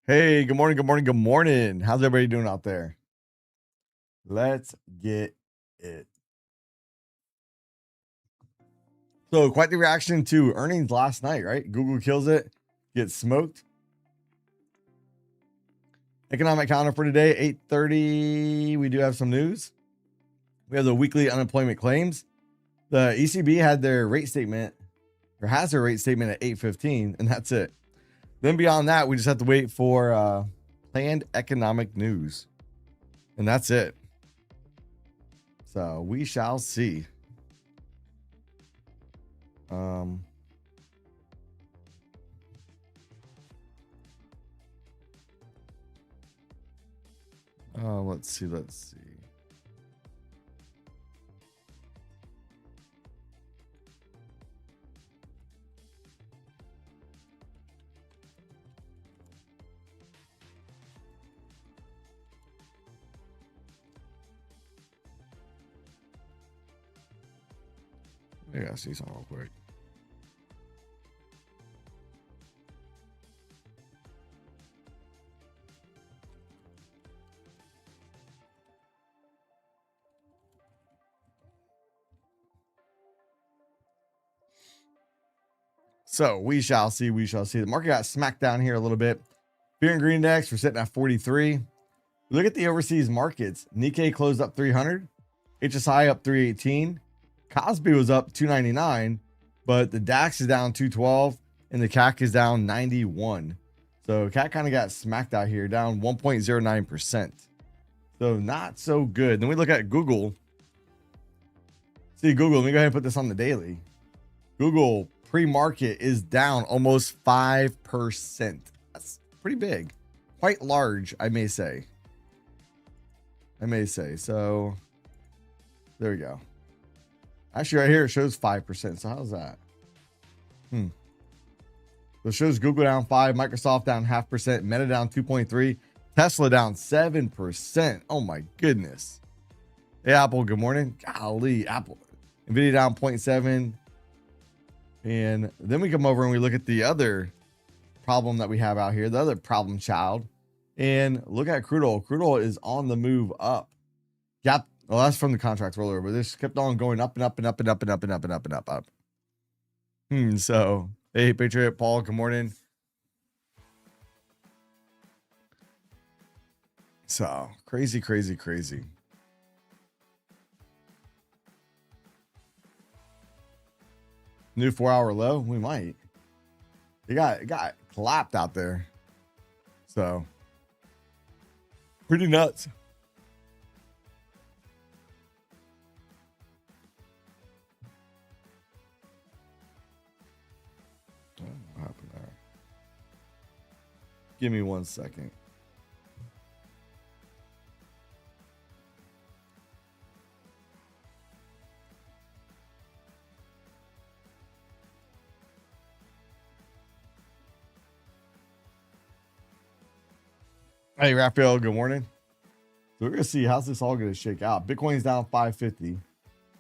Hey, good morning, good morning, good morning. How's everybody doing out there? Let's get it. So, quite the reaction to earnings last night, right? Google kills it, gets smoked. Economic counter for today, 8:30. We do have some news. We have the weekly unemployment claims. The ECB had their rate statement, or has their rate statement at 8:15, and that's it. Then beyond that, we just have to wait for planned economic news, and that's it. So we shall see. Let's see. I gotta see something real quick. So we shall see. We shall see. The market got smacked down here a little bit. Fear and Green Index, we're sitting at 43. Look at the overseas markets. Nikkei closed up 300. HSI up 318. Kospi was up 299, but the DAX is down 212 and the CAC is down 91. So CAC kind of got smacked out here, down 1.09%. So not so good. Then we look at Google. See Google, let me go ahead and put this on the daily. Google pre-market is down almost 5%. That's pretty big, quite large, I may say. So there we go. Actually, right here it shows 5%. So how's that? So it shows Google down 5, Microsoft down 0.5%, Meta down 2.3, Tesla down 7%. Oh my goodness. Hey, Apple, good morning. Golly, Apple. Nvidia down 0.7. And then we come over and we look at the other problem that we have out here, the other problem child, and look at crude oil. Crude oil is on the move up. Yep. Well, that's from the contract roller, but this kept on going up and up and up and up and up and up and up and up. So, hey, Patriot, Paul, good morning. So, crazy. New 4-hour low, we might. It got clapped out there. So, pretty nuts. What happened there? Give me 1 second. Hey, Raphael, good morning. So we're going to see how's this all going to shake out. Bitcoin's down 550,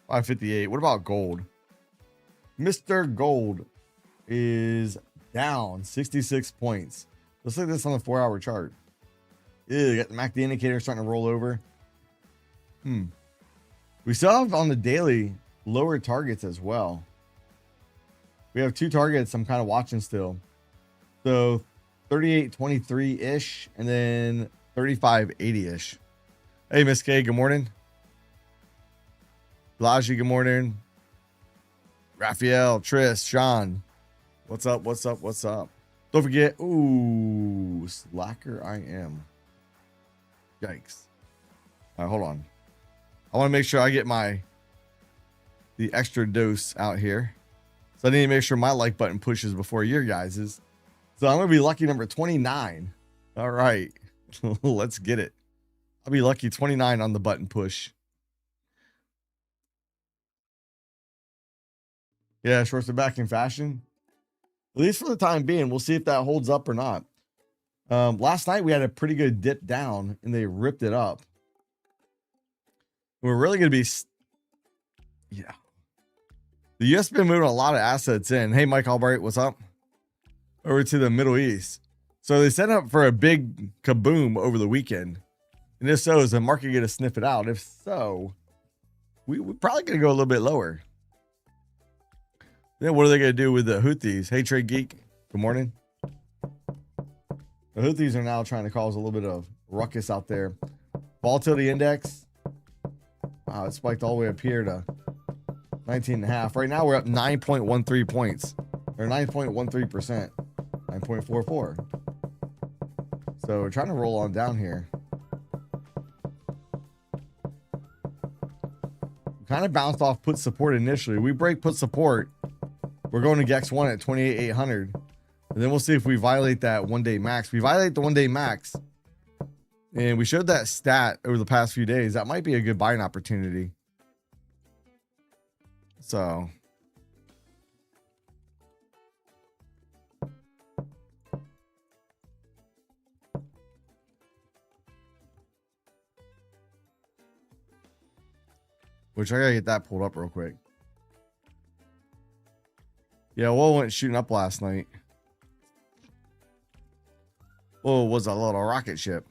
558. What about gold? Mr. Gold is down 66 points. Let's look at this on the 4-hour chart. Ew, got the MACD indicator starting to roll over. We still have on the daily lower targets as well. We have 2 targets I'm kind of watching still. So 38.23-ish and then 35.80-ish. Hey, Miss K, good morning. Laji, good morning. Raphael, Tris, Sean. What's up? Don't forget, ooh, slacker I am. Yikes. All right, hold on. I want to make sure I get the extra dose out here. So I need to make sure my like button pushes before your guys's. So I'm going to be lucky number 29. All right. Let's get it. I'll be lucky 29 on the button push. Yeah, shorts are back in fashion. At least for the time being. We'll see if that holds up or not. Last night we had a pretty good dip down and they ripped it up. We're really going to be... Yeah. The U.S. been moving a lot of assets in. Hey, Mike Albright, what's up? Over to the Middle East. So they set up for a big kaboom over the weekend. And if so, is the market going to sniff it out? If so, we're probably going to go a little bit lower. Then what are they going to do with the Houthis? Hey, Trade Geek. Good morning. The Houthis are now trying to cause a little bit of ruckus out there. Volatility index. Wow, it spiked all the way up here to 19.5. Right now we're up 9.13 points. Or 9.13%. 9.44. So we're trying to roll on down here. We kind of bounced off put support initially. We break put support. We're going to Gex 1 at 28,800. And then we'll see if we violate that one-day max. We violate the one-day max. And we showed that stat over the past few days. That might be a good buying opportunity. So which I gotta get that pulled up real quick. Yeah, oil went shooting up last night. Oh, it was a little rocket ship.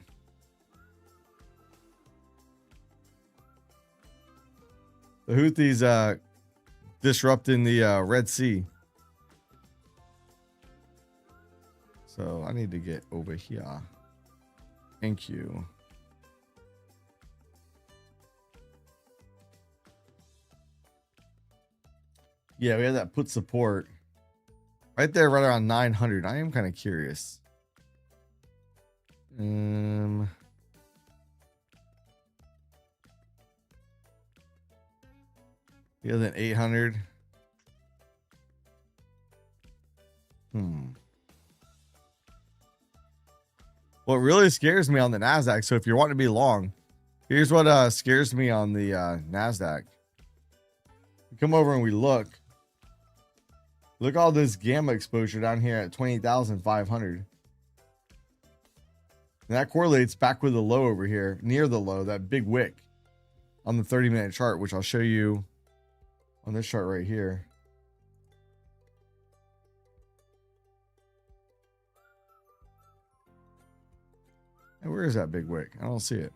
The Houthis disrupting the Red Sea. So I need to get over here. Thank you. Yeah, we had that put support right there, right around 900. I am kind of curious. Yeah, then 800. What really scares me on the NASDAQ, so if you're wanting to be long, here's what scares me on the NASDAQ. We come over and we look. Look all this gamma exposure down here at 20,500. And that correlates back with the low over here, near the low, that big wick on the 30-minute chart, which I'll show you on this chart right here. And where is that big wick? I don't see it.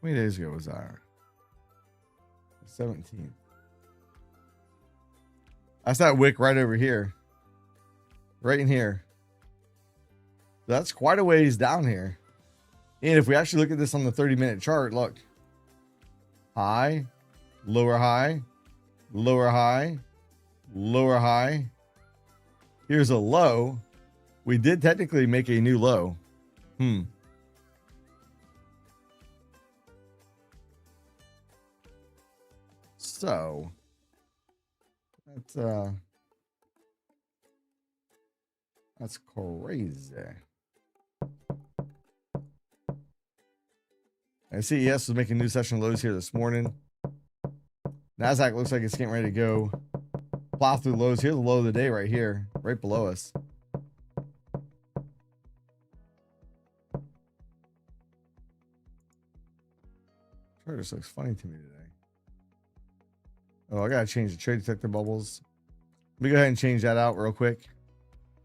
How many days ago was that? 17th. That's that wick right over here. Right in here. That's quite a ways down here. And if we actually look at this on the 30-minute chart, look. High, lower high, lower high, lower high. Here's a low. We did technically make a new low. So that's crazy. And CES was making new session lows here this morning. NASDAQ looks like it's getting ready to go plow through lows. Here's the low of the day right here, right below us. Chart just looks funny to me today. Oh, I gotta change the trade detector bubbles. Let me go ahead and change that out real quick.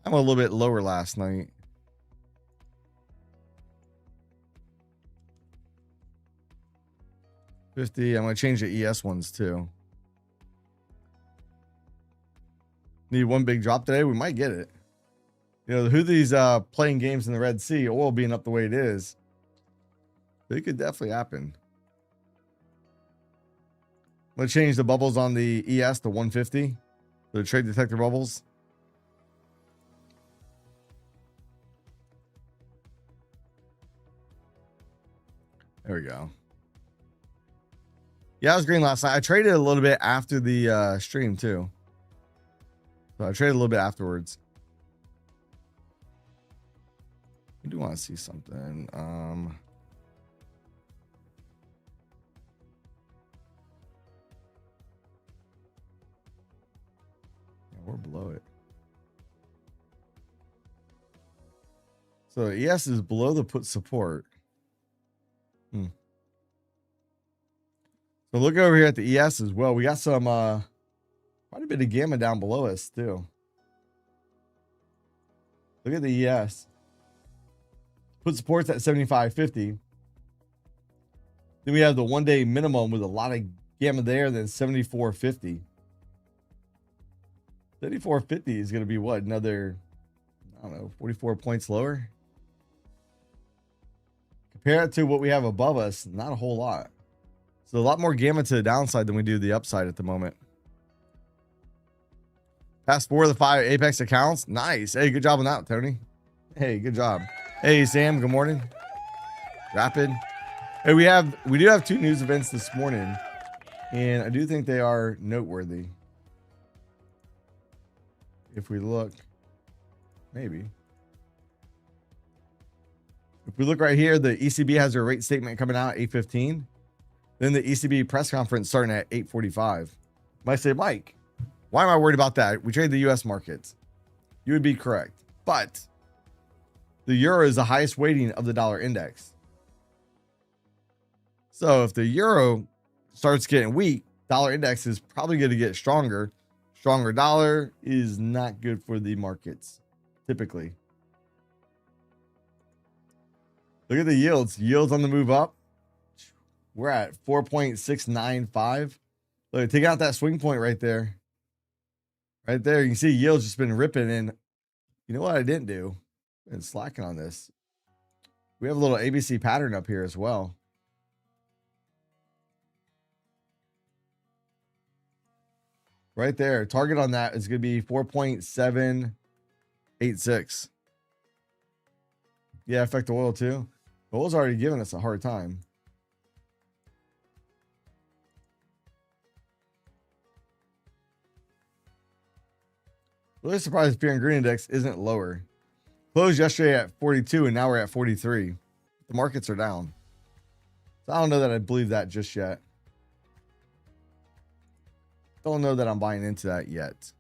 I'm a little bit lower last night. $50. I'm gonna change the ES ones too. Need one big drop today. We might get it. You know, the Houthis playing games in the Red Sea, oil being up the way it is. It could definitely happen. I'm gonna change the bubbles on the ES to 150. The trade detector bubbles. There we go. Yeah, I was green last night. I traded a little bit after the stream too. So I traded a little bit afterwards. I do want to see something. Yeah, we're below it. So ES is below the put support. So look over here at the ES as well. We got some, our Quite a bit of gamma down below us too. Look at the ES. Put supports at 75.50. Then we have the 1 day minimum with a lot of gamma there, then 74.50. 74.50 is going to be what? Another, I don't know, 44 points lower. Compare it to what we have above us, not a whole lot. So a lot more gamma to the downside than we do the upside at the moment. Past 4 of the 5 Apex accounts. Nice. Hey, good job on that, Tony. Hey, good job. Hey, Sam, good morning. Rapid. Hey, we do have 2 news events this morning, and I do think they are noteworthy. If we look, maybe. If we look right here, the ECB has their rate statement coming out at 8:15. Then the ECB press conference starting at 8:45. Might say, Mike, why am I worried about that? We trade the US markets. You would be correct. But the euro is the highest weighting of the dollar index. So if the euro starts getting weak, dollar index is probably going to get stronger. Stronger dollar is not good for the markets, typically. Look at the yields. Yields on the move up. We're at 4.695. Look, take out that swing point right there. Right there. You can see yields just been ripping. And you know what I didn't do? Been slacking on this. We have a little ABC pattern up here as well. Right there. Target on that is going to be 4.786. Yeah, affect oil too. Oil's already giving us a hard time. Really surprised Fear and Greed Index isn't lower. Closed yesterday at 42 and now we're at 43. The markets are down. So I don't know that I believe that just yet. Don't know that I'm buying into that yet.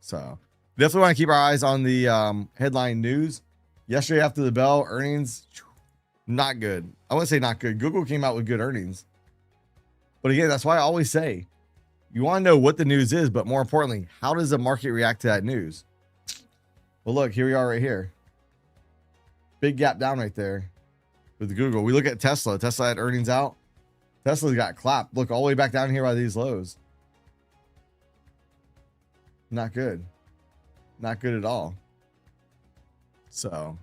So definitely want to keep our eyes on the headline news. Yesterday after the bell, earnings, not good. I wouldn't say not good. Google came out with good earnings. But again, that's why I always say, you want to know what the news is, but more importantly, how does the market react to that news? Well, look, here we are right here. Big gap down right there with Google. We look at Tesla. Tesla had earnings out. Tesla's got clapped. Look all the way back down here by these lows. Not good. Not good at all. So.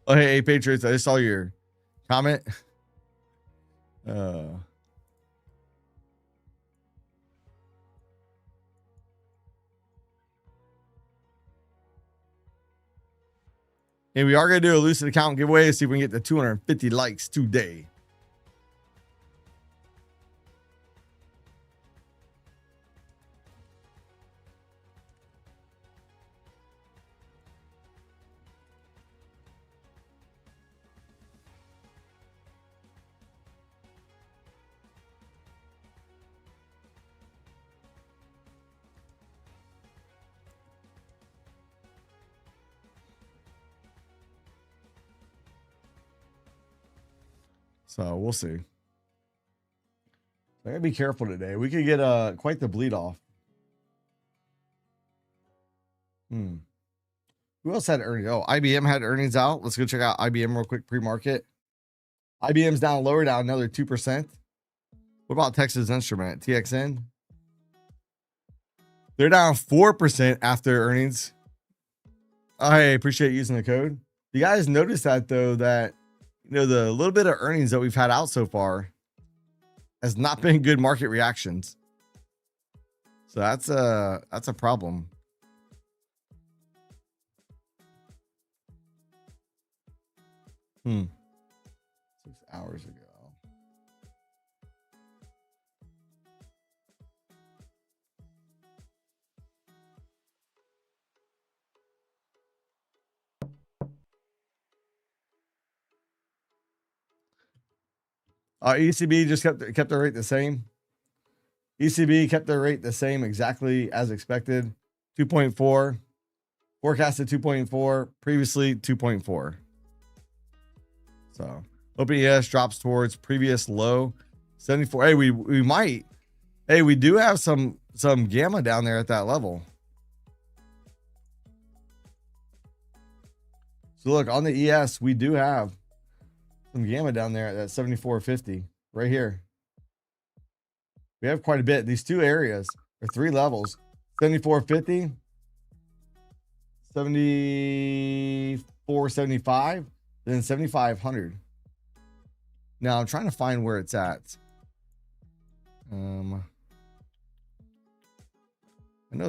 Oh, hey, Patriots. I just saw your comment. And we are going to do a Lucid account giveaway to see if we can get the 250 likes today. So we'll see. I gotta be careful today. We could get quite the bleed off. Who else had earnings? Oh, IBM had earnings out. Let's go check out IBM real quick pre-market. IBM's down lower, down another 2%. What about Texas Instrument, TXN? They're down 4% after earnings. I appreciate using the code. You guys notice that though, that the little bit of earnings that we've had out so far has not been good market reactions. So that's a problem. Hmm. 6 hours ago. ECB just kept the rate the same. ECB kept the rate the same exactly as expected. 2.4. Forecasted 2.4. Previously 2.4. So Open ES drops towards previous low 74. Hey, we might. Hey, we do have some gamma down there at that level. So look, on the ES, we do have some gamma down there at that 74.50 right here. We have quite a bit. These two areas are 3 levels, 74.50, 74.75, then 7,500. Now I'm trying to find where it's at. I know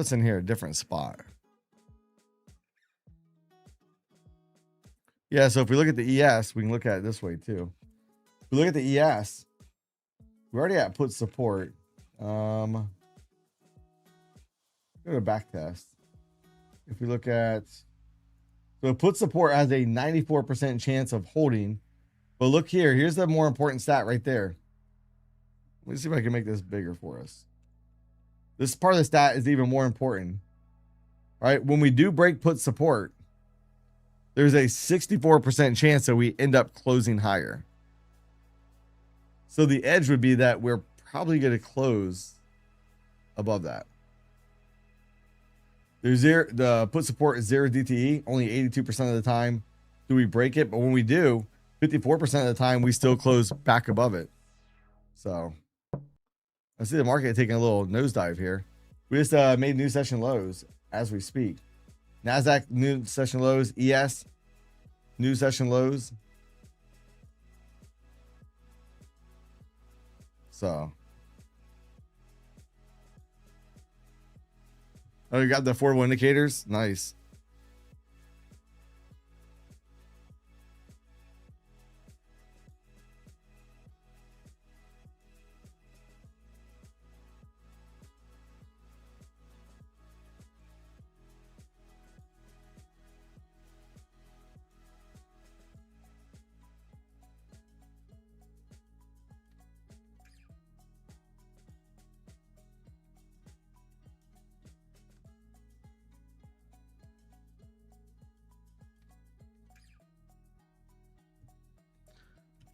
it's in here, a different spot. Yeah, so if we look at the ES, we can look at it this way too. If we look at the ES, we're already at put support. Go to back test. If we look at, so put support has a 94% chance of holding. But look here, here's the more important stat right there. Let me see if I can make this bigger for us. This part of the stat is even more important. All right, when we do break put support, there's a 64% chance that we end up closing higher. So the edge would be that we're probably going to close above that. The put support is 0 DTE. Only 82% of the time do we break it. But when we do, 54% of the time, we still close back above it. So I see the market taking a little nosedive here. We just made new session lows as we speak. NASDAQ, new session lows. ES, new session lows. So. Oh, you got the affordable indicators? Nice.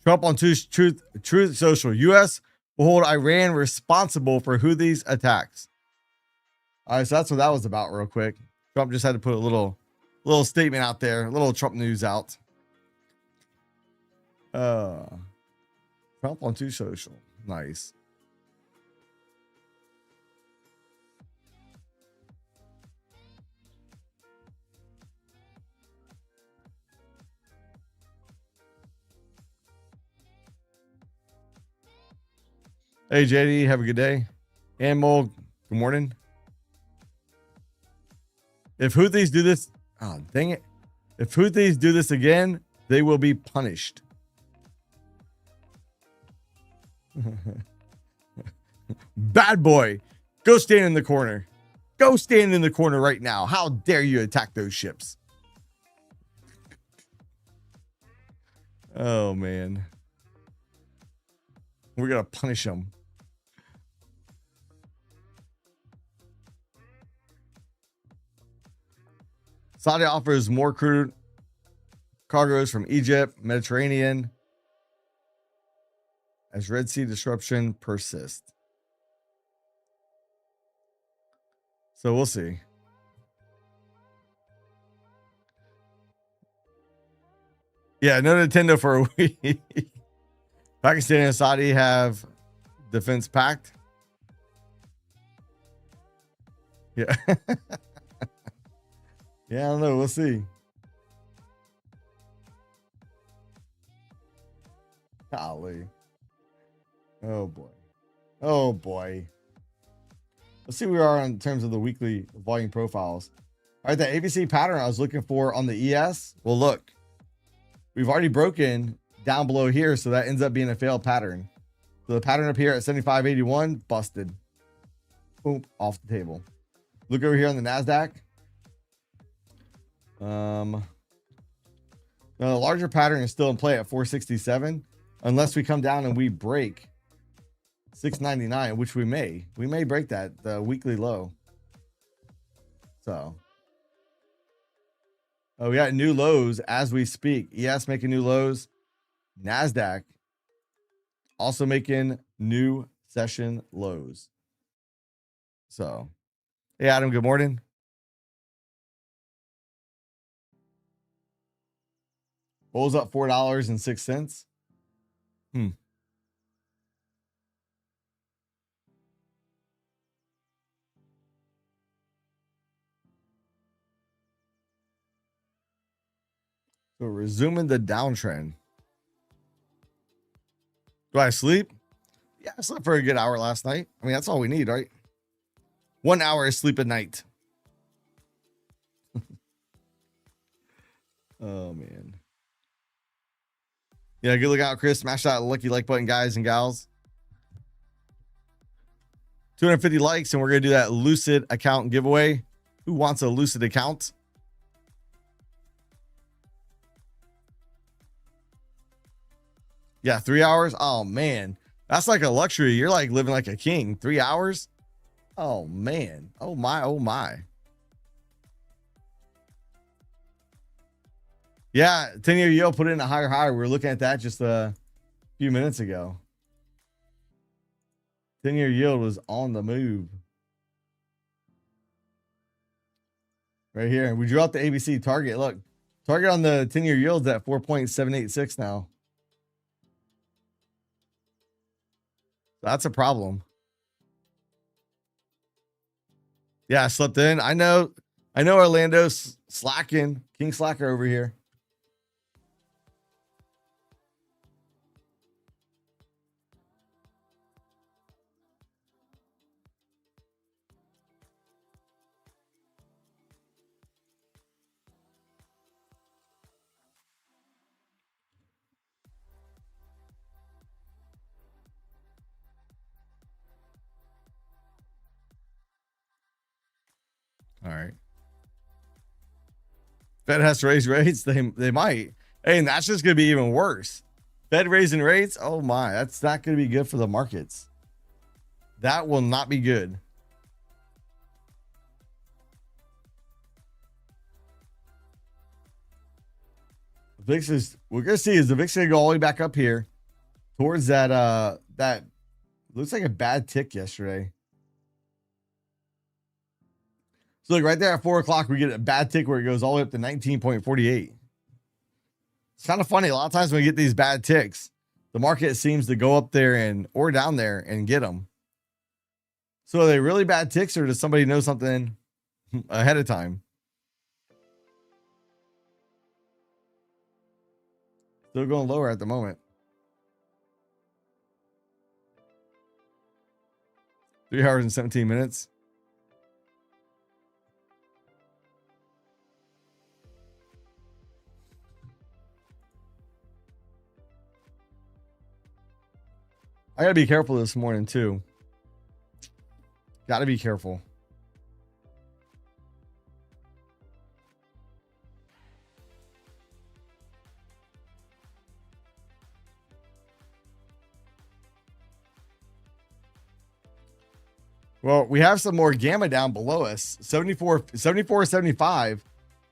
Trump on Truth Social. U.S. will hold Iran responsible for Houthis attacks. All right, so that's what that was about real quick. Trump just had to put a little statement out there, a little Trump news out. Trump on Truth Social. Nice. Hey, JD, have a good day. Animal, good morning. If Houthis do this, oh, dang it. If Houthis do this again, they will be punished. Bad boy, go stand in the corner. Go stand in the corner right now. How dare you attack those ships? Oh, man. We're going to punish them. Saudi offers more crude cargoes from Egypt, Mediterranean, as Red Sea disruption persists. So we'll see. Yeah, no Nintendo for a week. Pakistan and Saudi have defense pact. Yeah. Yeah, I don't know. We'll see. Golly. Oh, boy. Oh, boy. Let's see where we are in terms of the weekly volume profiles. All right, the ABC pattern I was looking for on the ES. Well, look. We've already broken down below here, so that ends up being a failed pattern. So the pattern up here at 75.81, busted. Boom, off the table. Look over here on the NASDAQ. Now the larger pattern is still in play at 467, unless we come down and we break 699, which we may break that, the weekly low. So, oh, we got new lows as we speak. ES making new lows. NASDAQ also making new session lows. So, hey, Adam, good morning. Bulls up $4.06. So resuming the downtrend. Do I sleep? Yeah, I slept for a good hour last night. I mean, that's all we need, right? 1 hour of sleep a night. Oh, man. Yeah, good look out, Chris. Smash that lucky like button, guys and gals. 250 likes, and we're going to do that Lucid account giveaway. Who wants a Lucid account? Yeah, 3 hours. Oh, man. That's like a luxury. You're like living like a king. 3 hours? Oh, man. Oh, my. Oh, my. Yeah, 10-year yield put in a higher high. We were looking at that just a few minutes ago. 10-year yield was on the move. Right here. We drew out the ABC target. Look, target on the 10-year yield is at 4.786 now. That's a problem. Yeah, I slept in. I know Orlando's slacking. King Slacker over here. All right. Fed has to raise rates. They might. Hey, and that's just going to be even worse. Fed raising rates. Oh my, that's not going to be good for the markets. That will not be good. The VIX is, we're going to see is the VIX going to go all the way back up here towards that, that looks like a bad tick yesterday. So look right there at 4 o'clock, we get a bad tick where it goes all the way up to 19.48. It's kind of funny. A lot of times when we get these bad ticks, the market seems to go up there and or down there and get them. So are they really bad ticks, or does somebody know something ahead of time? Still going lower at the moment. 3 hours and 17 minutes. I gotta be careful this morning too. Gotta be careful. Well, we have some more gamma down below us. 74.75,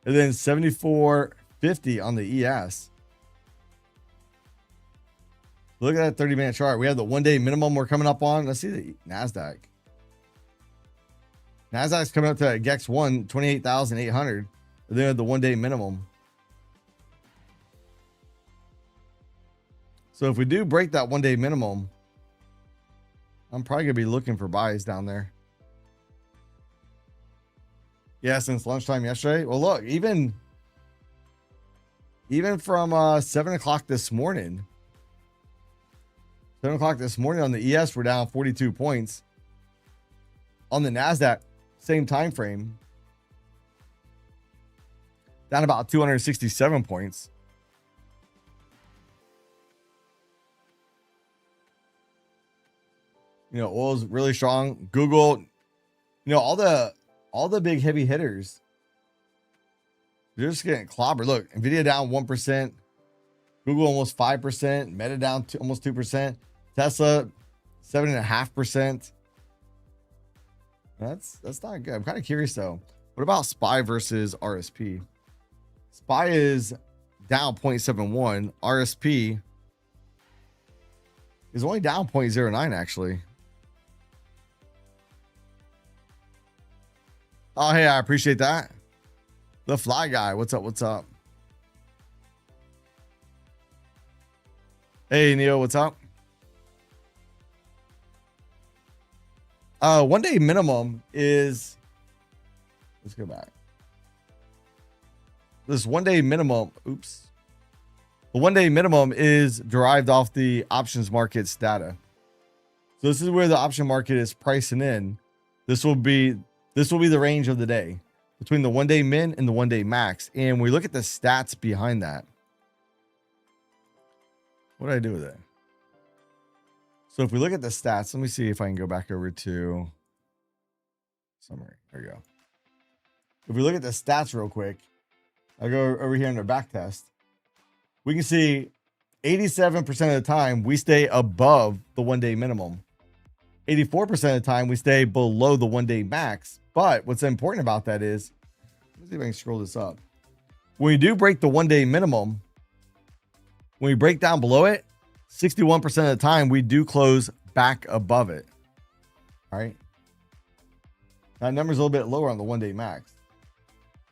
and then 74.50 on the ES. Look at that 30-minute chart. We have the 1-day minimum we're coming up on. Let's see the NASDAQ. NASDAQ's coming up to GEX 1, 28,800. And then the 1-day minimum. So if we do break that 1-day minimum, I'm probably going to be looking for buys down there. Yeah, since lunchtime yesterday. Well, look, even from 7 o'clock this morning. 7 o'clock this morning on the ES, we're down 42 points. On the NASDAQ, same time frame, down about 267 points. You know, oil's really strong. Google, you know, all the big heavy hitters, they're just getting clobbered. Look, Nvidia down 1%, Google almost 5%, Meta down almost 2%, Tesla 7.5%. That's not good. I'm kind of curious though. What about SPY versus RSP? SPY is down 0.71. RSP It's only down 0.09 actually. Oh, hey, I appreciate that. The Fly Guy, what's up? What's up? Hey, Neil, what's up? 1 day minimum is, let's go back. This 1 day minimum, oops. The 1 day minimum is derived off the options market's data. So this is where the option market is pricing in. This will be the range of the day between the 1 day min and the 1 day max. And when we look at the stats behind that, what did I do with it? So if we look at the stats, let me see if I can go back over to summary. There we go. If we look at the stats real quick, I'll go over here in the back test. We can see 87% of the time we stay above the 1 day minimum. 84% of the time we stay below the 1 day max. But what's important about that is, let's see if I can scroll this up. When we do break the 1 day minimum, when we break down below it, 61% of the time we do close back above it. All right. That number's a little bit lower on the 1 day max.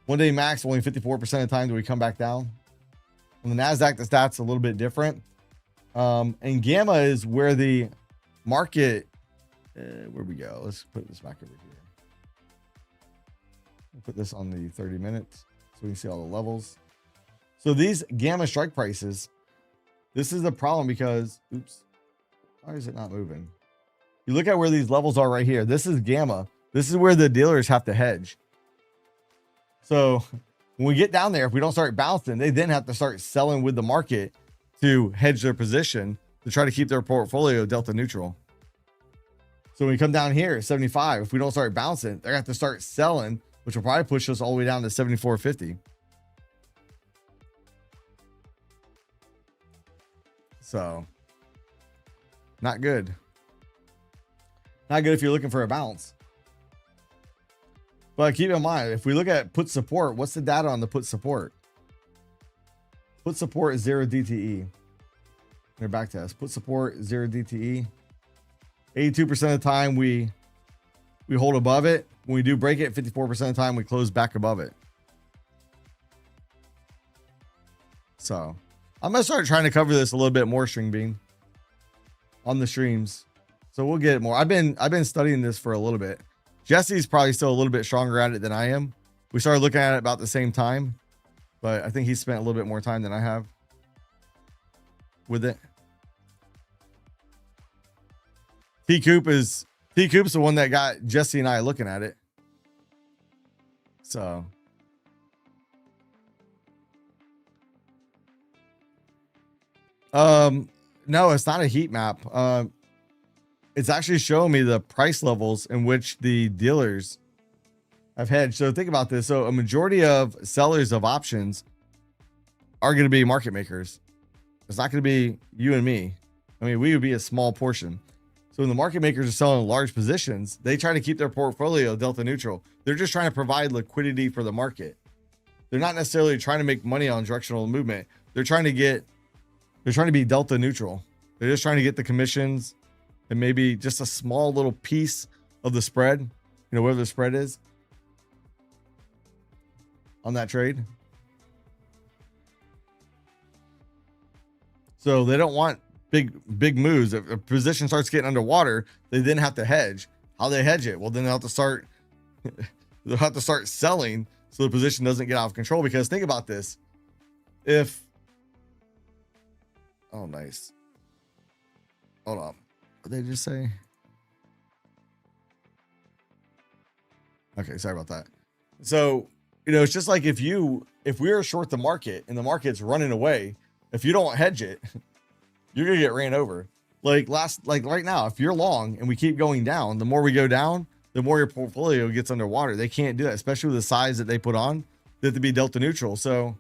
1 day max, only 54% of the time do we come back down. On the NASDAQ, the stats a little bit different. And gamma is where the market, where we go. Let's put this back over here. We'll put this on the 30 minutes so we can see all the levels. So these gamma strike prices, this is the problem because, oops, why is it not moving? You look at where these levels are right here. This is gamma. This is where the dealers have to hedge. So when we get down there, if we don't start bouncing, they then have to start selling with the market to hedge their position to try to keep their portfolio delta neutral. So when we come down here at 75, if we don't start bouncing, they're going to have to start selling, which will probably push us all the way down to 74.50. So not good. Not good if you're looking for a bounce. But keep in mind, if we look at put support, what's the data on the put support? Put support is 0 DTE. Their back test. Put support 0 DTE. 82% of the time we hold above it. When we do break it, 54% of the time we close back above it. So I'm gonna start trying to cover this a little bit more, String Bean, on the streams. So we'll get it more. I've been studying this for a little bit. Jesse's probably still a little bit stronger at it than I am. We started looking at it about the same time, but I think he spent a little bit more time than I have with it. T-Coop's the one that got Jesse and I looking at it. So no, it's not a heat map. It's actually showing me the price levels in which the dealers have hedged. So think about this. So a majority of sellers of options are going to be market makers. It's not going to be you and me. I mean, we would be a small portion. So when the market makers are selling large positions, they try to keep their portfolio delta neutral. They're just trying to provide liquidity for the market. They're not necessarily trying to make money on directional movement. They're trying to be delta neutral. They're just trying to get the commissions and maybe just a small little piece of the spread, you know, whatever the spread is on that trade. So they don't want big moves. If a position starts getting underwater, they then have to hedge. How they hedge it? Well, then they'll have to start selling so the position doesn't get out of control. Because think about this. Oh, nice. Hold on. What did they just say? Okay, sorry about that. So, you know, it's just like if we are short the market and the market's running away, if you don't hedge it, you're gonna get ran over. Like right now, if you're long and we keep going down, the more we go down, the more your portfolio gets underwater. They can't do that, especially with the size that they put on. They have to be delta neutral. So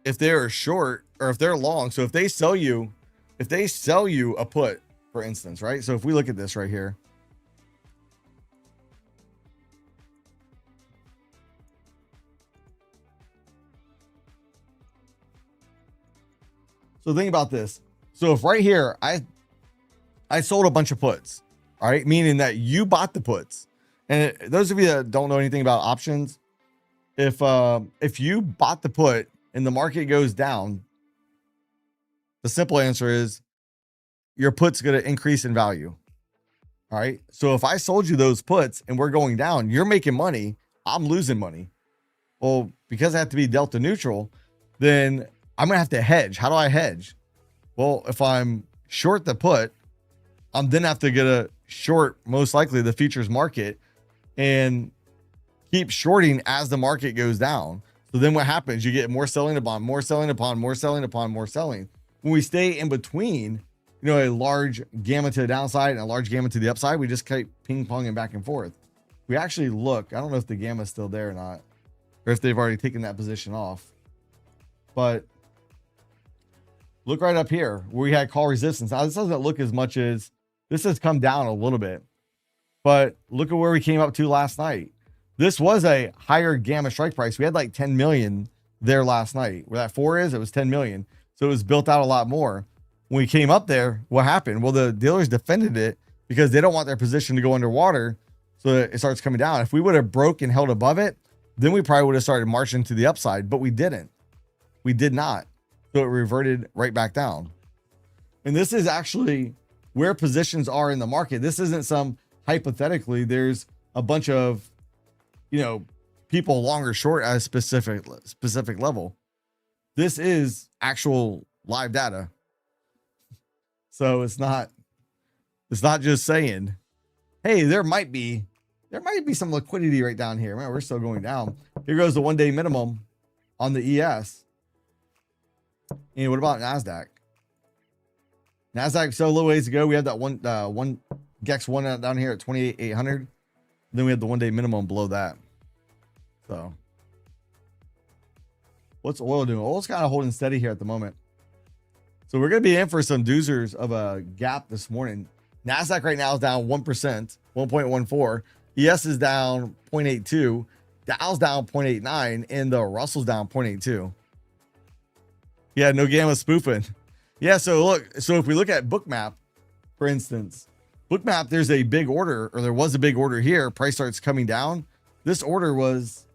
if they're short or if they're long, so if they sell you a put, for instance, right? So if we look at this right here, So think about this. So if right here, I sold a bunch of puts, all right, meaning that you bought the puts. And those of you that don't know anything about options, if you bought the put and the market goes down, the simple answer is your put's going to increase in value. All right. So if I sold you those puts and we're going down, you're making money, I'm losing money. Well, because I have to be delta neutral, then I'm going to have to hedge. How do I hedge? Well, if I'm short the put, I'm then have to get a short, most likely the futures market, and keep shorting as the market goes down. So then what happens? You get more selling upon, more selling upon, more selling upon, more selling. When we stay in between, a large gamma to the downside and a large gamma to the upside, we just keep ping ponging back and forth. We actually look, I don't know if the gamma is still there or not, or if they've already taken that position off, but look right up here where we had call resistance. Now this doesn't look as much as this has come down a little bit, but look at where we came up to last night. This was a higher gamma strike price. We had like 10 million there last night. Where that 4 is, it was 10 million. So it was built out a lot more. When we came up there, what happened? Well, the dealers defended it because they don't want their position to go underwater. So it starts coming down. If we would have broke and held above it, then we probably would have started marching to the upside, but we didn't. We did not. So it reverted right back down. And this is actually where positions are in the market. This isn't some hypothetically, there's a bunch of, people long or short at a specific level. This is actual live data. So it's not just saying, hey, there might be some liquidity right down here. Man, we're still going down. Here goes the 1-day minimum on the ES. And what about NASDAQ? NASDAQ, so a little ways to go. We had that one GEX one down here at 28,800. Then we had the 1-day minimum below that. So what's oil doing? Oil's kind of holding steady here at the moment. So we're going to be in for some doozers of a gap this morning. NASDAQ right now is down 1%, 1.14. ES is down 0.82. Dow's down 0.89. And the Russell's down 0.82. Yeah, no gamma spoofing. Yeah, so look. So if we look at Bookmap, for instance, Bookmap, there's a big order, or there was a big order here. Price starts coming down. This order was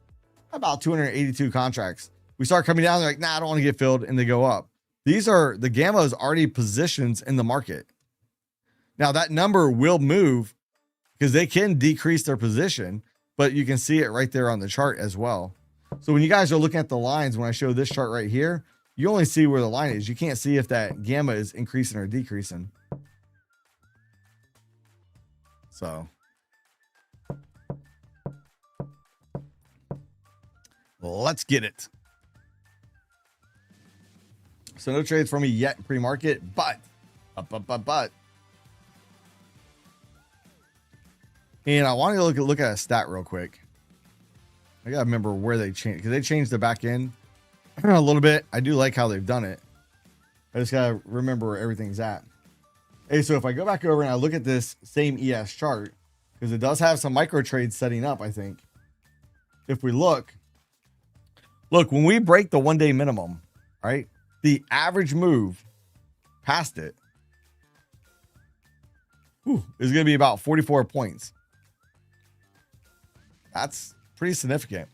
about 282 contracts. We start coming down. They're like, nah, I don't want to get filled. And they go up. These are the gammas already positions in the market. Now that number will move because they can decrease their position, but you can see it right there on the chart as well. So when you guys are looking at the lines, when I show this chart right here, you only see where the line is. You can't see if that gamma is increasing or decreasing. So let's get it. So no trades for me yet in pre-market, but. And I want to look at a stat real quick. I gotta remember where they changed, because they changed the back end a little bit. I do like how they've done it. I just gotta remember where everything's at. Hey, so if I go back over and I look at this same ES chart, because it does have some micro trades setting up, I think. If we look, when we break the 1-day minimum, right? The average move past it is going to be about 44 points. That's pretty significant.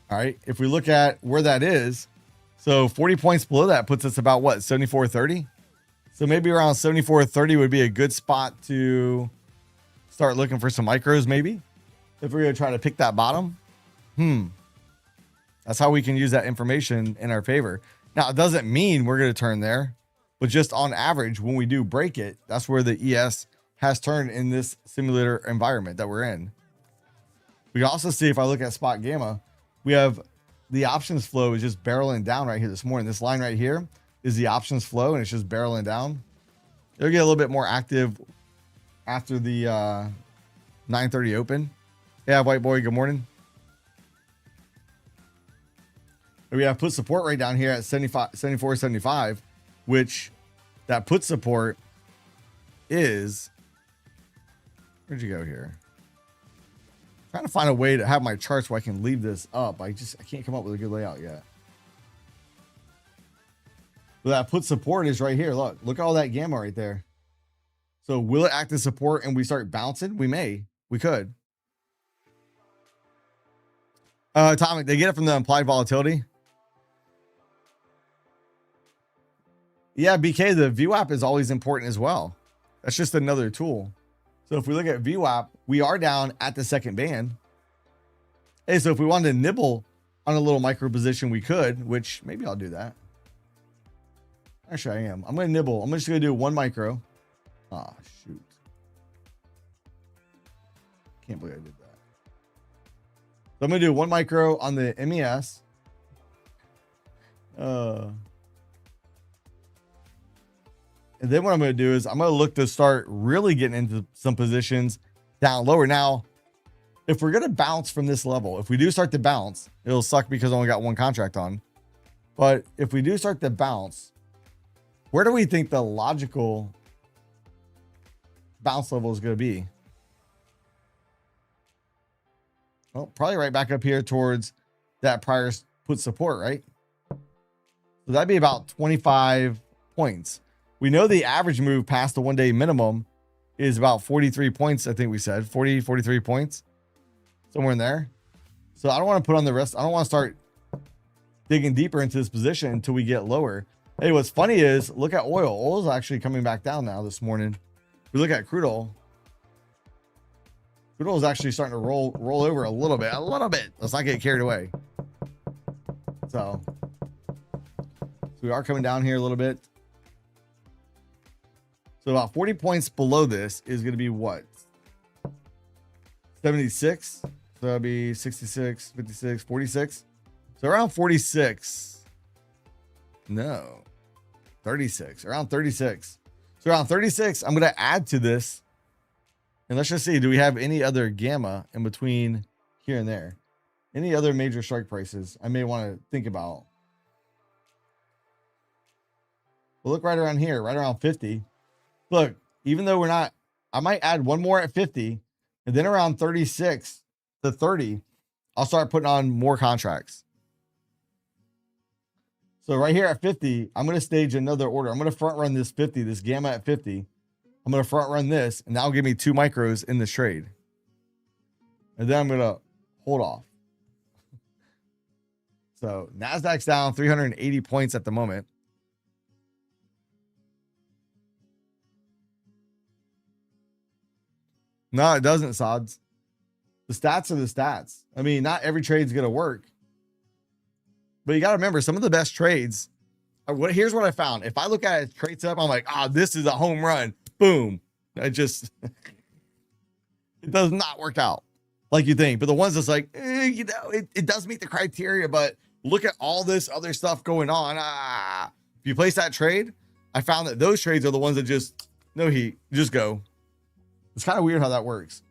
All right. If we look at where that is, so 40 points below that puts us about what, 74.30? So maybe around 74.30 would be a good spot to start looking for some micros, maybe, if we're going to try to pick that bottom. That's how we can use that information in our favor. Now, it doesn't mean we're going to turn there, but just on average, when we do break it, that's where the ES has turned in this simulator environment that we're in. We can also see, if I look at spot gamma, we have the options flow is just barreling down right here this morning. This line right here is the options flow, and it's just barreling down. It'll get a little bit more active after the 9:30 open. Yeah, white boy, good morning. We have put support right down here at 74.75, which that put support is, where'd you go here? Trying to find a way to have my charts where I can leave this up. I can't come up with a good layout yet. But that put support is right here. Look at all that gamma right there. So will it act as support and we start bouncing? We could. Atomic, they get it from the implied volatility. Yeah, BK, the VWAP is always important as well. That's just another tool. So if we look at VWAP, we are down at the second band. Hey, so if we wanted to nibble on a little micro position, we could, which maybe I'll do that. Actually, I am. I'm going to nibble. I'm just going to do one micro. Ah, shoot. Can't believe I did that. So I'm going to do one micro on the MES. And then what I'm going to do is I'm going to look to start really getting into some positions down lower. Now, if we're going to bounce from this level, if we do start to bounce, it'll suck because I only got one contract on. But if we do start to bounce, where do we think the logical bounce level is going to be? Well, probably right back up here towards that prior put support, right? So that'd be about 25 points. We know the average move past the 1 day minimum is about 43 points. I think we said 43 points, somewhere in there. So I don't want to put on the rest. I don't want to start digging deeper into this position until we get lower. Hey, what's funny is look at oil. Oil is actually coming back down now this morning. If we look at crude oil. Crude oil is actually starting to roll over a little bit. Let's not get carried away. So we are coming down here a little bit. So about 40 points below this is going to be what? 76. So that'll be 66, 56, 46. So around 46. No, 36, around 36. So around 36, I'm going to add to this. And let's just see, do we have any other gamma in between here and there? Any other major strike prices I may want to think about? We'll look right around here, right around 50. Look, even though we're not, I might add one more at 50, and then around 36 to 30, I'll start putting on more contracts. So right here at 50, I'm going to stage another order. I'm going to front run this 50, this gamma at 50. I'm going to front run this, and that'll give me 2 micros in this trade. And then I'm going to hold off. So NASDAQ's down 380 points at the moment. No, it doesn't, Sods. The stats are the stats. I mean, not every trade's going to work. But you got to remember, some of the best trades, here's what I found. If I look at it trade up, I'm like, this is a home run. Boom. It does not work out like you think. But the ones that's like, it does meet the criteria, but look at all this other stuff going on. If you place that trade, I found that those trades are the ones that just, no heat, just go. It's kind of weird how that works.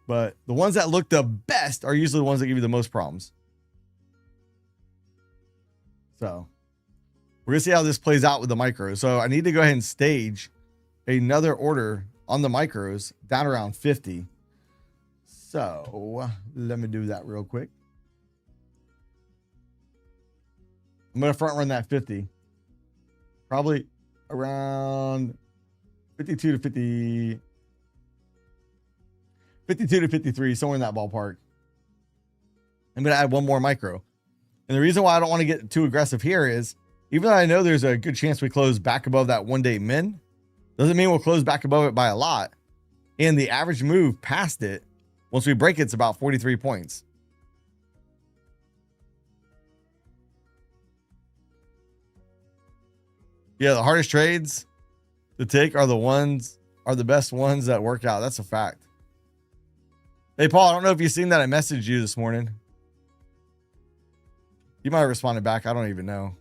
But the ones that look the best are usually the ones that give you the most problems. So we're going to see how this plays out with the micros. So I need to go ahead and stage another order on the micros down around 50. So let me do that real quick. I'm going to front run that 50. Probably around 52 to 50. 52 to 53, somewhere in that ballpark. I'm going to add one more micro. And the reason why I don't want to get too aggressive here is, even though I know there's a good chance we close back above that 1 day min, doesn't mean we'll close back above it by a lot. And the average move past it, once we break it, it's about 43 points. Yeah, the hardest trades to take are the best ones that work out. That's a fact. Hey, Paul, I don't know if you've seen that I messaged you this morning. You might have responded back. I don't even know.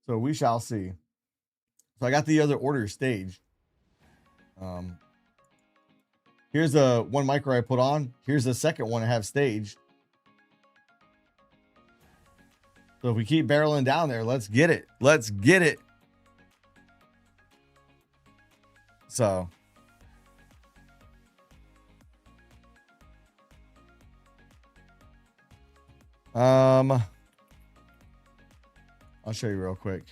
So we shall see. So I got the other order staged. Here's the one micro I put on. Here's the second one I have staged. So if we keep barreling down there, let's get it. Let's get it. So I'll show you real quick.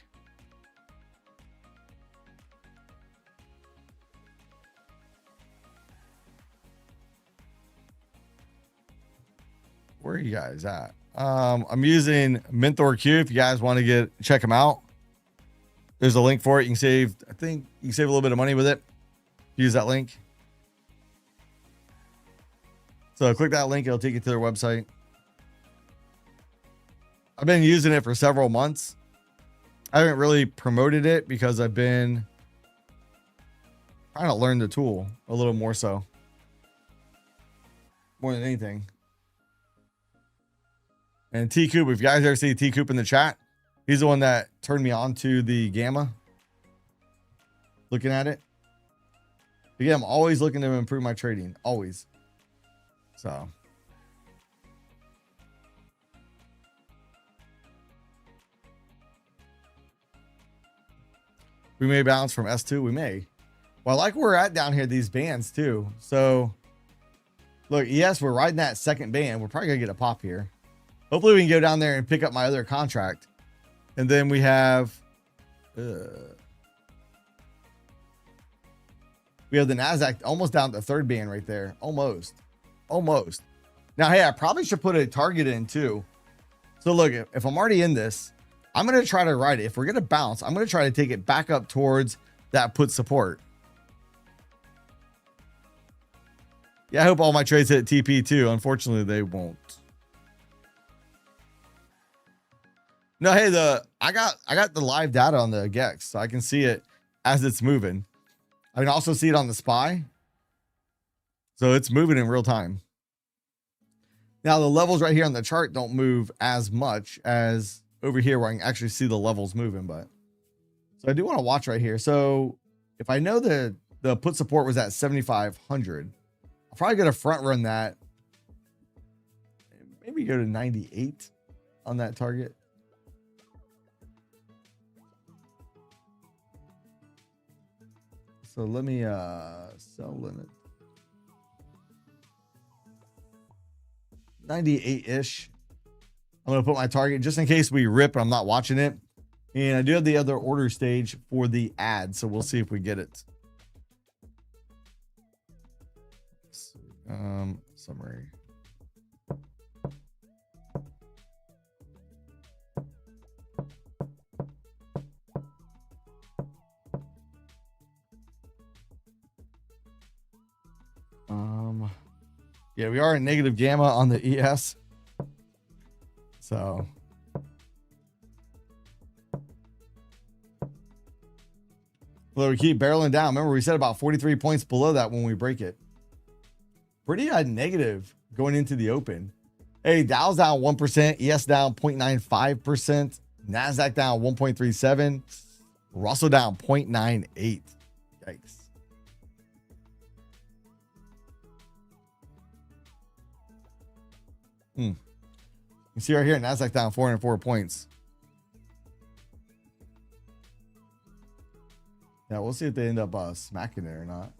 Where are you guys at? I'm using Mentor Q. If you guys want to check them out, there's a link for it. You can save, I think you can save a little bit of money with it. Use that link. So click that link. It'll take you to their website. I've been using it for several months. I haven't really promoted it because I've been trying to learn the tool a little more so. More than anything. And T Coop, if you guys ever see T Coop in the chat, he's the one that turned me on to the Gamma. Looking at it. Again, I'm always looking to improve my trading. Always. So. We may bounce from S2. We may. Well, I like where we're at down here, these bands too. So, look, yes, we're riding that second band. We're probably going to get a pop here. Hopefully we can go down there and pick up my other contract. And then we have the NASDAQ almost down the third band right there. Almost. Now, hey, I probably should put a target in too. So look, if I'm already in this, I'm going to try to ride it. If we're going to bounce, I'm going to try to take it back up towards that put support. Yeah, I hope all my trades hit TP too. Unfortunately, they won't. No, hey, I got the live data on the GEX, so I can see it as it's moving. I can also see it on the SPY. So it's moving in real time. Now the levels right here on the chart don't move as much as over here where I can actually see the levels moving, but so I do want to watch right here. So if I know the put support was at 7,500, I'll probably get a front run that. Maybe go to 98 on that target. So let me sell limit 98-ish. I'm gonna put my target just in case we rip and I'm not watching it. And I do have the other order stage for the ad, so we'll see if we get it. Summary. Yeah, we are in negative gamma on the ES. So well, we keep barreling down. Remember, we said about 43 points below that when we break it. Pretty negative going into the open. Hey, Dow's down 1%, ES down 0.95%, NASDAQ down 1.37, Russell down 0.98. Yikes. You see right here, NASDAQ down 404 points. Yeah, we'll see if they end up smacking it or not.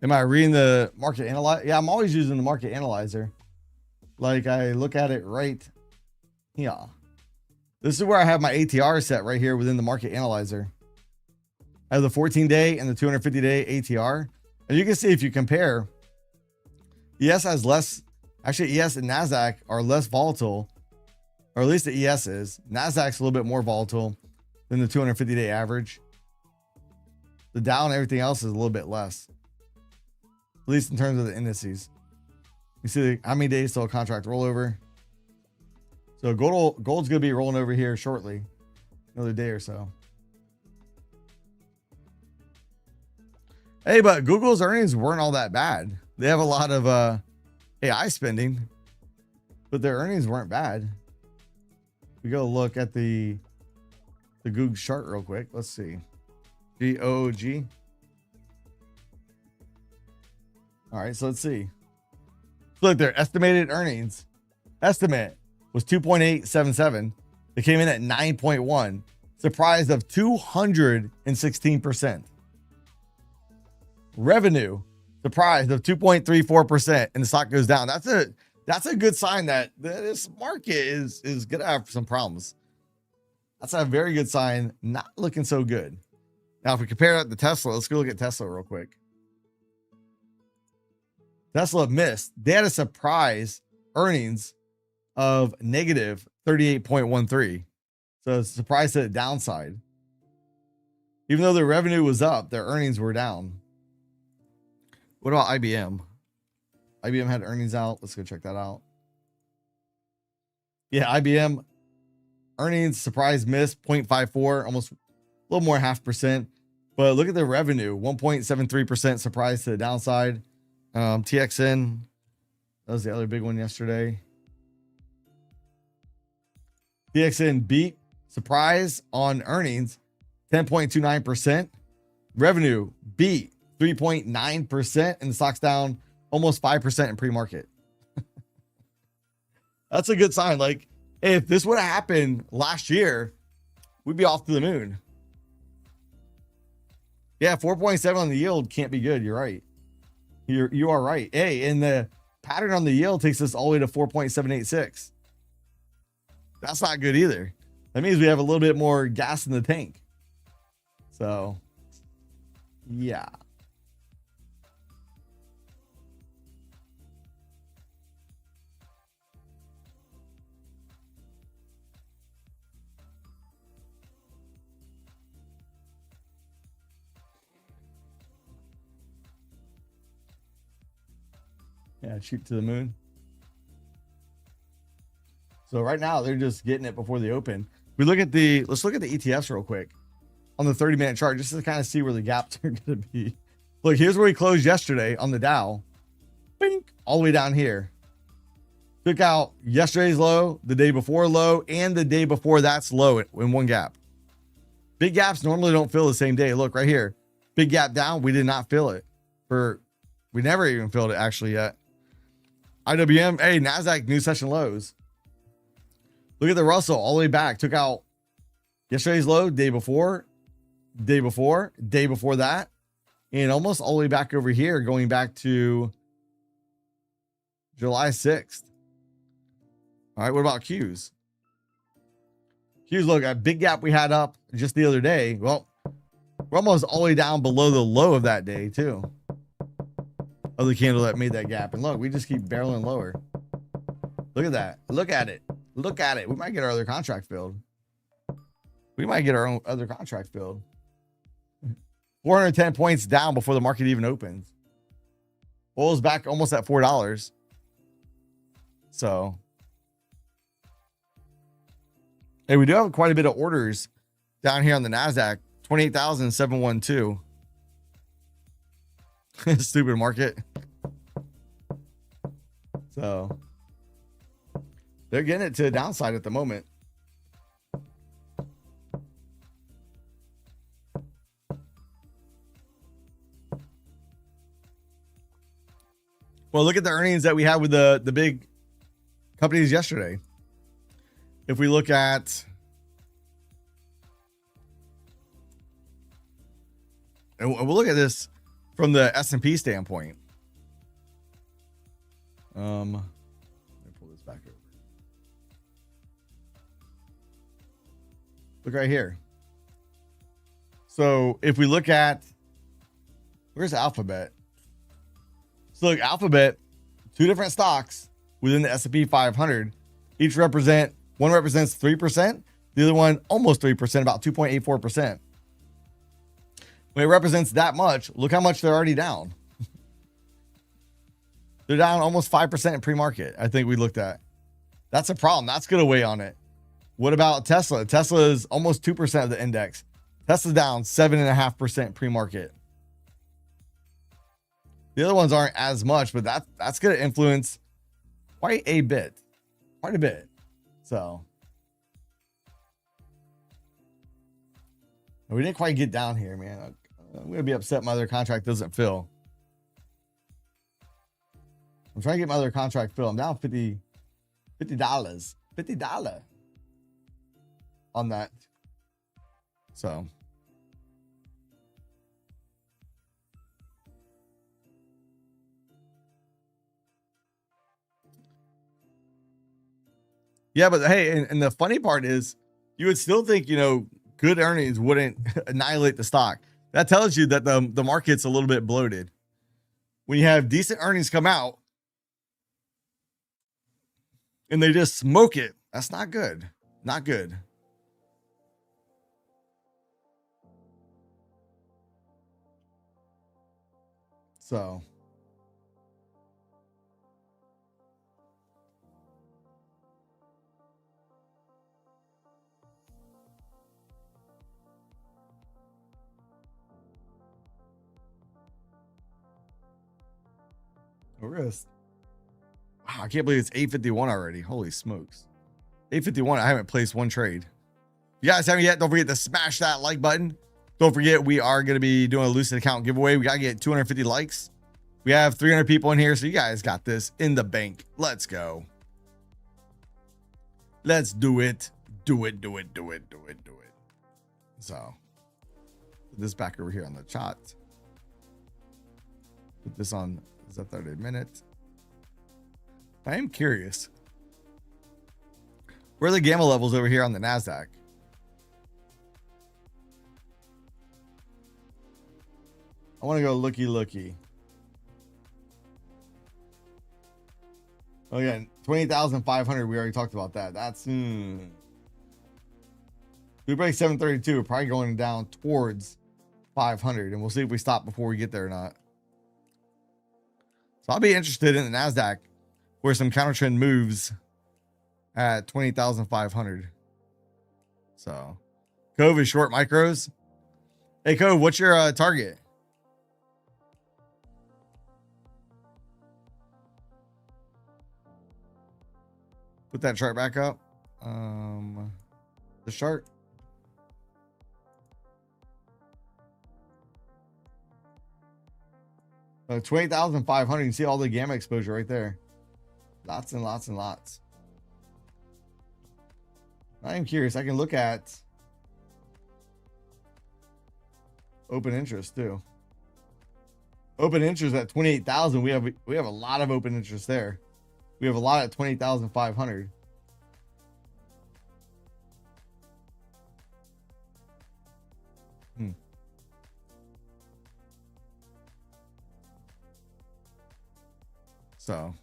Am I reading the market analyzer? Yeah, I'm always using the market analyzer. Like I look at it right here. This is where I have my ATR set right here within the market analyzer. I have the 14-day and the 250-day ATR. And you can see if you compare, ES has less, actually ES and NASDAQ are less volatile, or at least the ES is. NASDAQ's a little bit more volatile than the 250-day average. The Dow and everything else is a little bit less. At least in terms of the indices. You see how many days till a contract rollover. So gold's going to be rolling over here shortly. Another day or so. Hey, but Google's earnings weren't all that bad. They have a lot of AI spending, but their earnings weren't bad. We go look at the the Google chart real quick. Let's see. GOG. All right, so let's see. So look, their estimated earnings estimate was 2.877. They came in at 9.1. Surprise of 216%. Revenue surprise of 2.34%, and the stock goes down. That's a good sign that this market is gonna have some problems. That's a very good sign. Not looking so good. Now, if we compare that to Tesla, let's go look at Tesla real quick. Tesla missed. They had a surprise earnings of negative 38.13. So it's a surprise to the downside. Even though their revenue was up, their earnings were down. What about IBM? IBM had earnings out. Let's go check that out. Yeah, IBM earnings surprise miss 0.54, almost a little more 0.5%. But look at the revenue, 1.73% surprise to the downside. TXN, that was the other big one yesterday. TXN beat surprise on earnings 10.29%. Revenue beat 3.9%, and the stock's down almost 5% in pre-market. That's a good sign. Like, if this would have happened last year, we'd be off to the moon. Yeah, 4.7 on the yield can't be good. You're right. You are right. Hey, and the pattern on the yield takes us all the way to 4.786. That's not good either. That means we have a little bit more gas in the tank. So, yeah. Yeah, shoot to the moon. So right now they're just getting it before they open. Let's look at the ETFs real quick on the 30-minute chart just to kind of see where the gaps are going to be. Look, here's where we closed yesterday on the Dow. Bink, all the way down here. Took out yesterday's low, the day before low, and the day before that's low in one gap. Big gaps normally don't fill the same day. Look right here. Big gap down. We did not fill it. We never even filled it actually yet. IWM, hey, NASDAQ new session lows. Look at the Russell all the way back. Took out yesterday's low, day before that, and almost all the way back over here, going back to July 6th. All right, what about Qs? Qs, look, a big gap we had up just the other day. Well, we're almost all the way down below the low of that day, too. Of the candle that made that gap. And look, we just keep barreling lower. Look at that. Look at it. Look at it. We might get our other contract filled. We might get our own other contract filled. 410 points down before the market even opens. Oil's back almost at $4. So, hey, we do have quite a bit of orders down here on the NASDAQ. 28,712. Stupid market. So they're getting it to the downside at the moment. Well, look at the earnings that we had with the big companies yesterday. If we look at, and we'll look at this from the S&P standpoint. Let me pull this back over. Look right here. So if we look at, where's Alphabet? So look, Alphabet, two different stocks within the S&P 500. One represents 3%. The other one almost 3%, about 2.84%. When it represents that much, look how much they're already down. They're down almost 5% in pre-market. I think we looked at. That's a problem. That's going to weigh on it. What about Tesla? Tesla is almost 2% of the index. Tesla's down 7.5% pre-market. The other ones aren't as much, but that's going to influence quite a bit. So We didn't quite get down here, man. I'm gonna be upset my other contract doesn't fill. I'm trying to get my other contract filled. I'm down $50 on that. So yeah, but hey, and the funny part is you would still think, you know, good earnings wouldn't annihilate the stock. That tells you that the market's a little bit bloated. When you have decent earnings come out and they just smoke it, that's not good. Not good. So risk. Wow, I can't believe it's 8:51 already. Holy smokes. 8:51. I haven't placed one trade. If you guys haven't yet, don't forget to smash that like button. Don't forget, we are going to be doing a Lucid account giveaway. We got to get 250 likes. We have 300 people in here, so you guys got this in the bank. Let's go. Let's do it. Do it. So, put this back over here on the chart. Put this on the 30 minute. I am curious. Where are the gamma levels over here on the NASDAQ? I want to go looky. Oh yeah, 20,500. We already talked about that. That's we break 732. We're probably going down towards 500, and we'll see if we stop before we get there or not. So I'll be interested in the NASDAQ where some counter trend moves at 20,500. So Cove is short micros. Hey Cove, what's your target? Put that chart back up. The chart. So 20,500. You can see all the gamma exposure right there. Lots and lots and lots. I am curious. I can look at open interest too. Open interest at 28,000. We have a lot of open interest there. We have a lot at 20,500. So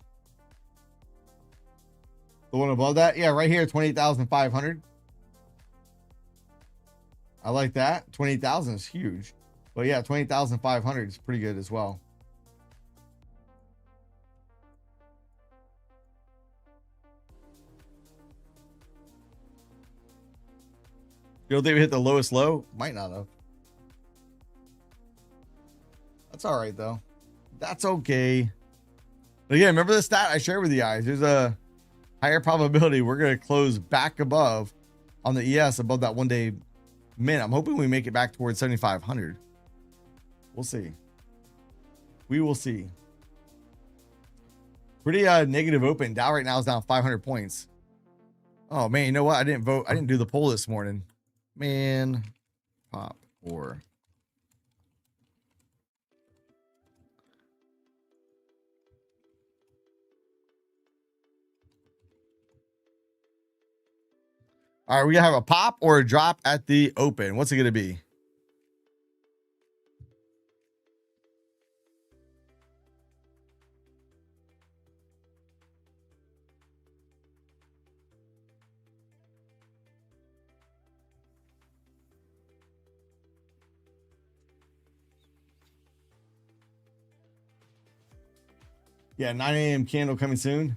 the one above that, yeah, right here, 20,500. I like that. 20,000 is huge, but yeah, 20,500 is pretty good as well. You don't think we hit the lowest low? Might not have. That's all right though. That's okay. But again, remember the stat I shared with you guys. There's a higher probability we're going to close back above on the ES above that 1 day min. I'm hoping we make it back towards 7,500. We'll see. We will see. Pretty negative open. Dow right now is down 500 points. Oh man, you know what? I didn't vote. I didn't do the poll this morning. Man, pop or all right, we gonna have a pop or a drop at the open. What's it gonna be? Yeah, 9 a.m. candle coming soon.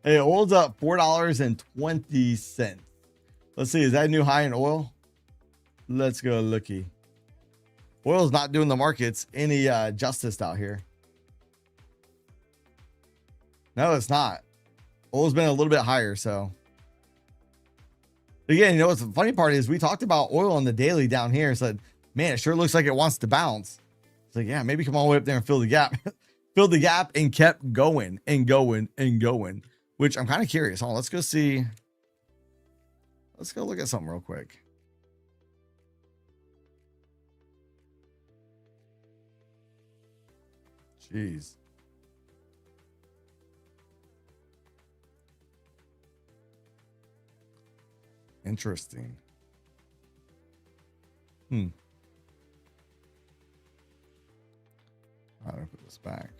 Hey, oil's up $4.20. Let's see, is that a new high in oil? Let's go looky. Oil's not doing the markets any justice out here. No, it's not. Oil's been a little bit higher, so Again, you know what's the funny part is we talked about oil on the daily down here. Said, man, it sure looks like it wants to bounce. It's like, yeah, maybe come all the way up there and fill the gap. Filled the gap and kept going and going and going, which I'm kind of curious. Hold on, let's go see. Let's go look at something real quick. Jeez. Interesting. I'm gonna put this back.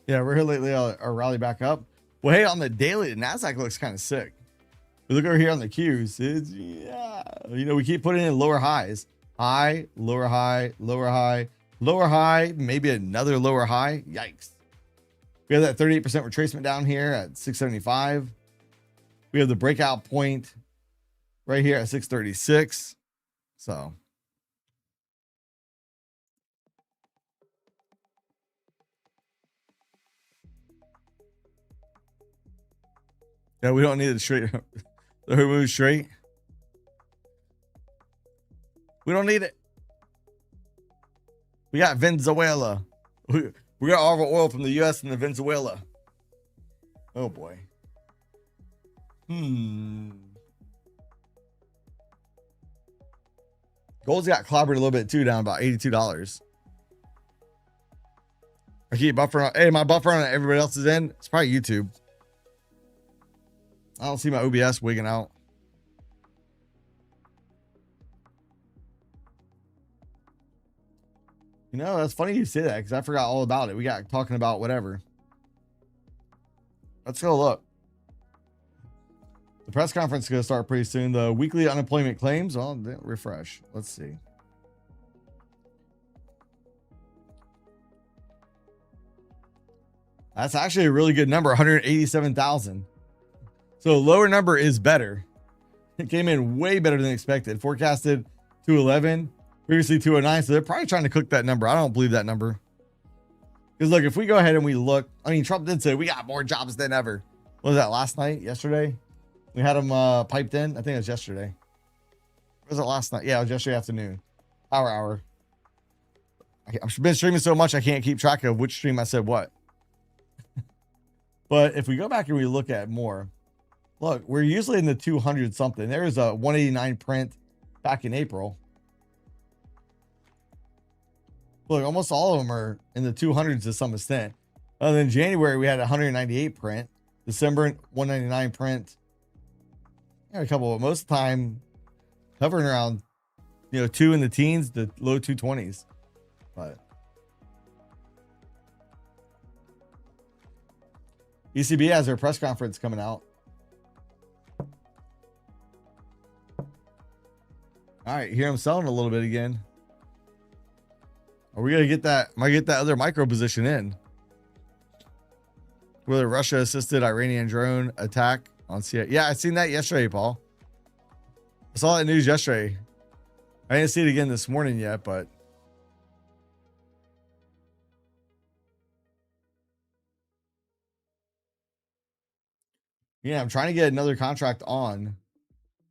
Yeah, we're here lately. Our rally back up. Well, hey, on the daily, the NASDAQ looks kind of sick. We look over here on the Qs. It's, yeah, you know, we keep putting in lower highs. High, lower high, lower high, lower high, maybe another lower high. Yikes. We have that 38% retracement down here at 675. We have the breakout point right here at 636. So. Yeah, we don't need it straight. The move straight. We don't need it. We got Venezuela. We got all of our oil from the U.S. and the Venezuela. Oh boy. Gold's got clobbered a little bit too, down about $82. I keep buffering on. Hey, my buffer on everybody else is in. It's probably YouTube. I don't see my OBS wigging out. You know, that's funny you say that because I forgot all about it. We got talking about whatever. Let's go look. The press conference is going to start pretty soon. The weekly unemployment claims. Well, refresh. Let's see. That's actually a really good number, 187,000. So lower number is better. It came in way better than expected. Forecasted 211, previously 209. So they're probably trying to cook that number. I don't believe that number. Because look, if we go ahead and we look, I mean, Trump did say we got more jobs than ever. What was that, last night? Yesterday? We had them piped in. I think it was yesterday. Or was it last night? Yeah, it was yesterday afternoon. Power hour. I've been streaming so much I can't keep track of which stream I said what. But if we go back and we look at more, look, we're usually in the 200 something. There's a 189 print back in April. Look, almost all of them are in the 200s to some extent. Other than January, we had a 198 print. December, 199 print. Yeah, a couple, but most of the time hovering around, you know, 2 in the teens, the low 220s. But ECB has their press conference coming out. All right, here I'm selling a little bit again. Are we gonna get that? Might get that other micro position in. With a Russia assisted Iranian drone attack on CIA. Yeah, I seen that yesterday, Paul. I saw that news yesterday. I didn't see it again this morning yet, but yeah, I'm trying to get another contract on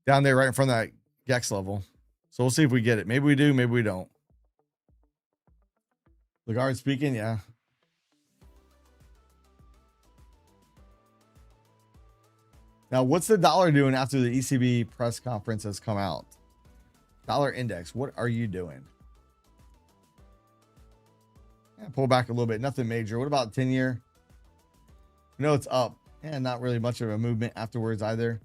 down there right in front of that Gex level. So we'll see if we get it. Maybe we do, maybe we don't. Lagarde speaking, yeah. Now, what's the dollar doing after the ECB press conference has come out? Dollar index, what are you doing? Yeah, pull back a little bit, nothing major. What about 10-year? No, it's up. And not really much of a movement afterwards either.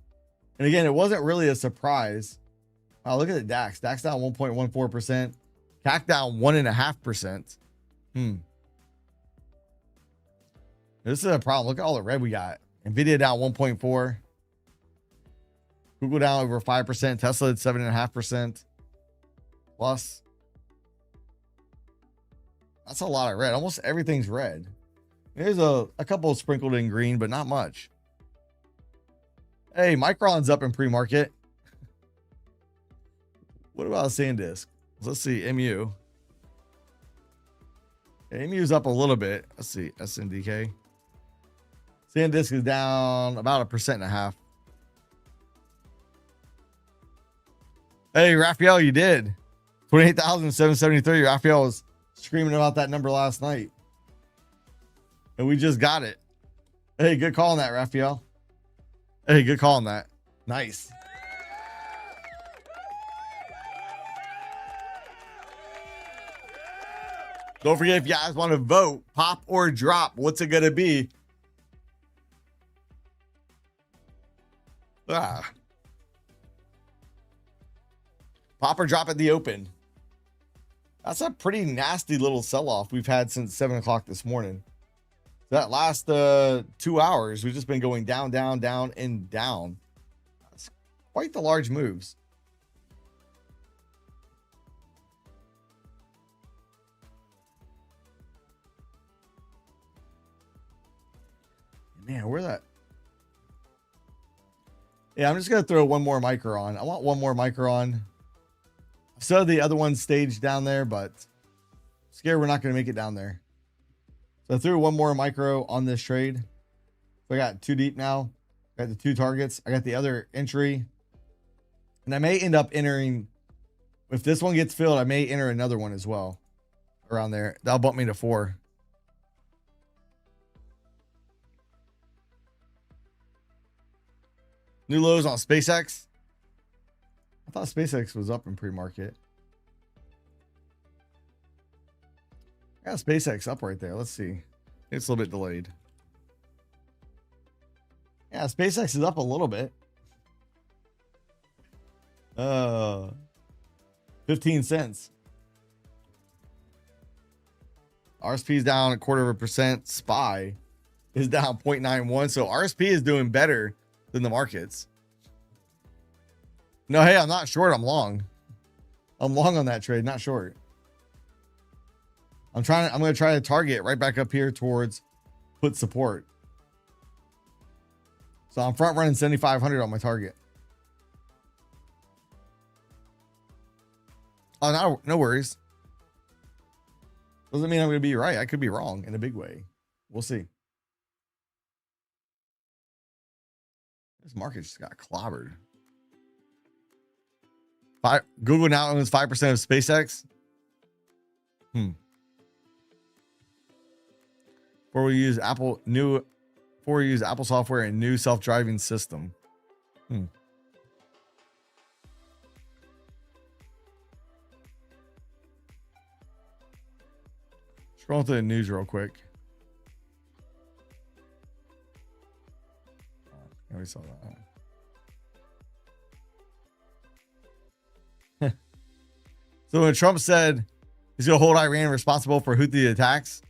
And again, it wasn't really a surprise. Wow, look at the DAX. DAX down 1.14%. CAC down 1.5%. This is a problem. Look at all the red we got. Nvidia down 1.4. Google down over 5%. Tesla at 7.5%. Plus. That's a lot of red. Almost everything's red. There's a couple sprinkled in green, but not much. Hey, Micron's up in pre-market. What about SanDisk? Let's see, MU. Yeah, MU's up a little bit. Let's see, SNDK. SanDisk is down about 1.5%. Hey, Raphael, you did. 28,773. Raphael was screaming about that number last night. And we just got it. Hey, good call on that, Raphael. Hey, good call on that. Nice. Don't forget, if you guys want to vote, pop or drop, what's it going to be? Pop or drop at the open. That's a pretty nasty little sell-off we've had since 7 o'clock this morning. That last 2 hours, we've just been going down, down, down, and down. That's quite the large moves. Man, where that? Yeah, I'm just going to throw one more micro on. I want one more micro on. So the other one staged down there, but I'm scared we're not going to make it down there. So I threw one more micro on this trade. So I got 2 deep now. I got the 2 targets. I got the other entry. And I may end up entering, if this one gets filled, I may enter another one as well around there. That'll bump me to 4. New lows on SpaceX. I thought SpaceX was up in pre-market. I got SpaceX up right there. Let's see. It's a little bit delayed. Yeah, SpaceX is up a little bit. 15 cents. RSP is down 0.25%. SPY is down 0.91. So RSP is doing better than the markets. No, hey, I'm not short. I'm long. I'm long on that trade, not short. I'm going to try to target right back up here towards put support. So I'm front running 7,500 on my target. Oh, no worries. Doesn't mean I'm going to be right. I could be wrong in a big way. We'll see. This market just got clobbered. Google now owns 5% of SpaceX. Before we use Apple software and new self-driving system. Scroll through the news real quick. Oh, we saw that. So when Trump said he's going to hold Iran responsible for Houthi attacks,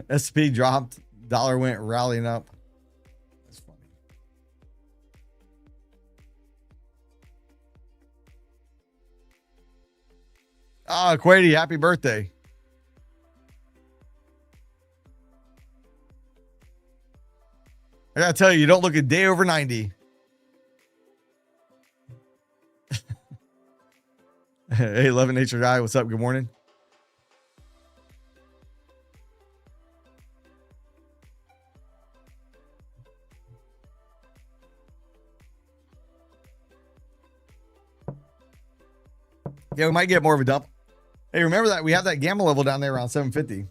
S&P dropped, dollar went rallying up. That's funny. Ah, Quady, happy birthday. I gotta tell you don't look a day over 90. Hey, 11 Nature Guy, what's up? Good morning. Yeah, we might get more of a dump. Hey, remember that we have that gamma level down there around 750.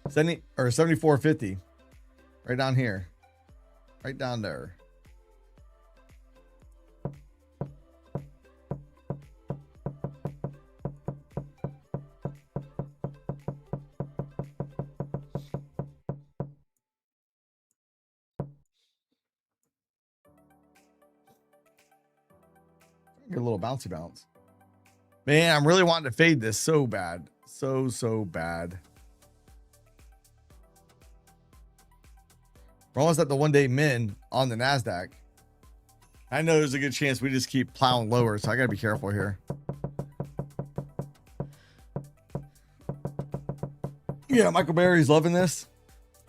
70 or 74.50. Right down here. Right down there. Get a little bouncy bounce. Man, I'm really wanting to fade this so bad. So bad. We're almost at the 1-day min on the NASDAQ. I know there's a good chance we just keep plowing lower, so I gotta be careful here. Yeah, Michael Berry's loving this.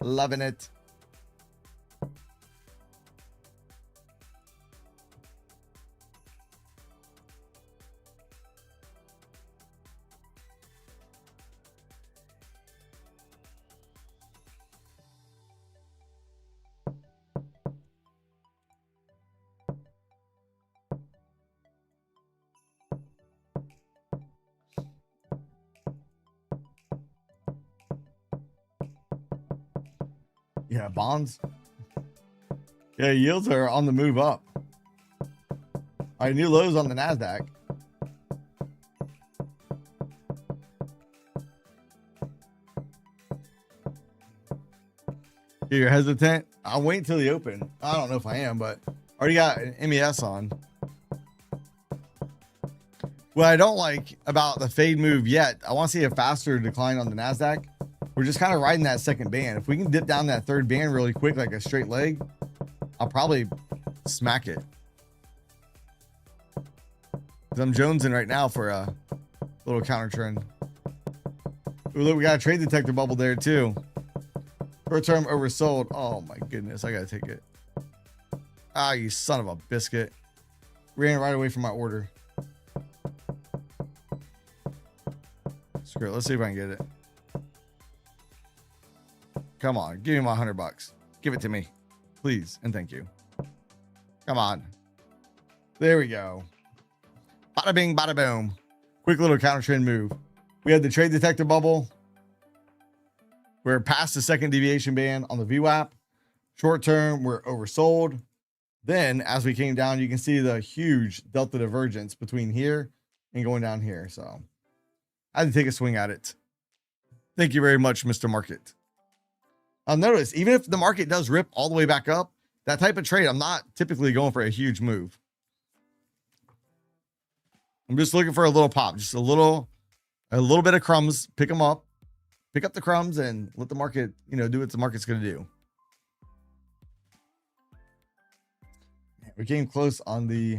Loving it. Yeah, bonds. Yeah, yields are on the move up. All right, new lows on the NASDAQ. You're hesitant? I'll wait until the open. I don't know if I am, but already got an MES on. What I don't like about the fade move yet, I want to see a faster decline on the NASDAQ. We're just kind of riding that second band. If we can dip down that third band really quick, like a straight leg, I'll probably smack it. I'm jonesing right now for a little counter trend. Ooh, look, we got a trade detector bubble there too. Short term oversold. Oh my goodness, I gotta take it. Ah, you son of a biscuit. Ran right away from my order. Screw it. Let's see if I can get it. Come on, give me my $100. Give it to me, please, and thank you. Come on. There we go. Bada bing, bada boom. Quick little counter trend move. We had the trade detector bubble. We're past the second deviation band on the VWAP. Short term, we're oversold. Then as we came down, you can see the huge delta divergence between here and going down here. So I had to take a swing at it. Thank you very much, Mr. Market. I'll notice, even if the market does rip all the way back up, that type of trade, I'm not typically going for a huge move. I'm just looking for a little pop, just a little bit of crumbs, pick them up, pick up the crumbs and let the market, do what the market's going to do. We came close on the,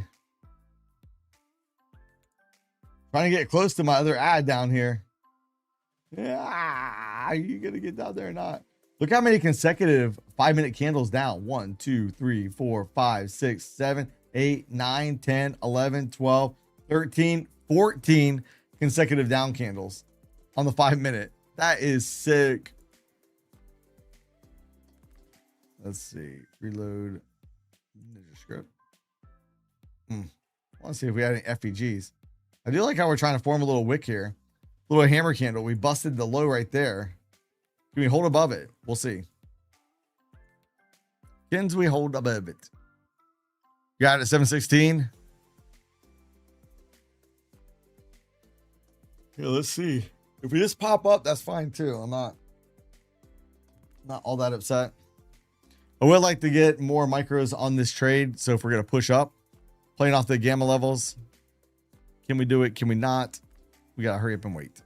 trying to get close to my other ad down here. Yeah, are you going to get down there or not? Look how many consecutive 5-minute candles down. 1, 2, 3, 4, 5, 6, 7, 8, 9, 10, 11, 12, 13, 14 consecutive down candles on the 5-minute. That is sick. Let's see. Reload Ninja script. I want to see if we had any FPGs. I do like how we're trying to form a little wick here. Little hammer candle. We busted the low right there. Can we hold above it? We'll see. Can we hold above it? Got it at 716. Yeah, let's see. If we just pop up, that's fine too. I'm not all that upset. I would like to get more micros on this trade. So if we're going to push up, playing off the gamma levels, can we do it? Can we not? We got to hurry up and wait.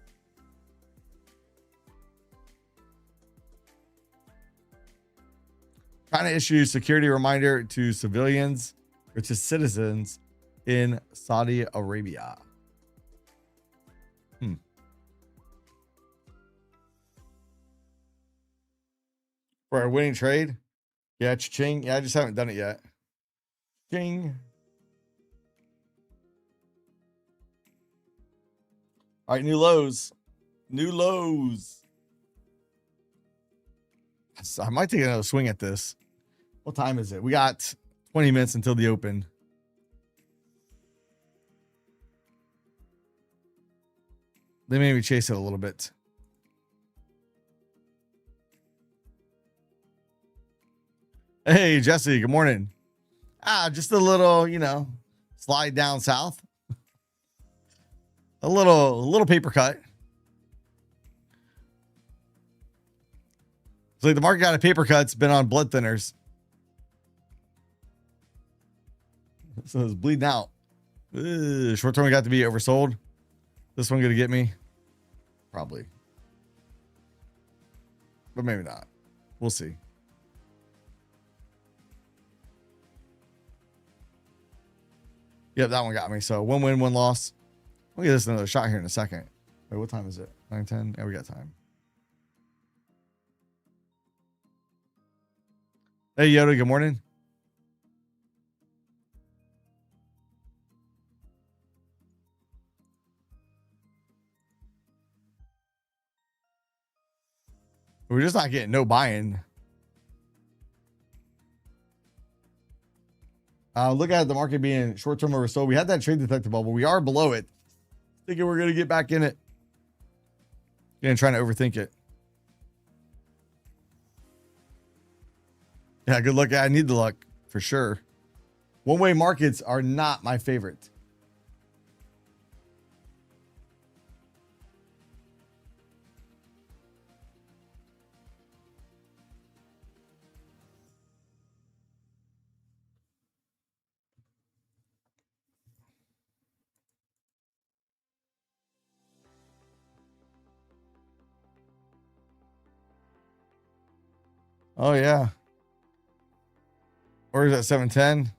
Trying to issue security reminder to civilians or to citizens in Saudi Arabia. For our winning trade. Yeah, cha-ching. Yeah, I just haven't done it yet. Ching. All right, new lows. New lows. I might take another swing at this. What time is it? We got 20 minutes until the open. They made me chase it a little bit. Hey, Jesse, good morning. Just a little, slide down south. A little paper cut. It's like the market got a paper cut. It's been on blood thinners. So it's bleeding out. Short term, we got to be oversold. This one going to get me? Probably. But maybe not. We'll see. Yep, that one got me. So 1 win, 1 loss. We'll get this another shot here in a second. Wait, what time is it? 9:10? Yeah, we got time. Hey, Yoda, good morning. We're just not getting no buy-in. Look at the market being short-term oversold. We had that trade detector bubble. We are below it. Thinking we're going to get back in it. Again, trying to overthink it. Yeah, good luck. I need the luck for sure. One-way markets are not my favorite. Oh, yeah. Or is that 710?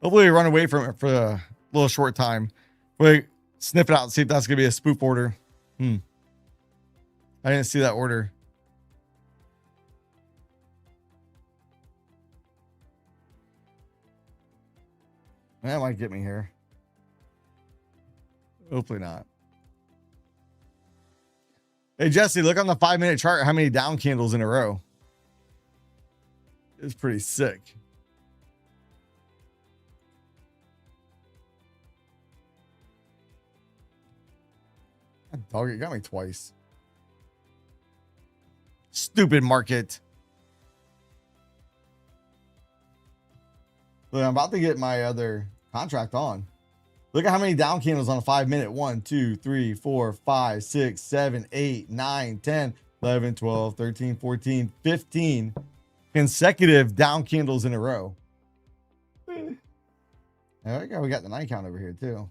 Hopefully we run away from it for a little short time. Wait, sniff it out and see if that's going to be a spoof order. I didn't see that order. That might get me here. Hopefully not. Hey, Jesse, look on the 5-minute chart. How many down candles in a row? It's pretty sick. Dog, it got me twice. Stupid market. Look, I'm about to get my other contract on. Look at how many down candles on a 5-minute. 1, 2, 3, 4, 5, 6, 7, 8, 9, 10, 11, 12, 13, 14, 15 consecutive down candles in a row. There we go. We got the night count over here too.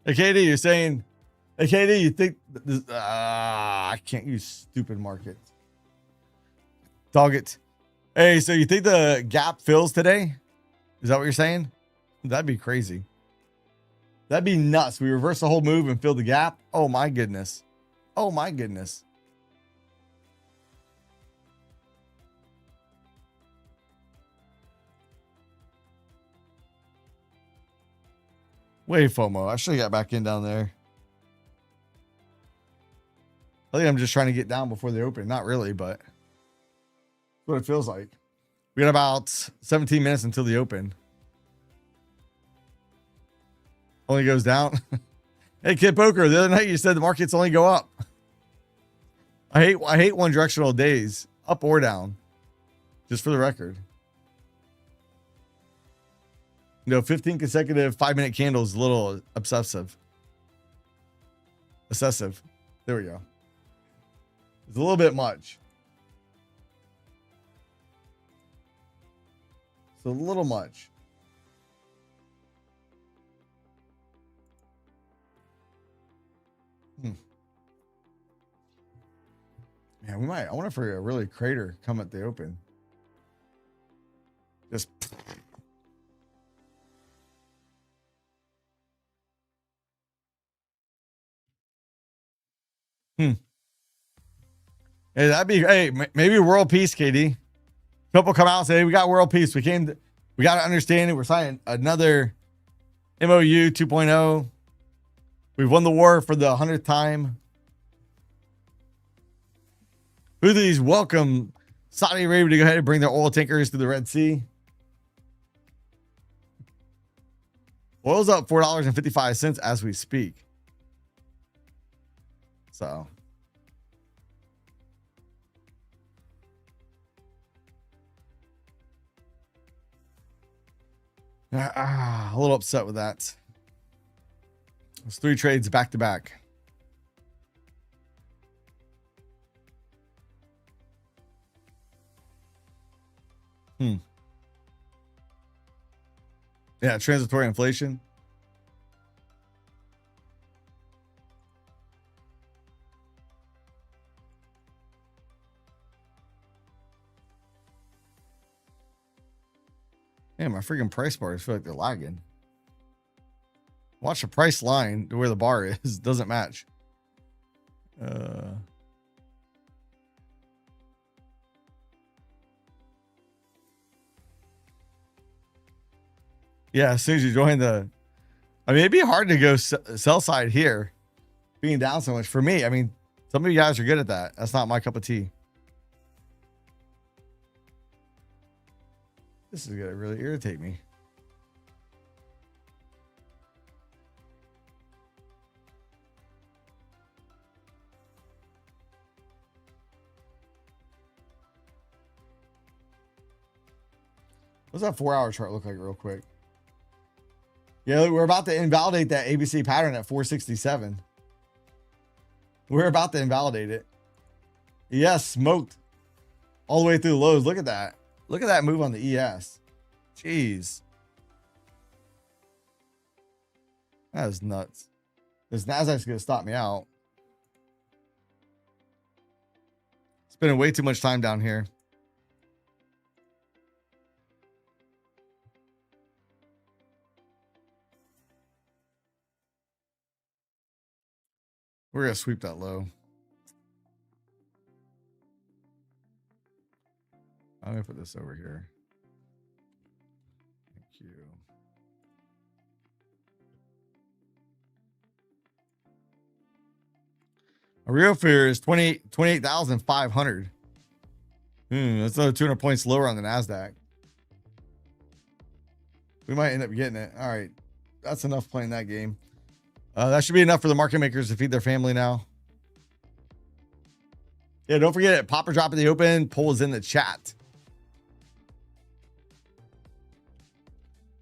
Hey, KD, you're saying, hey, KD, you think this, I can't use stupid market. Dog it. Hey, so you think the gap fills today? Is that what you're saying? That'd be crazy. That'd be nuts. We reverse the whole move and fill the gap. Oh my goodness. Oh my goodness. Wait, FOMO. I should have got back in down there. I think I'm just trying to get down before they open. Not really, but that's what it feels like. We got about 17 minutes until the open. Only goes down. Hey, Kid Poker, the other night you said the markets only go up. I hate one directional days, up or down. Just for the record. You know, 15 consecutive 5-minute candles is a little obsessive. Excessive. There we go. It's a little bit much. It's a little much. Yeah, we might. I wonder if a really crater come at the open. Just. Hey, that'd be. Hey, maybe world peace, KD. People come out and say, hey, we got world peace. We got to understand it. We're signing another MOU 2.0. We've won the war for the 100th time. Houthis welcome Saudi Arabia to go ahead and bring their oil tankers to the Red Sea. Oil's up $4.55 as we speak. So. A little upset with that. It's 3 trades back to back. Yeah, transitory inflation. Yeah, my freaking price bars feel like they're lagging. Watch the price line to where the bar is. Doesn't match. Yeah, as soon as you join the... I mean, it'd be hard to go sell side here, being down so much. For me, I mean, Some of you guys are good at that. That's not my cup of tea. This is gonna really irritate me. What's that 4-hour chart look like real quick? Yeah, we're about to invalidate that ABC pattern at 467. We're about to invalidate it. Yes, smoked all the way through the lows. Look at that. Look at that move on the ES. Jeez. That is nuts. This NASDAQ's going to stop me out. Spending way too much time down here. We're going to sweep that low. I'm going to put this over here. Thank you. A real fear is 28,500. That's another 200 points lower on the NASDAQ. We might end up getting it. All right. That's enough playing that game. That should be enough for the market makers to feed their family now. Yeah, don't forget it. Pop or drop at the open. Poll is in the chat.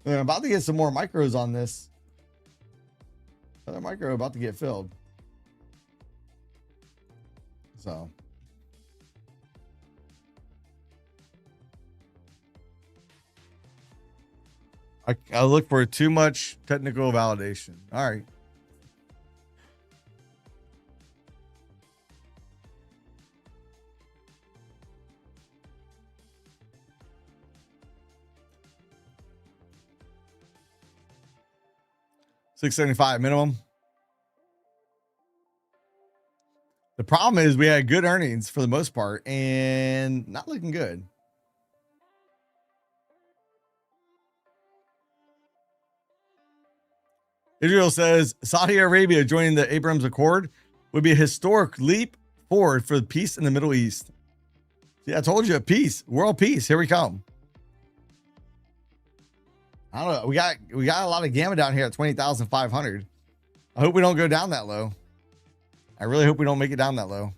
I'm about to get some more micros on this. Another micro about to get filled. So. I look for too much technical validation. All right. $675 minimum. The problem is we had good earnings for the most part and not looking good. Israel says Saudi Arabia joining the Abraham Accord would be a historic leap forward for peace in the Middle East. See, I told you, peace, world peace. Here we come. I don't know. We got a lot of gamma down here at 20,500. I hope we don't go down that low. I really hope we don't make it down that low.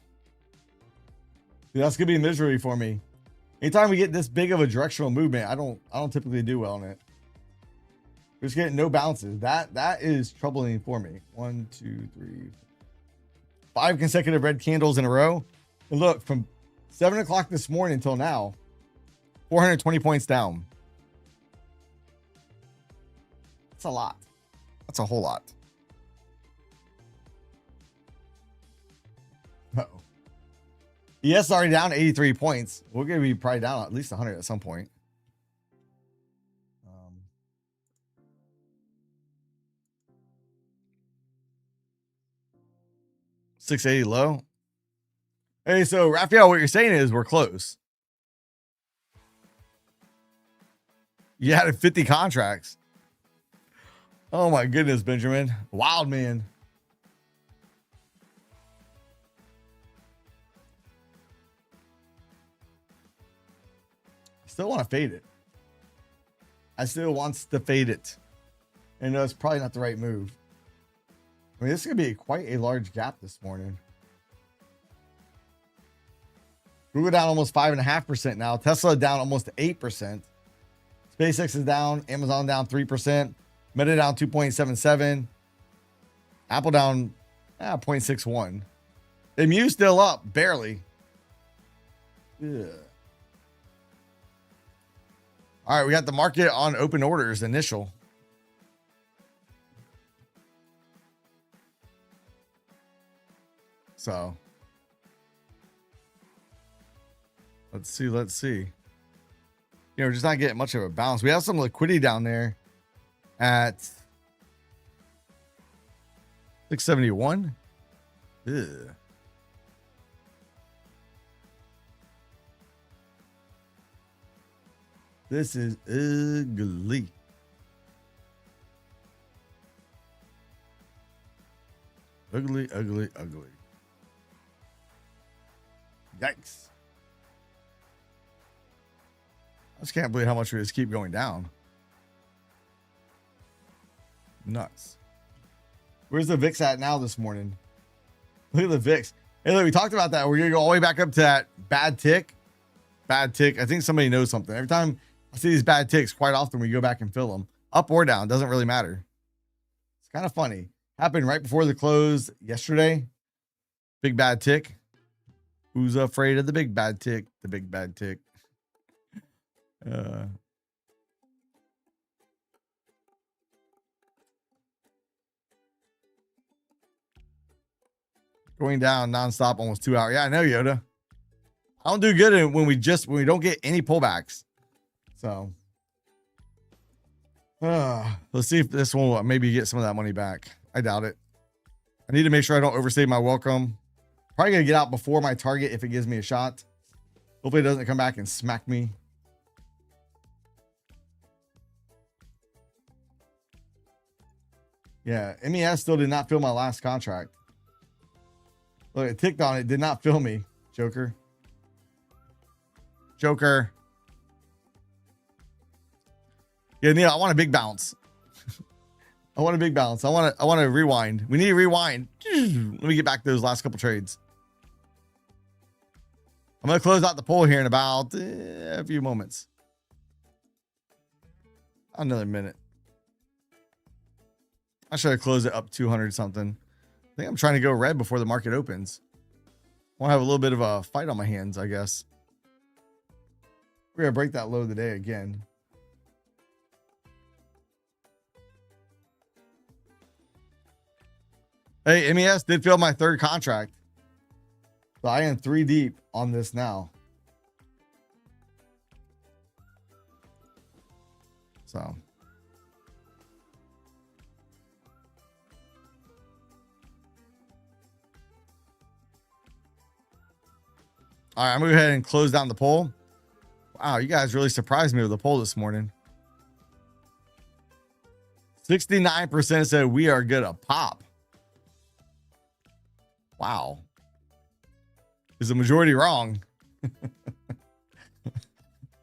Dude, that's gonna be misery for me. Anytime we get this big of a directional movement, I don't typically do well on it. We're just getting no bounces. That is troubling for me. 1, 2, 3, 5 consecutive red candles in a row. And look, from 7 o'clock this morning until now, 420 points down. That's a lot. That's a whole lot. Uh-oh. ES already down 83 points. We're going to be probably down at least 100 at some point. 680 low. Hey, so Raphael, what you're saying is we're close. You had 50 contracts. Oh my goodness, Benjamin. Wild man. Still want to fade it. I still wants to fade it. And it's probably not the right move. I mean, this is going to be quite a large gap this morning. Google down almost 5.5% now. Tesla down almost 8%. SpaceX is down. Amazon down 3%. Meta down 2.77. Apple down 0.61. Immune still up, barely. Ugh. All right, we got the market on open orders, initial. So let's see. You know, we're just not getting much of a bounce. We have some liquidity down there at 671. Ugh. This is ugly. Ugly. Yikes. I just can't believe how much we just keep going down. Nuts. Where's the VIX at now this morning? Look at the VIX. Hey, look, we talked about that. We're going to go all the way back up to that bad tick. Bad tick. I think somebody knows something. Every time I see these bad ticks, quite often we go back and fill them. Up or down, doesn't really matter. It's kind of funny. Happened right before the close yesterday. Big bad tick. Who's afraid of the big bad tick? The big bad tick. Going down nonstop, almost 2 hours. Yeah, I know, Yoda. I don't do good when we don't get any pullbacks. So let's see if this one will maybe get some of that money back. I doubt it. I need to make sure I don't overstay my welcome. Probably gonna get out before my target if it gives me a shot. Hopefully it doesn't come back and smack me. Yeah, MES still did not fill my last contract. Look, it ticked on it, did not fill me, Joker. Joker. Yeah, Neil, I want a big bounce. I want a big bounce. I want to rewind. We need to rewind. Let me get back to those last couple trades. I'm going to close out the poll here in about a few moments. Another minute. I should have closed it up 200 something. I think I'm trying to go red before the market opens. I want to have a little bit of a fight on my hands, I guess. We're going to break that low of the day again. Hey, MES did fill my third contract. So I am 3 deep on this now. So. All right, I'm going to go ahead and close down the poll. Wow, you guys really surprised me with the poll this morning. 69% said we are good at pop. Wow. Is the majority wrong?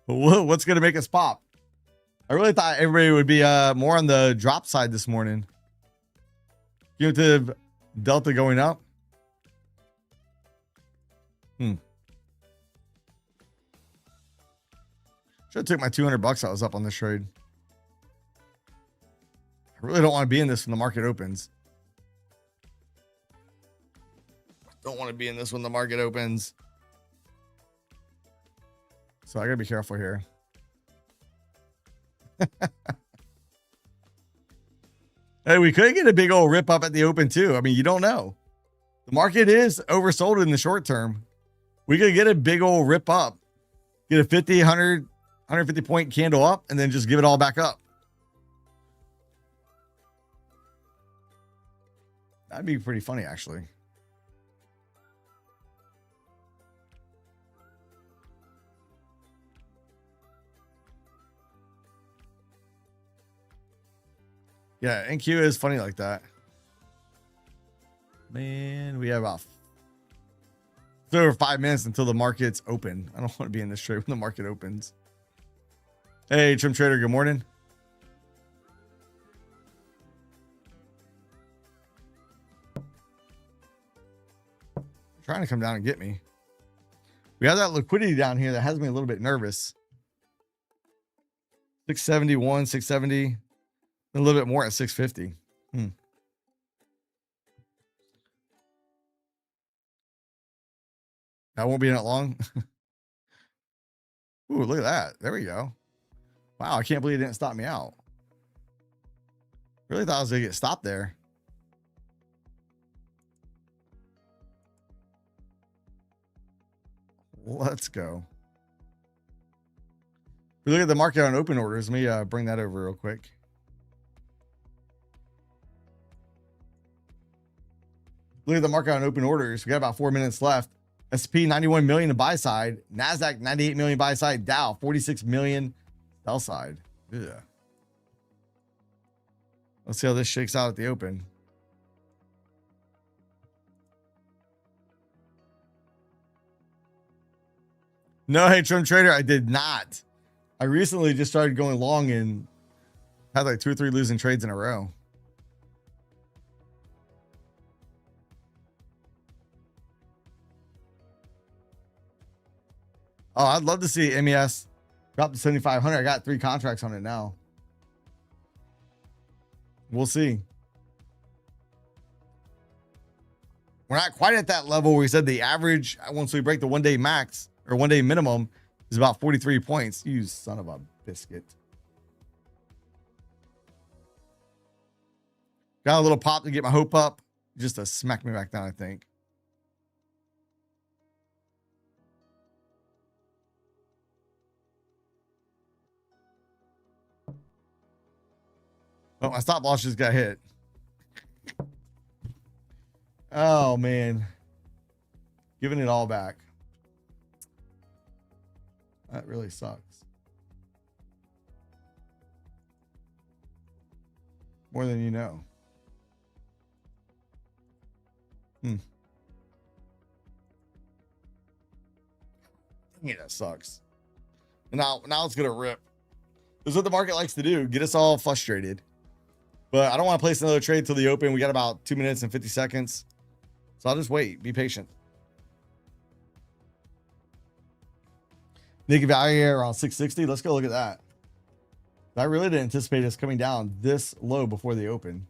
What's going to make us pop? I really thought everybody would be more on the drop side this morning. Cumulative delta going up. Should have took my 200 bucks I was up on this trade. I really don't want to be in this when the market opens. Don't want to be in this when the market opens. So I gotta be careful here. Hey, we could get a big old rip up at the open too. I mean, you don't know. The market is oversold in the short term. We could get a big old rip up. Get a 50, 100, 150 point candle up and then just give it all back up. That'd be pretty funny, actually. Yeah, NQ is funny like that. Man, we have about over 5 minutes until the market's open. I don't want to be in this trade when the market opens. Hey, Trim Trader, good morning. Trying to come down and get me. We have that liquidity down here that has me a little bit nervous. 671, 670. A little bit more at 650. That won't be in it long. Ooh, look at that. There we go. Wow, I can't believe it didn't stop me out. Really thought I was going to get stopped there. Let's go. We look at the market on open orders. Let me bring that over real quick. Look at the market on open orders. We got about 4 minutes left. S&P 91 million to buy side. NASDAQ 98 million buy side. Dow 46 million sell side. Yeah. Let's see how this shakes out at the open. No, hey, Trump Trader, I did not. I recently just started going long and had like 2 or 3 losing trades in a row. Oh, I'd love to see MES drop to 7,500. I got 3 contracts on it now. We'll see. We're not quite at that level where we said the average, once we break the 1 day max or 1 day minimum, is about 43 points. You son of a biscuit. Got a little pop to get my hope up, just to smack me back down, I think. Oh, my stop loss just got hit. Oh, man. Giving it all back. That really sucks. More than you know. Yeah, that sucks. Now it's gonna rip. This is what the market likes to do. Get us all frustrated. But I don't want to place another trade till the open. We got about 2 minutes and 50 seconds. So I'll just wait. Be patient. Naked value here around 660. Let's go look at that. I really didn't anticipate us coming down this low before the open.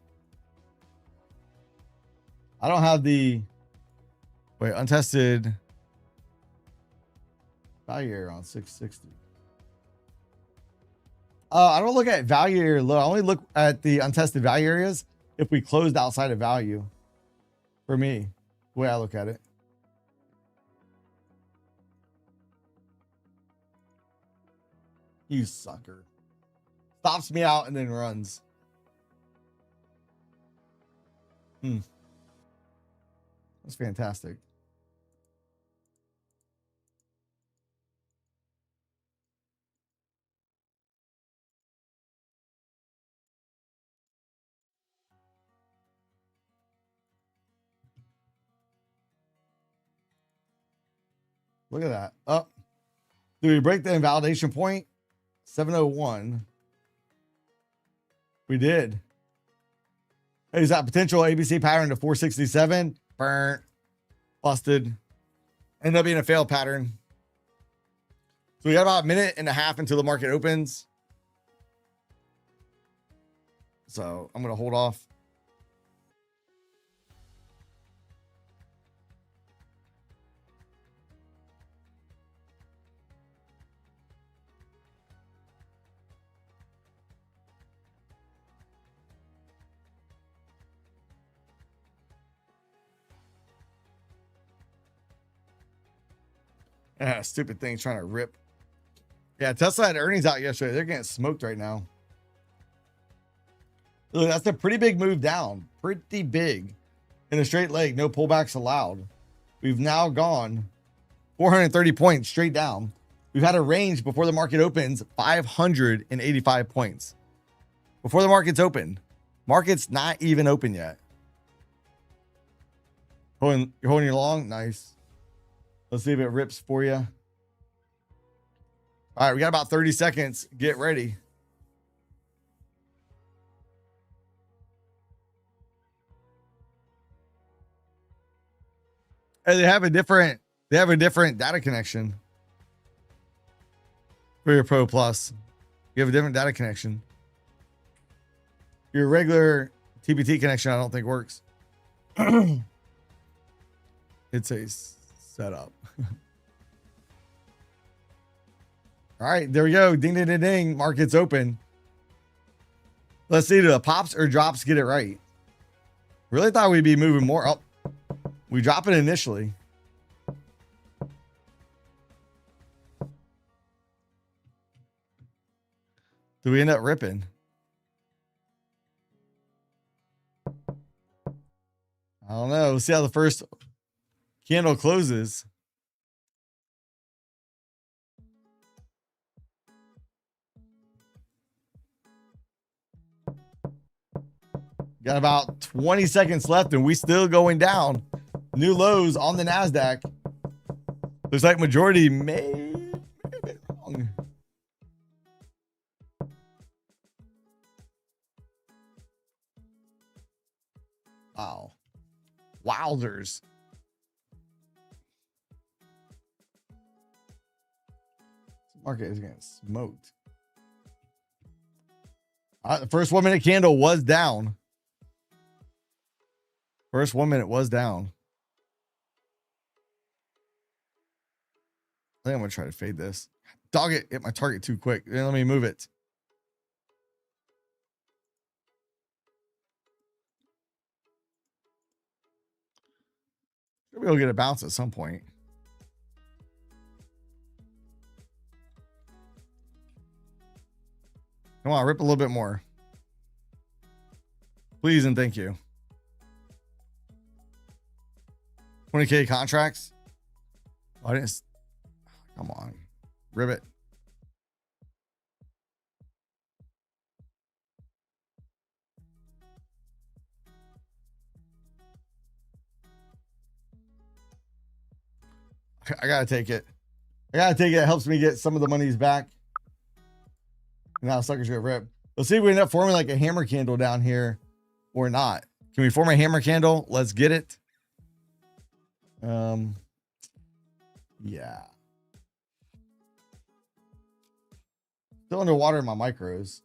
I don't have the untested value area on 660. I don't look at value area low. I only look at the untested value areas if we closed outside of value. For me, the way I look at it. You sucker. Stops me out and then runs. That's fantastic. Look at that. Oh, do we break the invalidation point? 701. We did. Hey, is that potential ABC pattern to 467? Burnt. Busted. Ended up being a failed pattern. So we got about 1.5 minutes until the market opens. So I'm going to hold off. Yeah, stupid thing trying to rip. Yeah, Tesla had earnings out yesterday. They're getting smoked right now. Look, that's a pretty big move down. Pretty big. In a straight leg, no pullbacks allowed. We've now gone 430 points straight down. We've had a range before the market opens, 585 points. Before the market's open. Market's not even open yet. You're holding your long? Nice. Let's see if it rips for you. All right, we got about 30 seconds. Get ready. And they have a different data connection for your Pro Plus. You have a different data connection. Your regular TBT connection, I don't think works. It's a setup. All right, there we go. Ding, ding, ding, ding. Market's open. Let's see, do the pops or drops get it right? Really thought we'd be moving more up. We drop it initially. Do we end up ripping? I don't know. We'll see how the first candle closes. Got about 20 seconds left and we still going down. New lows on the NASDAQ. Looks like majority may Wow. Wowzers. Market is getting smoked. The first 1 minute candle was down. First 1 minute was down. I think I'm going to try to fade this. Dog it. Hit my target too quick. Then let me move it. Should be able to get a bounce at some point. Come on, rip a little bit more. Please and thank you. 20K contracts. Oh, I didn't. Come on. Ribbit. I gotta take it. I gotta take it. It helps me get some of the monies back. Now suckers get ripped. Let's see if we end up forming like a hammer candle down here or not. Can we form a hammer candle? Let's get it. Yeah. Still underwater in my micros.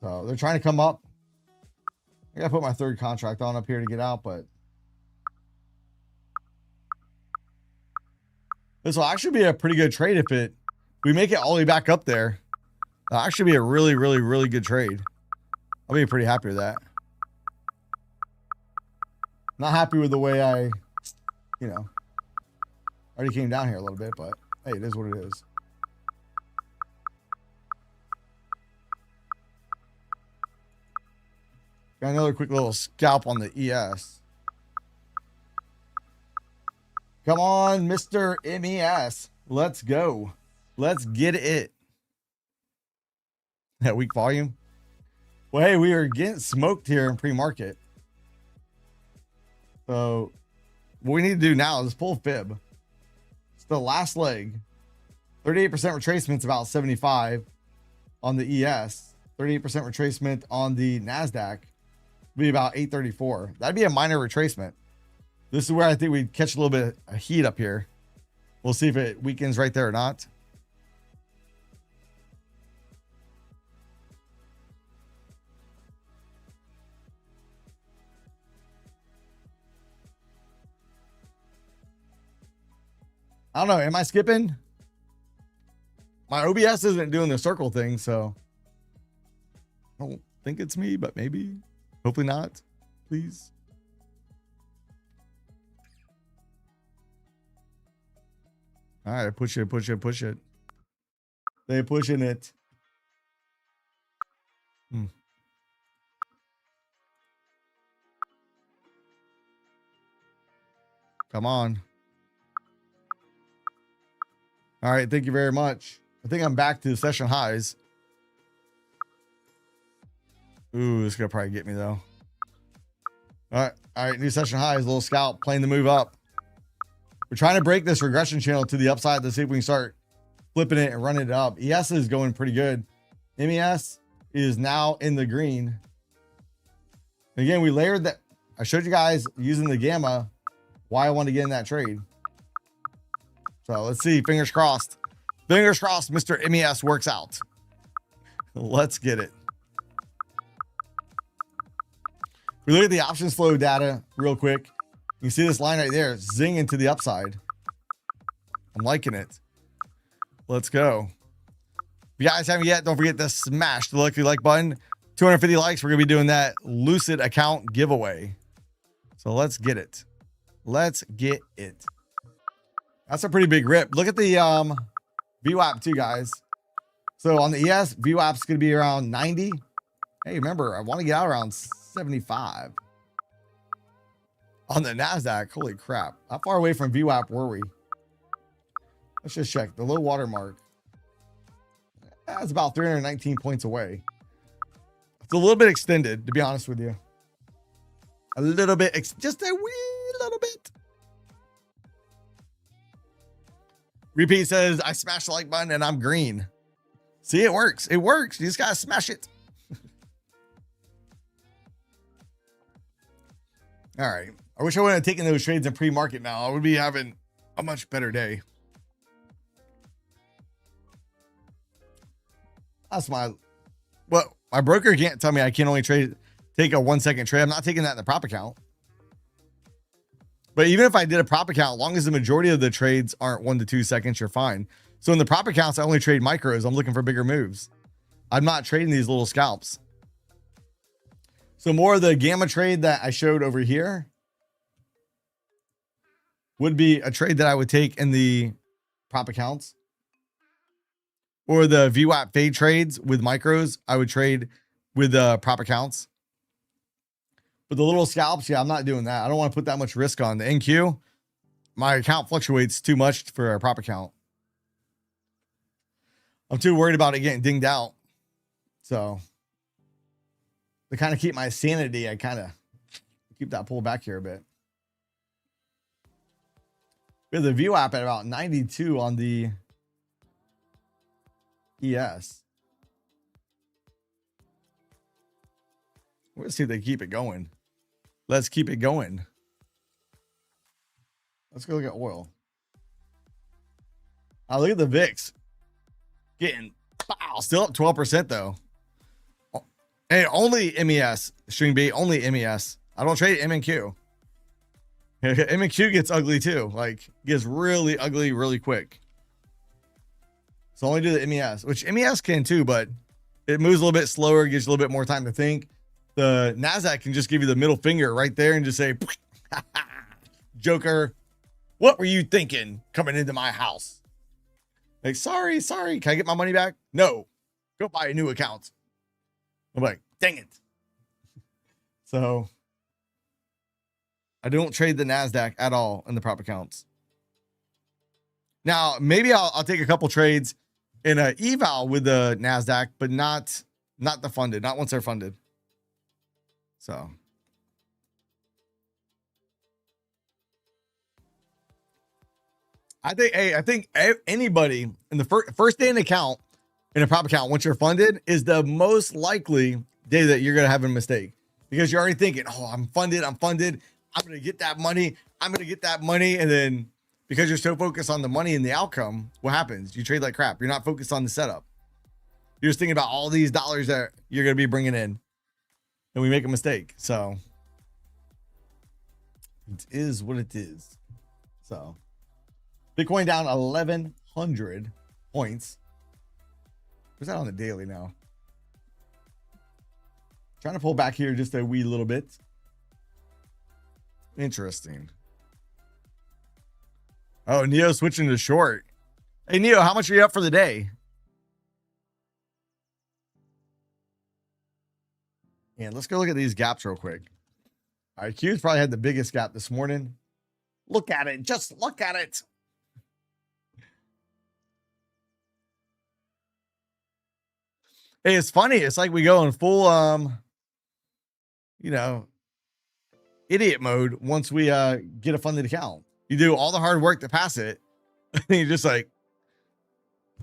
So they're trying to come up. I gotta put my third contract on up here to get out, but this will actually be a pretty good trade if we make it all the way back up there. That'll actually be a really, really, really good trade. I'll be pretty happy with that. Not happy with the way I, already came down here a little bit, but hey, it is what it is. Got another quick little scalp on the ES. Come on, Mr. MES. Let's go. Let's get it. That weak volume. Well, hey, we are getting smoked here in pre-market. So what we need to do now is pull fib. It's the last leg. 38% retracement is about 75 on the ES. 38% retracement on the NASDAQ would be about 834. That'd be a minor retracement. This is where I think we'd catch a little bit of heat up here. We'll see if it weakens right there or not. I don't know. Am I skipping? My OBS isn't doing the circle thing, so I don't think it's me, but maybe. Hopefully not. Please. All right, push it, push it, push it. They're pushing it. Come on. All right, thank you very much. I think I'm back to the session highs. Ooh, this is gonna probably get me though. All right, new session highs, little scalp, playing the move up. We're trying to break this regression channel to the upside to see if we can start flipping it and running it up. ES is going pretty good. MES is now in the green. Again, we layered that. I showed you guys using the gamma why I want to get in that trade. So let's see. Fingers crossed. Fingers crossed Mr. MES works out. Let's get it. We look at the options flow data real quick. You can see this line right there, zing into the upside. I'm liking it. Let's go. If you guys haven't yet, don't forget to smash the lucky like button. 250 likes. We're going to be doing that Lucid account giveaway. So let's get it. Let's get it. That's a pretty big rip. Look at the VWAP too, guys. So on the ES, VWAP's going to be around 90. Hey, remember, I want to get out around 75. On the NASDAQ, holy crap. How far away from VWAP were we? Let's just check. The low water mark. That's about 319 points away. It's a little bit extended, to be honest with you. A little bit, just a wee little bit. Repeat says, I smashed the like button and I'm green. See, it works. It works. You just got to smash it. All right. I wish I would have taken those trades in pre-market now. I would be having a much better day. That's my broker can't tell me I can only take a 1 second trade. I'm not taking that in the prop account. But even if I did a prop account, as long as the majority of the trades aren't 1 to 2 seconds, you're fine. So in the prop accounts, I only trade micros. I'm looking for bigger moves. I'm not trading these little scalps. So more of the gamma trade that I showed over here would be a trade that I would take in the prop accounts. Or the VWAP fade trades with micros, I would trade with prop accounts. But the little scalps, yeah, I'm not doing that. I don't want to put that much risk on the NQ. My account fluctuates too much for a prop account. I'm too worried about it getting dinged out. So to kind of keep my sanity, I kind of keep that pull back here a bit. We have the VWAP at about 92 on the ES. Let's see if they keep it going. Let's keep it going. Let's go look at oil. Oh, look at the VIX. Getting, wow, still up 12% though. Hey, only MES, string B, only MES. I don't trade MNQ. MNQ gets ugly too. Like, gets really ugly really quick. So only do the MES, which MES can too, but it moves a little bit slower, gives you a little bit more time to think. The NASDAQ can just give you the middle finger right there and just say, Joker, what were you thinking coming into my house? Like, sorry, can I get my money back? No, go buy a new account. I'm like, dang it. So I don't trade the NASDAQ at all in the prop accounts. Now, maybe I'll take a couple trades in an eval with the NASDAQ, but not the funded, not once they're funded. So I think anybody in the first day in account, in a prop account, once you're funded, is the most likely day that you're going to have a mistake, because you're already thinking, oh, I'm funded. I'm going to get that money. And then because you're so focused on the money and the outcome, what happens? You trade like crap. You're not focused on the setup. You're just thinking about all these dollars that you're going to be bringing in, and we make a mistake. So it is what it is. So Bitcoin down 1,100 points. Where's that on the daily now? Trying to pull back here just a wee little bit. Interesting. Oh, Neo switching to short. Hey, Neo, how much are you up for the day? And let's go look at these gaps real quick. All right, Q's probably had the biggest gap this morning. Look at it. Just look at it. Hey, it's funny. It's like we go in full, idiot mode once we get a funded account. You do all the hard work to pass it, and you're just like,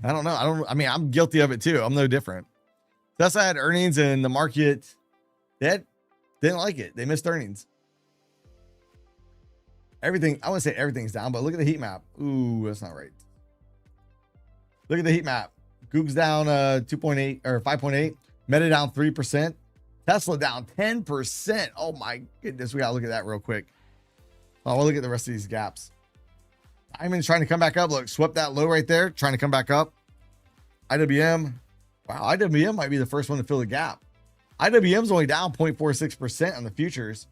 I don't know. I'm guilty of it too. I'm no different. Tesla had earnings, and the market didn't like it. They missed earnings. Everything, I wouldn't say everything's down, but look at the heat map. Ooh, that's not right. Look at the heat map. Goog's down 2.8 or 5.8. Meta down 3%. Tesla down 10%. Oh my goodness. We got to look at that real quick. Oh, we'll look at the rest of these gaps. Diamond's trying to come back up. Look, swept that low right there. Trying to come back up. IWM. Wow, IWM might be the first one to fill the gap. IWM's only down 0.46% on the futures.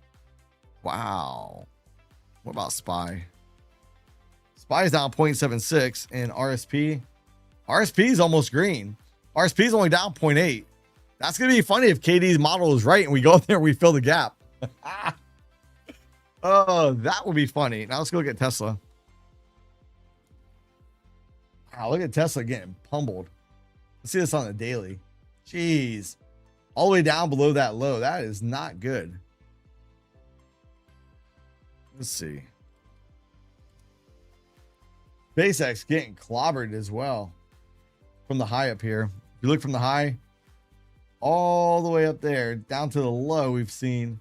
Wow. What about SPY? SPY is down 0.76, and RSP. RSP is almost green. RSP is only down 0.8. That's going to be funny if KD's model is right and we go there and we fill the gap. Oh, that would be funny. Now let's go look at Tesla. Wow, look at Tesla getting pummeled. Let's see this on the daily. Jeez. All the way down below that low. That is not good. Let's see. SpaceX getting clobbered as well from the high up here. If you look from the high all the way up there down to the low, we've seen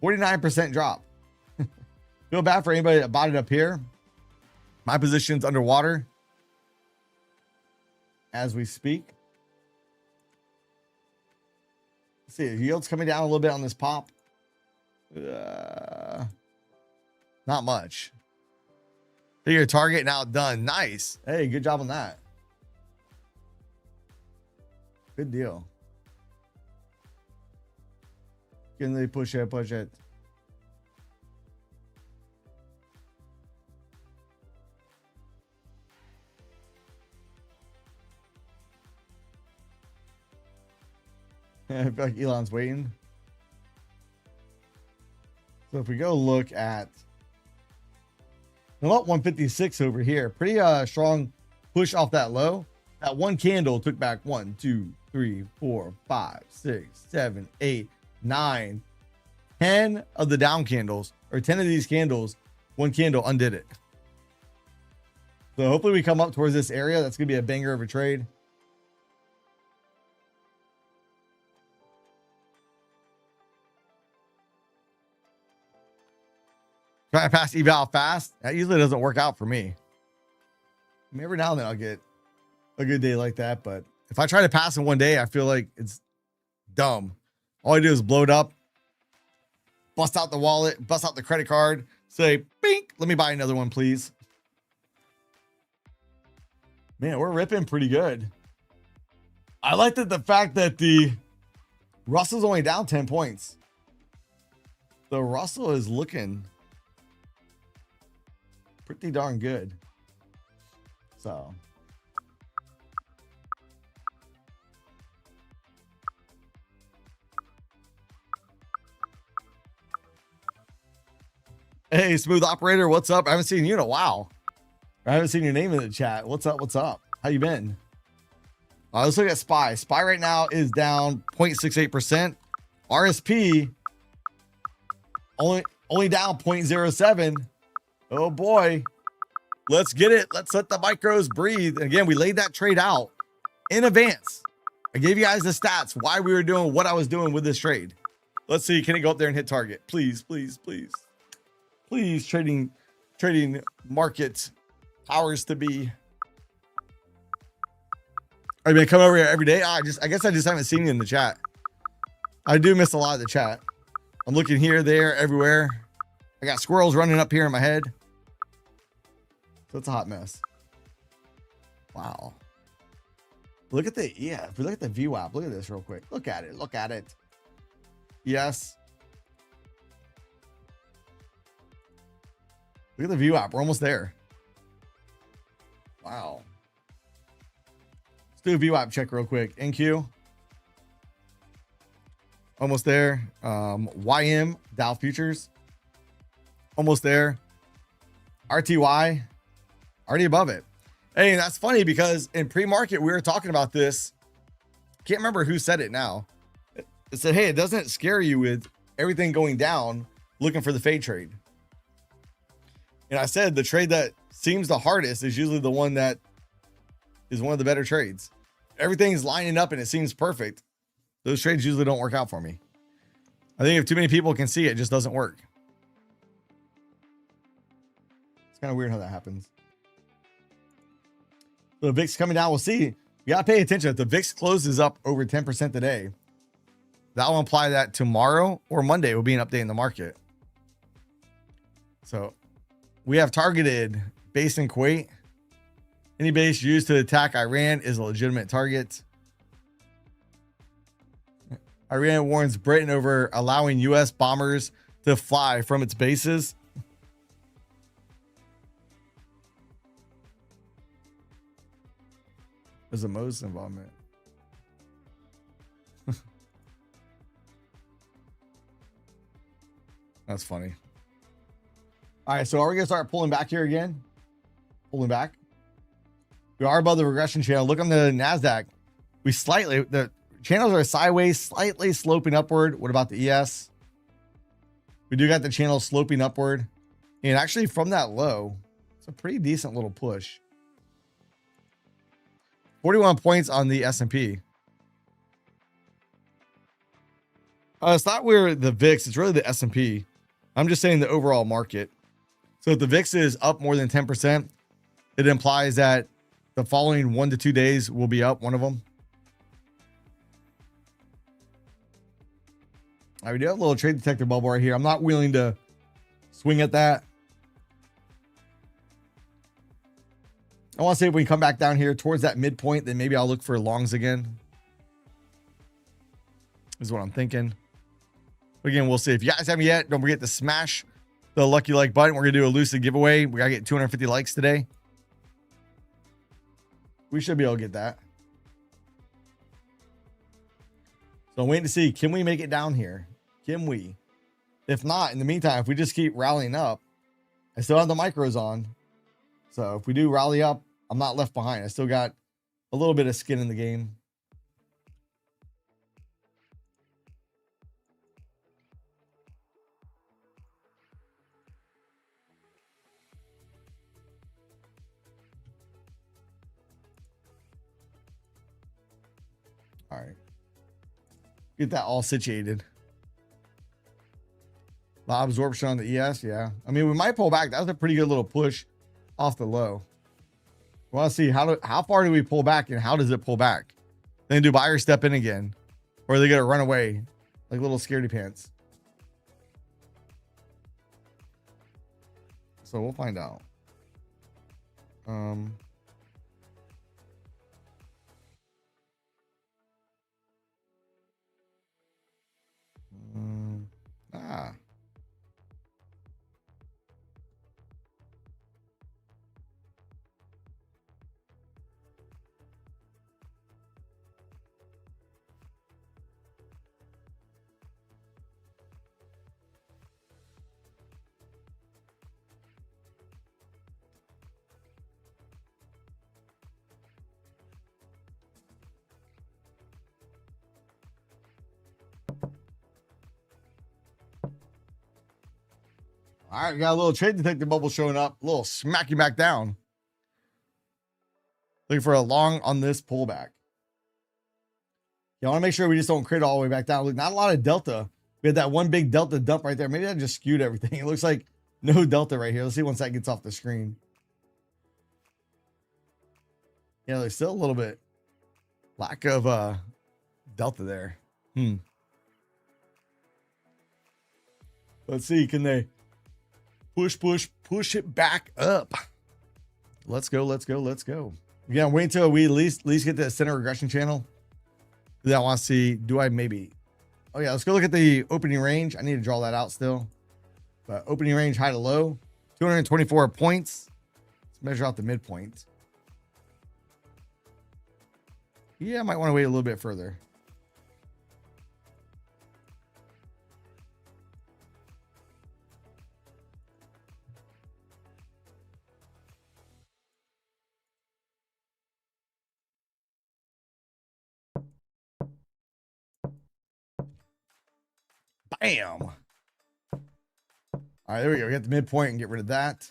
49% drop. Feel bad for anybody that bought it up here. My position's underwater as we speak. Let's see, yield's coming down a little bit on this pop. Not much. Hit your target, now done. Nice. Hey, good job on that. Good deal. Can they push it, push it? I feel like Elon's waiting. So if we go look at about 156 over here, pretty strong push off that low. That one candle took back 1, 2, 3, 4, 5, 6, 7, 8, 9, 10 of the down candles, or 10 of these candles. One candle undid it. So hopefully we come up towards this area. That's gonna be a banger of a trade. Trying to pass eval fast, that usually doesn't work out for me. I mean, every now and then I'll get a good day like that, but if I try to pass in one day, I feel like it's dumb. All I do is blow it up, bust out the wallet, bust out the credit card, say, bink, let me buy another one, please. Man, we're ripping pretty good. I like the fact that the Russell's only down 10 points. The Russell is looking pretty darn good. So hey, smooth operator, what's up? I haven't seen you in a while. I haven't seen your name in the chat. What's up? What's up? How you been? Let's look at SPY. SPY right now is down 0.68%. RSP only down 0.07. Oh boy, let's get it. Let's let the micros breathe. And again, we laid that trade out in advance. I gave you guys the stats, why we were doing what I was doing with this trade. Let's see, can it go up there and hit target? Please, please, please. Please, trading market powers to be. I've been coming over here every day. I guess I just haven't seen you in the chat. I do miss a lot of the chat. I'm looking here, there, everywhere. I got squirrels running up here in my head. So it's a hot mess. Wow. Look at the, yeah, if we look at the VWAP, look at this real quick. Look at it. Look at it. Yes. Look at the VWAP. We're almost there. Wow. Let's do a VWAP check real quick. NQ. Almost there. YM, Dow Futures. Almost there. RTY. Already above it. Hey, that's funny because in pre-market, we were talking about this. Can't remember who said it now. It said, hey, it doesn't scare you with everything going down looking for the fade trade. And I said the trade that seems the hardest is usually the one that is one of the better trades. Everything's lining up and it seems perfect. Those trades usually don't work out for me. I think if too many people can see it, it just doesn't work. It's kind of weird how that happens. So the VIX coming down. We'll see. You got to pay attention. If the VIX closes up over 10% today, that will imply that tomorrow or Monday will be an update in the market. So we have targeted base in Kuwait. Any base used to attack Iran is a legitimate target. Iran warns Britain over allowing U.S. bombers to fly from its bases. There's the most involvement. That's funny. All right, so are we gonna start pulling back here again? Pulling back. We are above the regression channel. Look on the NASDAQ. The channels are sideways, slightly sloping upward. What about the ES? We do got the channel sloping upward. And actually from that low, it's a pretty decent little push. 41 points on the S&P. It's not where the VIX, it's really the S&P. I'm just saying the overall market. So if the VIX is up more than 10%, it implies that the following 1 to 2 days will be up, one of them. All right, we do have a little trade detector bubble right here. I'm not willing to swing at that. I want to say if we come back down here towards that midpoint, then maybe I'll look for longs again. Is what I'm thinking. But again, we'll see. If you guys haven't yet, don't forget to smash the lucky like button. We're going to do a Lucid giveaway. We got to get 250 likes today. We should be able to get that. So I'm waiting to see, can we make it down here? Can we? If not, in the meantime, if we just keep rallying up, I still have the micros on. So if we do rally up, I'm not left behind. I still got a little bit of skin in the game. All right. Get that all situated. A lot of absorption on the ES. Yeah. I mean, we might pull back. That was a pretty good little push off the low. We want to see how far do we pull back and how does it pull back? Then do buyers step in again? Or are they going to run away like little scaredy pants? So we'll find out. All right, we got a little trade detector bubble showing up. A little smacky back down. Looking for a long on this pullback. You want to make sure we just don't create all the way back down. Look, not a lot of delta. We had that one big delta dump right there. Maybe that just skewed everything. It looks like no delta right here. Let's see once that gets off the screen. Yeah, there's still a little bit lack of delta there. Let's see, can they push it back up? Let's go. Yeah, wait until we at least get the center regression channel. Then I want to see, do I maybe, oh yeah, let's go look at the opening range. I need to draw that out still. But opening range high to low, 224 points. Let's measure out the midpoint. Yeah, I might want to wait a little bit further. Bam. All right, there we go. We got the midpoint and get rid of that.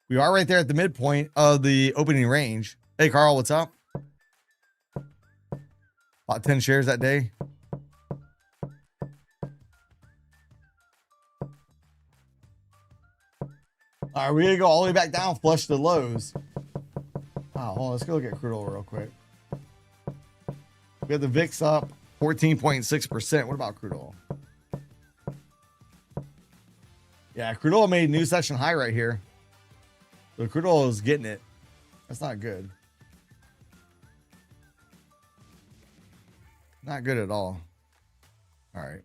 We are right there at the midpoint of the opening range. Hey, Carl, what's up? About 10 shares that day. All right, we're gonna go all the way back down, flush the lows. Oh, hold on, let's go look at crude oil real quick. We have the VIX up 14.6%. What about crude oil? Yeah, crude oil made new session high right here. So crude oil is getting it. That's not good. Not good at all. All right.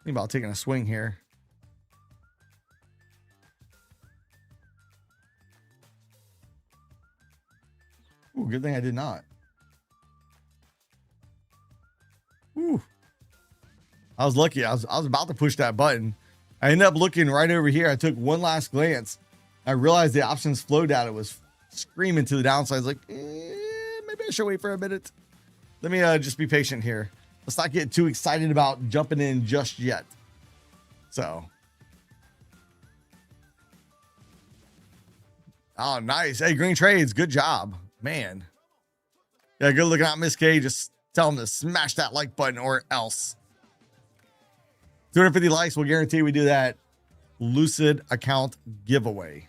Think about taking a swing here. Ooh, good thing I did not. Ooh. I was lucky. I was about to push that button. I ended up looking right over here. I took one last glance. I realized the options flow data was screaming to the downside. I was like, maybe I should wait for a minute. Let me just be patient here. Let's not get too excited about jumping in just yet. So. Oh, nice. Hey, green trades. Good job, man. Yeah, good looking out, Miss K. Just tell them to smash that like button or else. 250 likes will guarantee we do that Lucid account giveaway.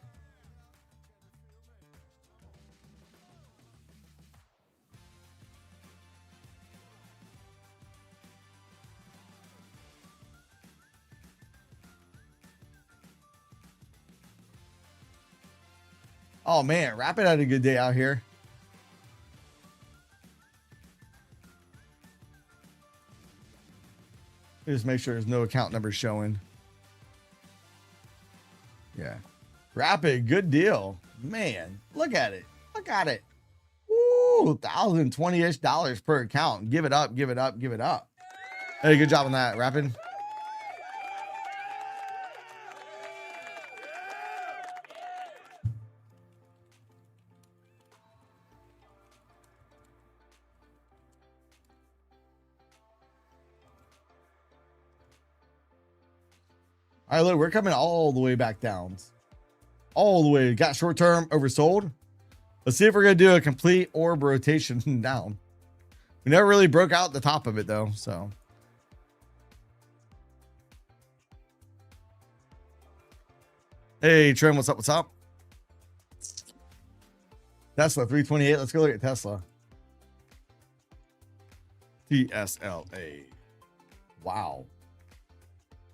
Oh man, Rapid had a good day out here. Just make sure there's no account number showing. Yeah. Rapid, good deal. Man, look at it. Look at it. Woo, $1,020-ish per account. Give it up, give it up, give it up. Hey, good job on that, Rapid. All right, look, we're coming all the way back down. All the way. Got short term oversold. Let's see if we're going to do a complete orb rotation down. We never really broke out the top of it, though. So, hey, Trim, what's up? What's up? Tesla 328. Let's go look at Tesla. TSLA. Wow.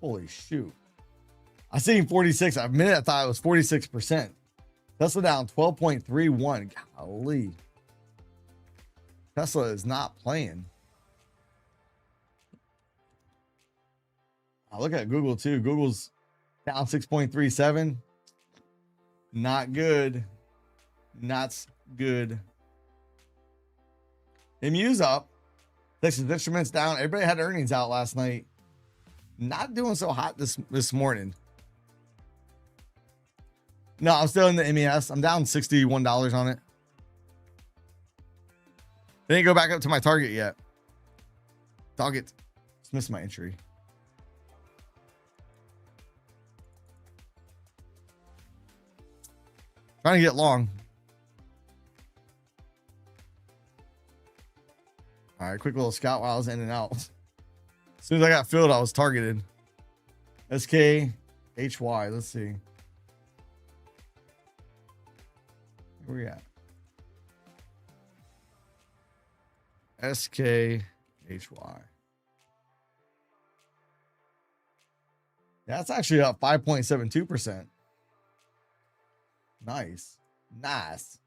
Holy shoot. I seen 46. A minute I thought it was 46%. Tesla down 12.31. Golly. Tesla is not playing. I look at Google too. Google's down 6.37. Not good. Not good. MU's up. Texas Instruments down. Everybody had earnings out last night. Not doing so hot this morning. No, I'm still in the MES. I'm down $61 on it. They didn't go back up to my target yet. Target. Just missed my entry. Trying to get long. All right, quick little scout while I was in and out. As soon as I got filled, I was targeted. SKHY. Let's see. Where we at? SKHY. That's actually up 5.72%. Nice. Nice.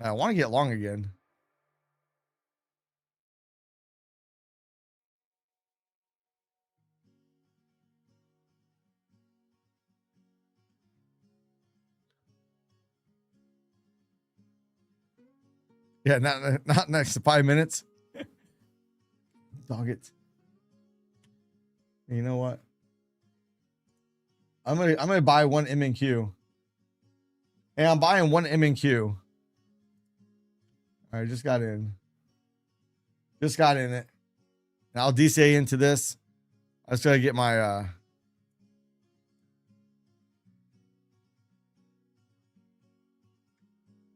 I want to get long again. Yeah, not next to 5 minutes. Dog it. You know what? I'm gonna buy one MNQ. And I'm buying one MNQ. All right, just got in. Just got in it. And I'll DCA into this. I just gotta get my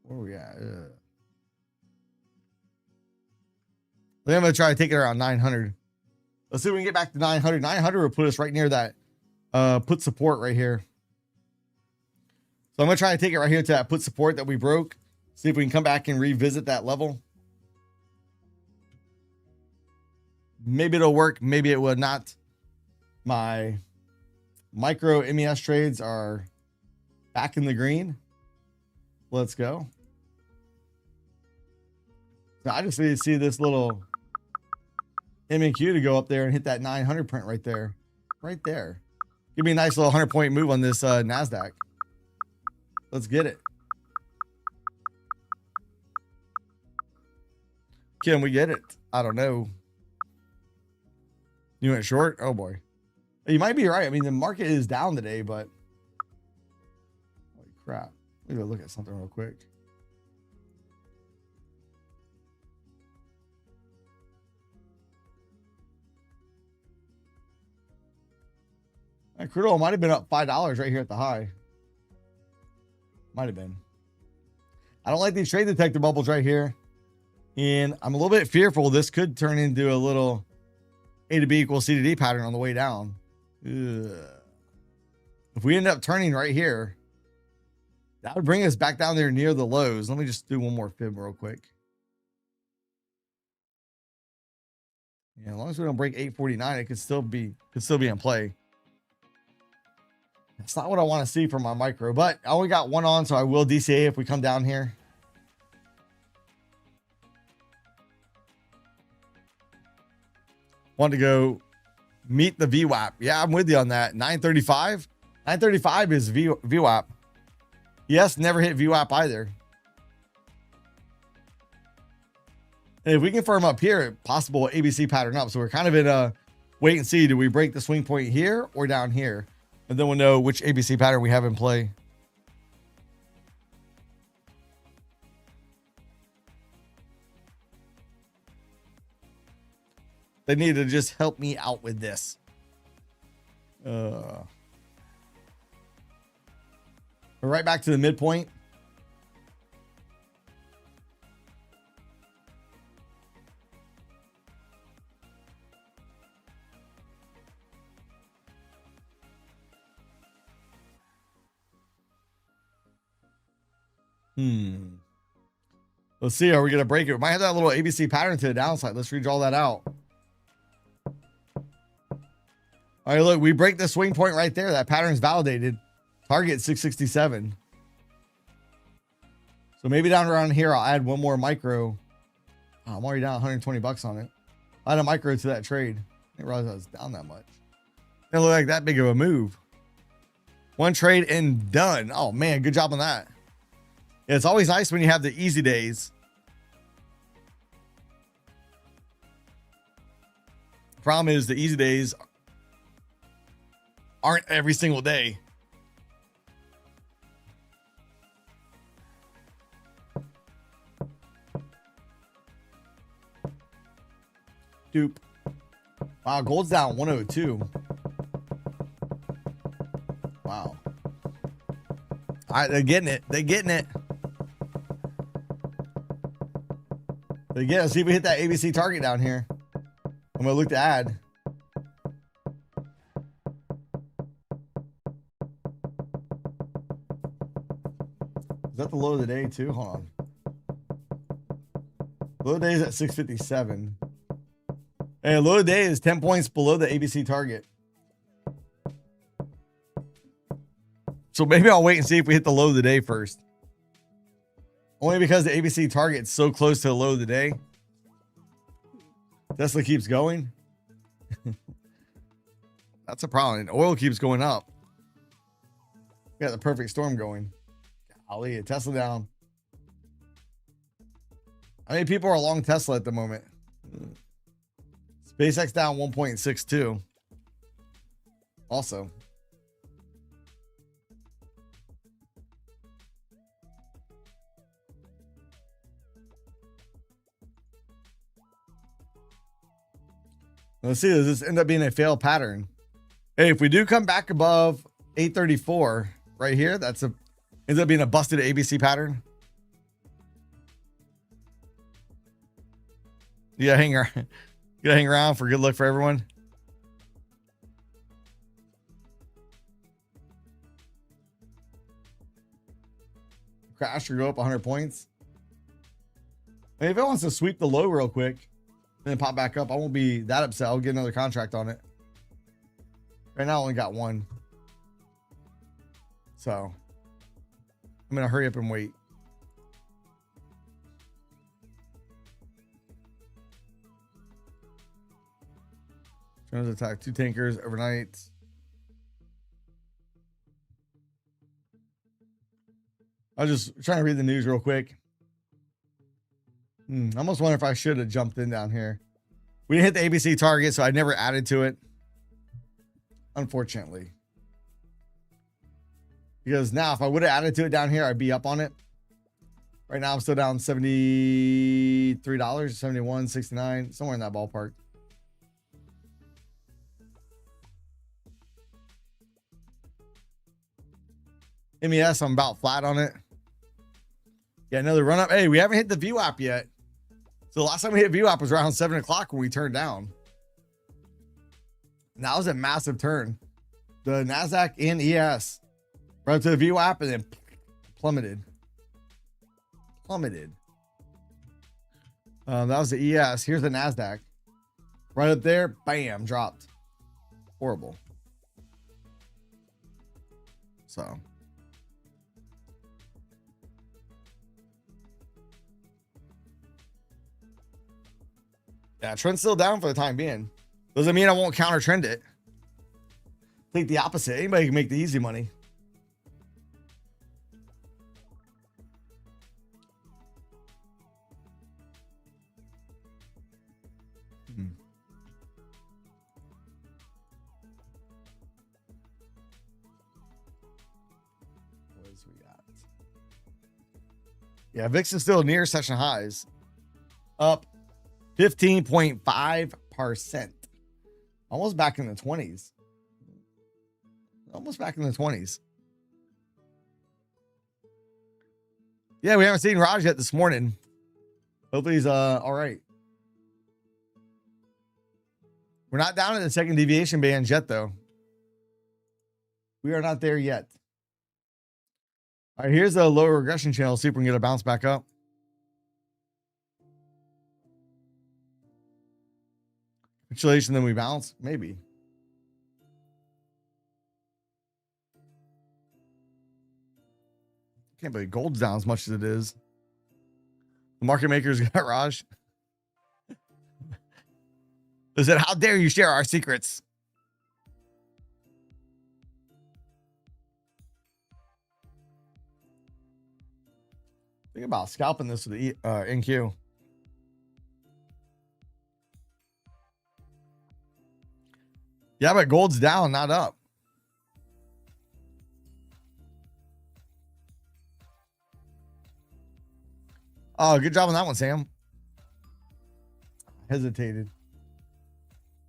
where are we at? I'm going to try to take it around 900. Let's see if we can get back to 900. 900 will put us right near that put support right here. So I'm going to try to take it right here to that put support that we broke. See if we can come back and revisit that level. Maybe it'll work. Maybe it would not. My micro MES trades are back in the green. Let's go. So I just need to see this little MNQ to go up there and hit that 900 print right there. Right there. Give me a nice little 100-point move on this NASDAQ. Let's get it. Can we get it? I don't know. You went short? Oh boy. You might be right. I mean, the market is down today, but holy crap. Let me go look at something real quick. Crude oil might have been up $5 right here at the high. Might have been. I don't like these trade detector bubbles right here. And I'm a little bit fearful this could turn into a little A to B equals C to D pattern on the way down. Ugh. If we end up turning right here, that would bring us back down there near the lows. Let me just do one more fib real quick. Yeah, as long as we don't break 849, it could still be in play. That's not what I want to see from my micro, but I only got one on, so I will DCA if we come down here. Want to go meet the VWAP. Yeah, I'm with you on that. 935. 935 is VWAP. Yes, never hit VWAP either. And if we can firm up here, possible ABC pattern up. So we're kind of in a wait and see. Do we break the swing point here or down here? And then we'll know which ABC pattern we have in play. They need to just help me out with this. We're right back to the midpoint. Let's see. Are we going to break it? We might have that little ABC pattern to the downside. Let's redraw that out. All right, look, we break the swing point right there. That pattern is validated. Target 667. So maybe down around here, I'll add one more micro. Oh, I'm already down 120 bucks on it. I'll add a micro to that trade. I didn't realize I was down that much. Didn't look like that big of a move. One trade and done. Oh man, good job on that. Yeah, it's always nice when you have the easy days. The problem is the easy days aren't every single day. Dupe. Wow, gold's down 102. Wow. All right, they're getting it. They're getting it. They get it. See if we hit that ABC target down here. I'm gonna look to add. Is that the low of the day too? Hold on. Low of the day is at 657. And low of the day is 10 points below the ABC target. So maybe I'll wait and see if we hit the low of the day first. Only because the ABC target is so close to the low of the day. Tesla keeps going. That's a problem. And oil keeps going up. We got the perfect storm going. Golly, Tesla down. How many people are long Tesla at the moment? SpaceX down 1.62. Also. Let's see, does this end up being a failed pattern? Hey, if we do come back above 834 right here, ends up being a busted ABC pattern. You gotta hang around for good luck for everyone. Crash or go up 100 points. I mean, if it wants to sweep the low real quick and then pop back up, I won't be that upset. I'll get another contract on it. Right now I only got one. So I'm gonna hurry up and wait. Trying to attack 2 tankers overnight. I was just trying to read the news real quick. I almost wonder if I should have jumped in down here. We didn't hit the ABC target, so I never added to it. Unfortunately. Because now if I would have added to it down here, I'd be up on it. Right now I'm still down $73, 71, 69, somewhere in that ballpark. MES, I'm about flat on it. Yeah, another run up. Hey, we haven't hit the VWAP yet. So the last time we hit VWAP was around 7 o'clock when we turned down. And that was a massive turn. The NASDAQ and ES right up to the VWAP and then plummeted. That was the ES. Here's the NASDAQ. Right up there, bam, dropped. Horrible. So. Yeah, trend's still down for the time being. Doesn't mean I won't counter trend it. Think the opposite. Anybody can make the easy money. What else we got? Yeah, VIX is still near session highs. Up 15.5%. Almost back in the 20s. Almost back in the 20s. Yeah, we haven't seen Raj yet this morning. Hopefully he's all right. We're not down in the second deviation bands yet, though. We are not there yet. All right, here's a lower regression channel. See if we can get a bounce back up. Capitulation, then we bounce? Maybe. Can't believe gold's down as much as it is. The market makers got Raj. They said, how dare you share our secrets? Think about scalping this with the NQ. Yeah, but gold's down, not up. Oh, good job on that one, Sam. Hesitated.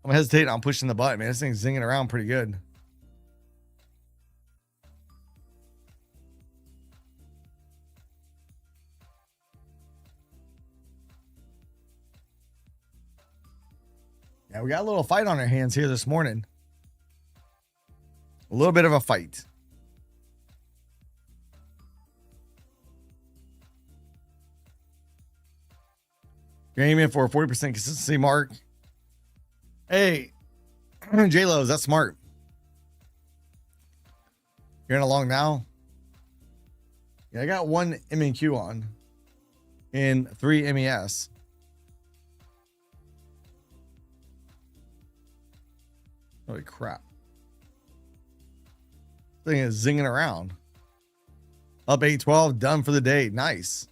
I'm hesitating on pushing the button, man. This thing's zinging around pretty good. Yeah, we got a little fight on our hands here this morning. A little bit of a fight. You're aiming for a 40% consistency mark. Hey, J-Lo, that's smart. You're in a long now. Yeah, I got one MNQ on and 3 MES. Holy crap. Thing is zinging around. Up 812, done for the day. Nice.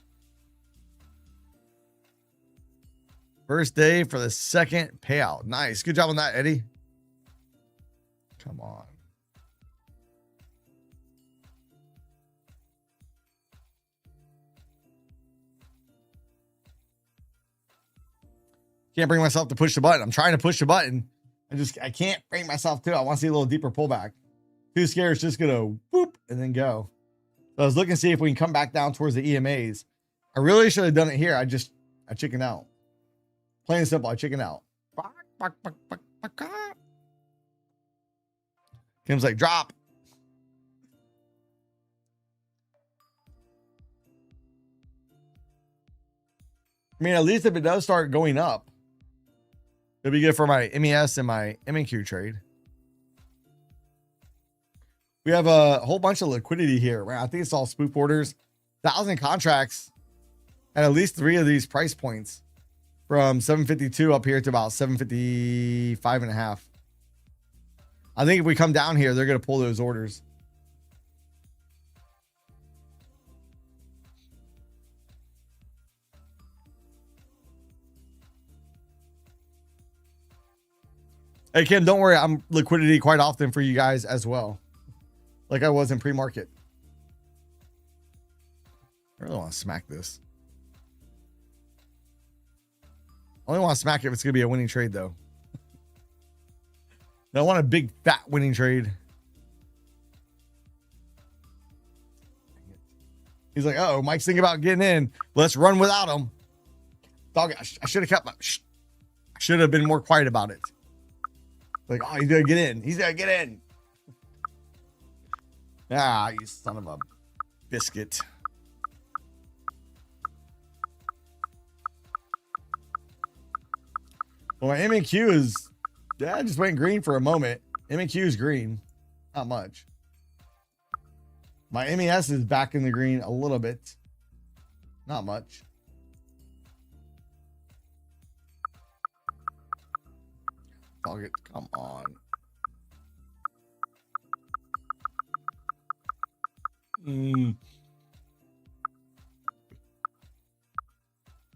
First day for the second payout. Nice. Good job on that, Eddie. Come on. Can't bring myself to push the button. I'm trying to push the button. I can't bring myself to it. I want to see a little deeper pullback. Too scared. It's just going to whoop and then go. So I was looking to see if we can come back down towards the EMAs. I really should have done it here. I chickened out. Plain and simple, I chicken out. Kim's like, drop. I mean, at least if it does start going up, it'll be good for my MES and my MNQ trade. We have a whole bunch of liquidity here. I think it's all spook orders. 1,000 contracts at least 3 of these price points. From 752 up here to about 755 and a half. I think if we come down here, they're going to pull those orders. Hey, Kim, don't worry. I'm liquidity quite often for you guys as well. Like I was in pre-market. I really want to smack this. I only want to smack it if it's going to be a winning trade, though. I want a big, fat winning trade. He's like, oh, Mike's thinking about getting in. Let's run without him. Dog, I should have kept my... I should have been more quiet about it. Like, oh, he's gonna get in. He's gonna get in. Ah, you son of a biscuit. Well, my M&Q is, yeah, just went green for a moment. M&Q is green, not much. My MES is back in the green a little bit, not much. Target, come on.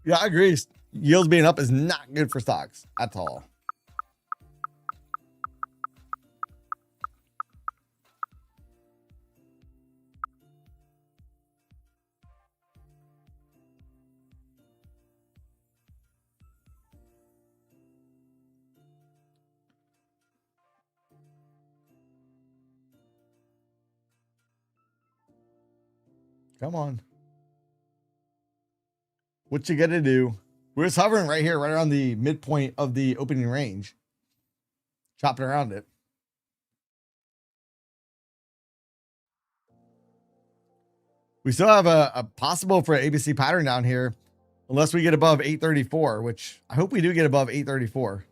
Yeah, I agree. Yields being up is not good for stocks at all. Come on. What you gonna do? We're just hovering right here, right around the midpoint of the opening range. Chopping around it. We still have a possible for an ABC pattern down here, unless we get above 834, which I hope we do get above 834.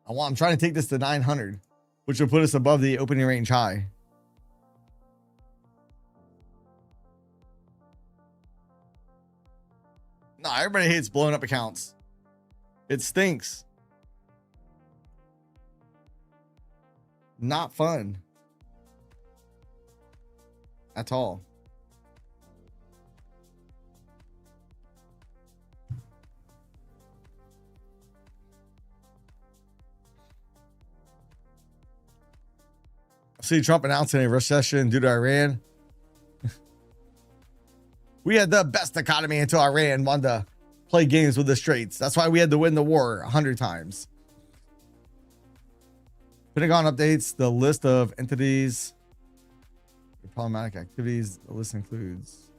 I'm trying to take this to 900, which will put us above the opening range high. No, everybody hates blowing up accounts. It stinks. Not fun. At all. See Trump announcing a recession due to Iran. We had the best economy until Iran wanted to play games with the Straits. That's why we had to win the war 100 times. Pentagon updates the list of entities, problematic activities. The list includes.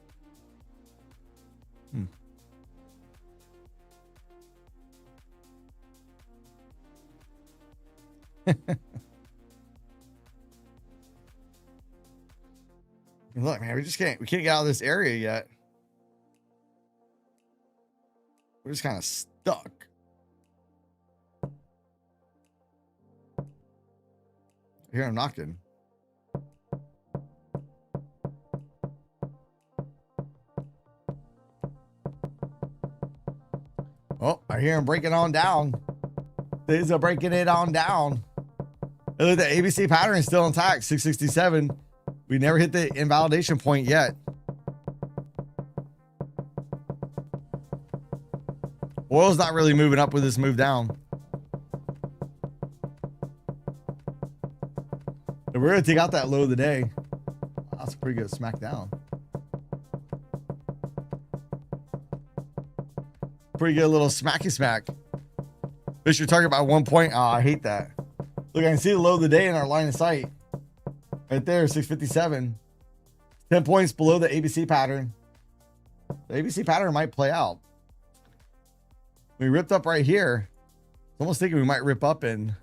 Look, man, we can't get out of this area yet. We're just kind of stuck. I hear him knocking. Oh, I hear him breaking on down. These are breaking it on down. And look, the ABC pattern is still intact, 667. We never hit the invalidation point yet. Oil's not really moving up with this move down. And we're going to take out that low of the day. That's a pretty good smack down. Pretty good little smacky smack. Fish your target by 1 point. Oh, I hate that. Look, I can see the low of the day in our line of sight. Right there, 657. 10 points below the ABC pattern. The ABC pattern might play out. We ripped up right here. I'm almost thinking we might rip up in.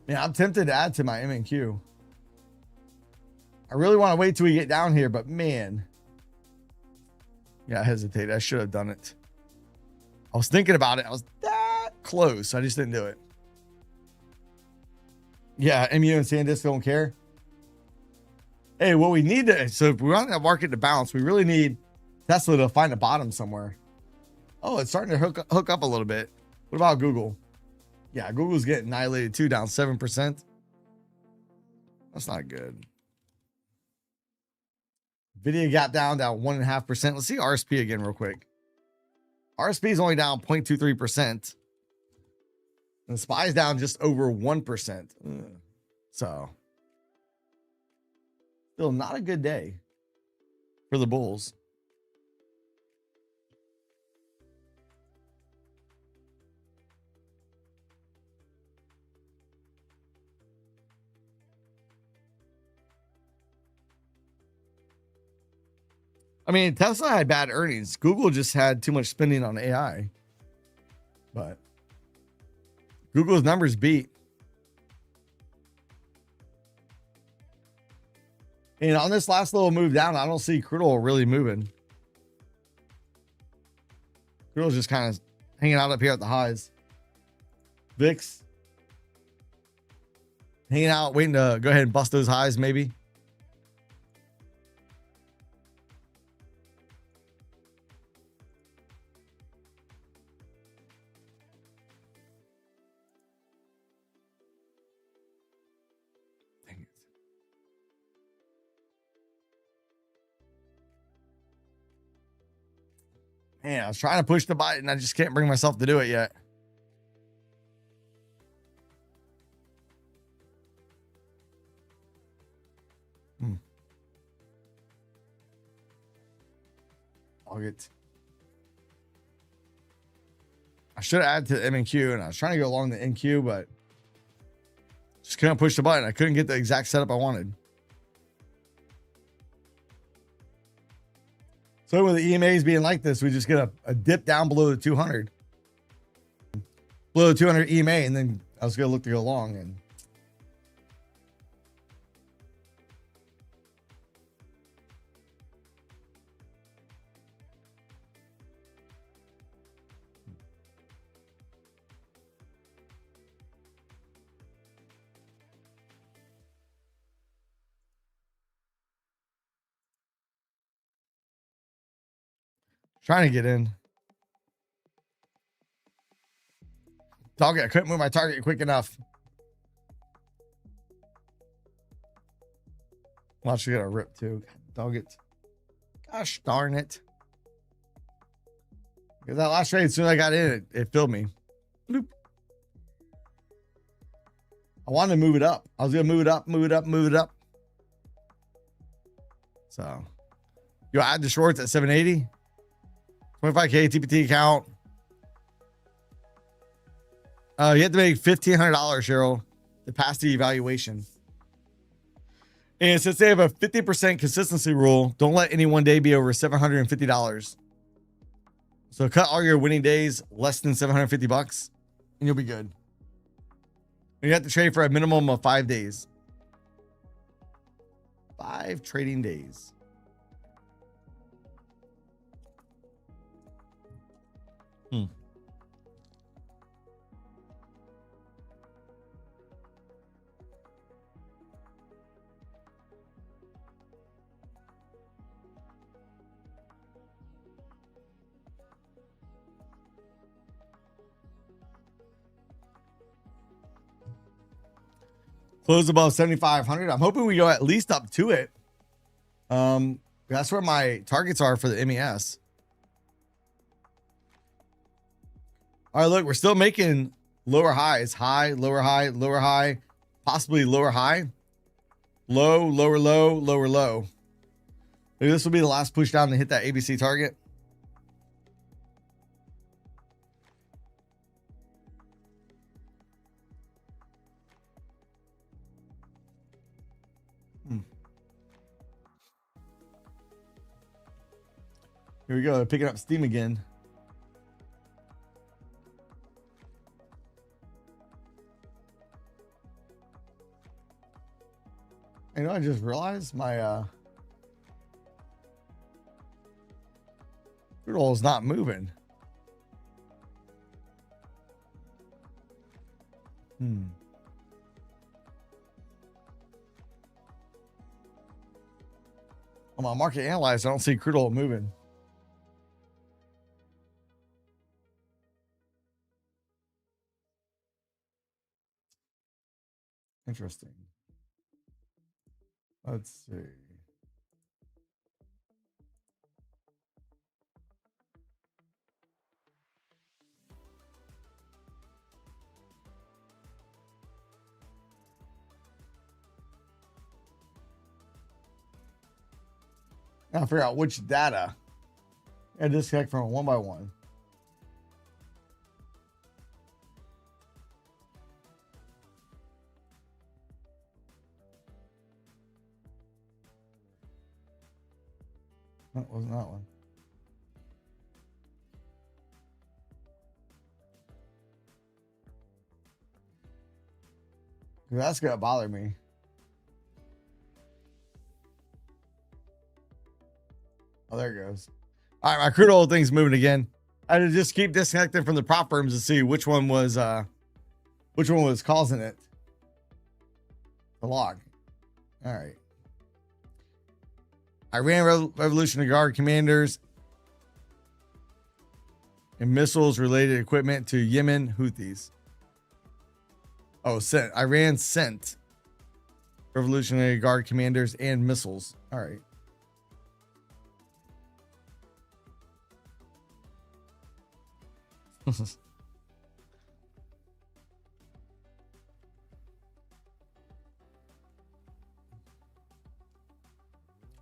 Yeah, I'm tempted to add to my M&Q. I really want to wait till we get down here, but man. Yeah, I hesitated. I should have done it. I was thinking about it. I was that close. I just didn't do it. Yeah, MU and SanDisk don't care. Hey, what we need to, so if we want that market to bounce, we really need Tesla to find a bottom somewhere. Oh, it's starting to hook up a little bit. What about Google? Yeah, Google's getting annihilated too, down 7%. That's not good. Video gap down 1.5%. Let's see RSP again real quick. RSP is only down 0.23%. And the SPY is down just over 1%. So, still not a good day for the bulls. I mean, Tesla had bad earnings. Google just had too much spending on AI. But Google's numbers beat. And on this last little move down, I don't see crude oil really moving. Crude oil's just kind of hanging out up here at the highs. VIX hanging out, waiting to go ahead and bust those highs, maybe. Dang it. Man, I was trying to push the button. I just can't bring myself to do it yet. I should have added to the M and Q, and I was trying to go along the NQ, but just couldn't push the button. I couldn't get the exact setup I wanted. So with the EMAs being like this, we just get a dip down below the 200. Below the 200 EMA, and then I was going to look to go long. And trying to get in. Target. I couldn't move my target quick enough. Watch you get a rip too. Dog it. Gosh darn it. Because that last trade, as soon as I got in, it filled me. Bloop. I wanted to move it up. I was going to move it up, move it up, move it up. So, you add the shorts at 780. 25K TPT account. You have to make $1,500, Cheryl, to pass the evaluation. And since they have a 50% consistency rule, don't let any one day be over $750. So cut all your winning days less than $750, and you'll be good. And you have to trade for a minimum of 5 days. 5 trading days. Close above 7,500. I'm hoping we go at least up to it. That's where my targets are for the MES. All right, look, we're still making lower highs. High, lower high, lower high, possibly lower high. Low, lower low, lower low. Maybe this will be the last push down to hit that ABC target. Here we go, picking up steam again. You know, I just realized my crude oil is not moving. On my market analyzer, I don't see crude oil moving. Interesting. Let's see. Now figure out which data. I disconnect from one by one. That wasn't that one. That's gonna bother me. Oh, there it goes. All right, my crude oil thing's moving again. I had to just keep disconnecting from the prop firms to see which one was causing it. The log. All right. Iran Revolutionary Guard commanders and missiles related equipment to Yemen Houthis. Oh, Iran sent Revolutionary Guard commanders and missiles. All right.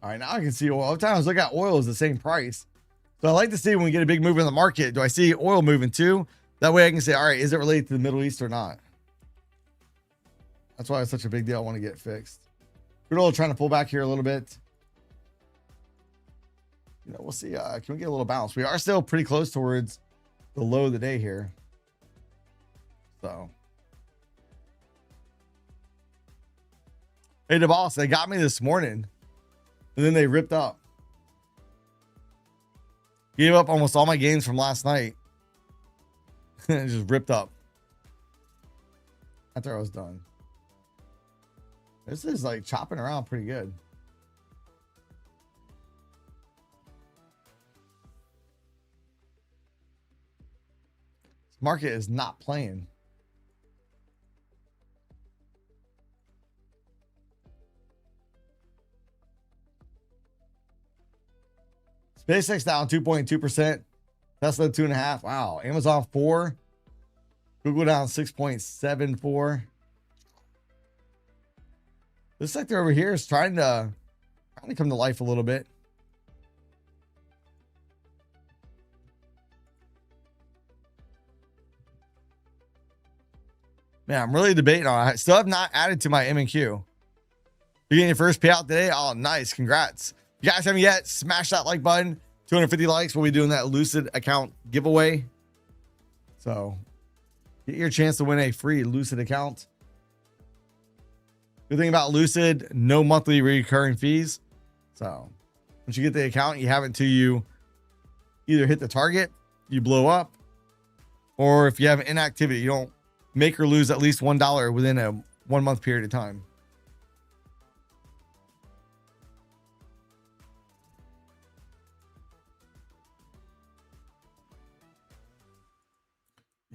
All right, now I can see oil. Every time I look at oil is the same price. So I like to see when we get a big move in the market, do I see oil moving too? That way I can say, all right, is it related to the Middle East or not? That's why it's such a big deal. I want to get fixed. Crude oil trying to pull back here a little bit. You know, we'll see. Can we get a little bounce? We are still pretty close towards the low of the day here. So. Hey, the boss, they got me this morning. And then they ripped up. Gave up almost all my gains from last night. It just ripped up. After I was done. This is like chopping around pretty good. This market is not playing. SpaceX down 2.2%. Tesla 2.5%. Wow. Amazon 4%. Google down 6.74%. This sector over here is trying to come to life a little bit. Man, I'm really debating on it. I still have not added to my M&Q. You're getting your first payout today? Oh, nice. Congrats. If you guys haven't yet, smash that like button. 250 likes. We'll be doing that Lucid account giveaway. So get your chance to win a free Lucid account. Good thing about Lucid, no monthly recurring fees. So once you get the account, you have it until you either hit the target, you blow up, or if you have inactivity, you don't make or lose at least $1 within a 1 month period of time.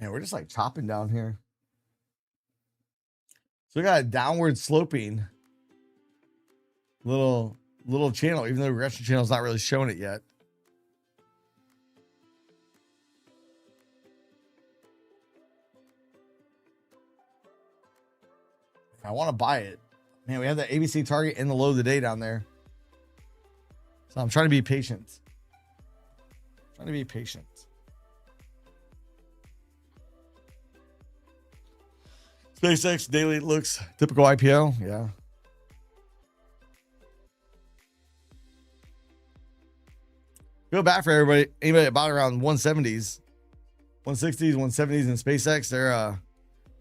Yeah, we're just like chopping down here. So we got a downward sloping little channel, even though the regression channel is not really showing it yet. I want to buy it. Man, we have that ABC target in the low of the day down there. So I'm trying to be patient. SpaceX daily looks typical IPO. Yeah. Feel bad for everybody. Anybody about around 170s, 160s, 170s in SpaceX, they're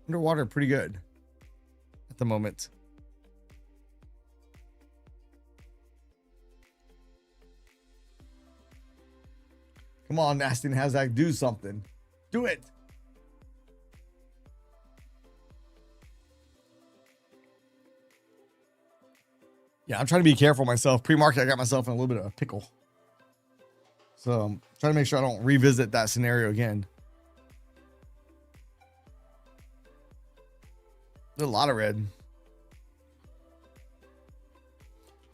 underwater pretty good at the moment. Come on, Nasty and Hazak, do something. Do it. Yeah, I'm trying to be careful myself. Pre-market, I got myself in a little bit of a pickle. So I'm trying to make sure I don't revisit that scenario again. There's a lot of red.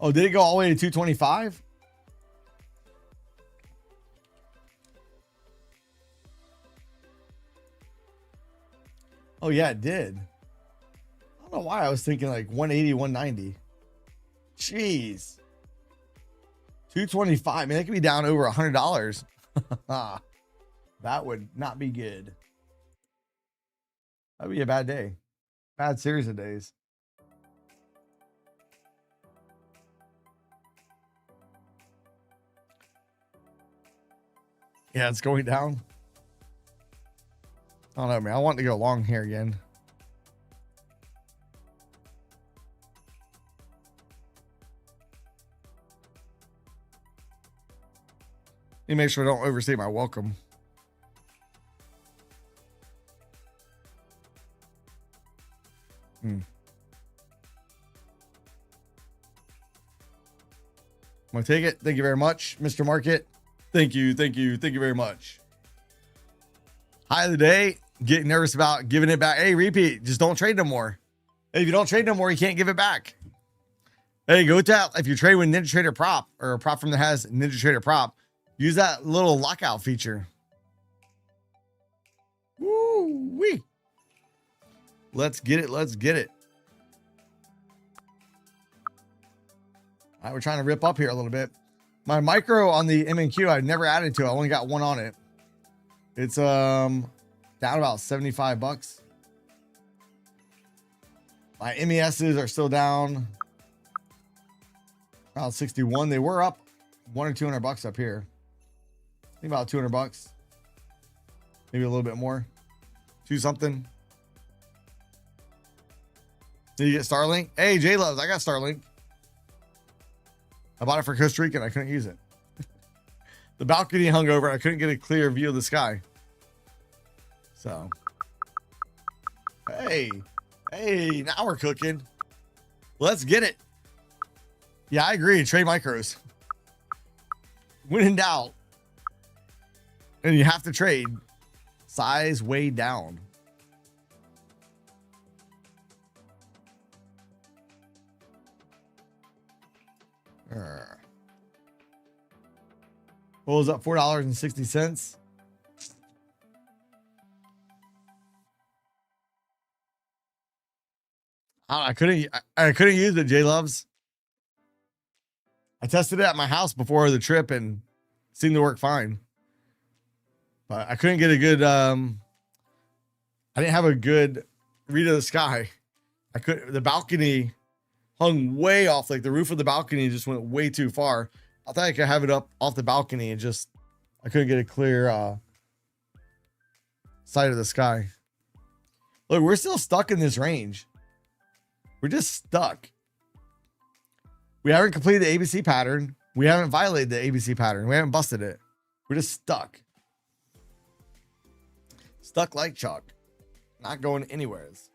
Oh, did it go all the way to 225? Oh, yeah, it did. I don't know why I was thinking like 180, 190. Jeez. 225. Man, it could be down over $100. That would not be good. That would be a bad day. Bad series of days. Yeah, it's going down. I don't know, man. I want to go long here again. Let me make sure I don't overstay my welcome. I'm gonna take it. Thank you very much, Mr. Market. Thank you very much. High of the day. Getting nervous about giving it back. Hey, repeat. Just don't trade no more. Hey, if you don't trade no more, you can't give it back. Hey, go to if you trade with Ninja Trader Prop or a prop firm that has Ninja Trader Prop, use that little lockout feature. Woo-wee. Let's get it. Let's get it. All right, we're trying to rip up here a little bit. My micro on the M&Q, I've never added to it. I only got one on it. It's down about 75 bucks. My MESs are still down about 61. They were up 100 or 200 bucks up here. I think about 200 bucks. Maybe a little bit more. Do something. Did you get Starlink? Hey, J Loves, I got Starlink. I bought it for Costa Rica and I couldn't use it. The balcony hung over. I couldn't get a clear view of the sky. So, hey, now we're cooking. Let's get it. Yeah, I agree. Trade micros. When in doubt, and you have to trade, size way down. What was up? $4.60. I couldn't use it, J Loves. I tested it at my house before the trip and it seemed to work fine. But I couldn't get a good I didn't have a good read of the sky. The balcony hung way off, like the roof of the balcony just went way too far. I thought I could have it up off the balcony and just I couldn't get a clear sight of the sky. Look, we're still stuck in this range. We're just stuck. We haven't completed the ABC pattern. We haven't violated the ABC pattern. We haven't busted it. We're just stuck. Stuck like chalk. Not going anywheres.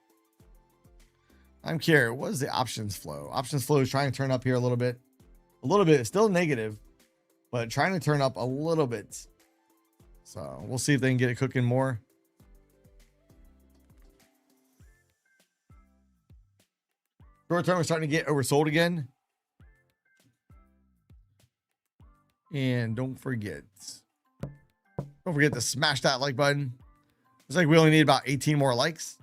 I'm curious. What is the options flow? Options flow is trying to turn up here a little bit. A little bit. It's still negative, but trying to turn up a little bit. So we'll see if they can get it cooking more. Short term is starting to get oversold again. And don't forget to smash that like button. It's like we only need about 18 more likes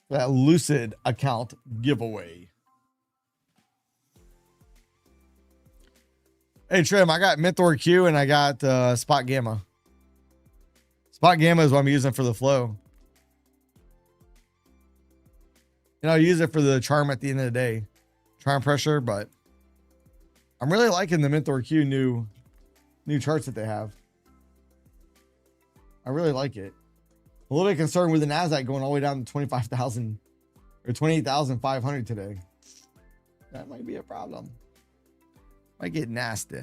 for that Lucid account giveaway. Hey, Trim, I got Mentor Q and I got Spot Gamma. Spot Gamma is what I'm using for the flow. And I'll use it for the charm at the end of the day. Charm pressure, but I'm really liking the Mentor Q new charts that they have. I really like it. A little bit concerned with the NASDAQ going all the way down to 25,000 or 28,500 today. That might be a problem. Might get nasty.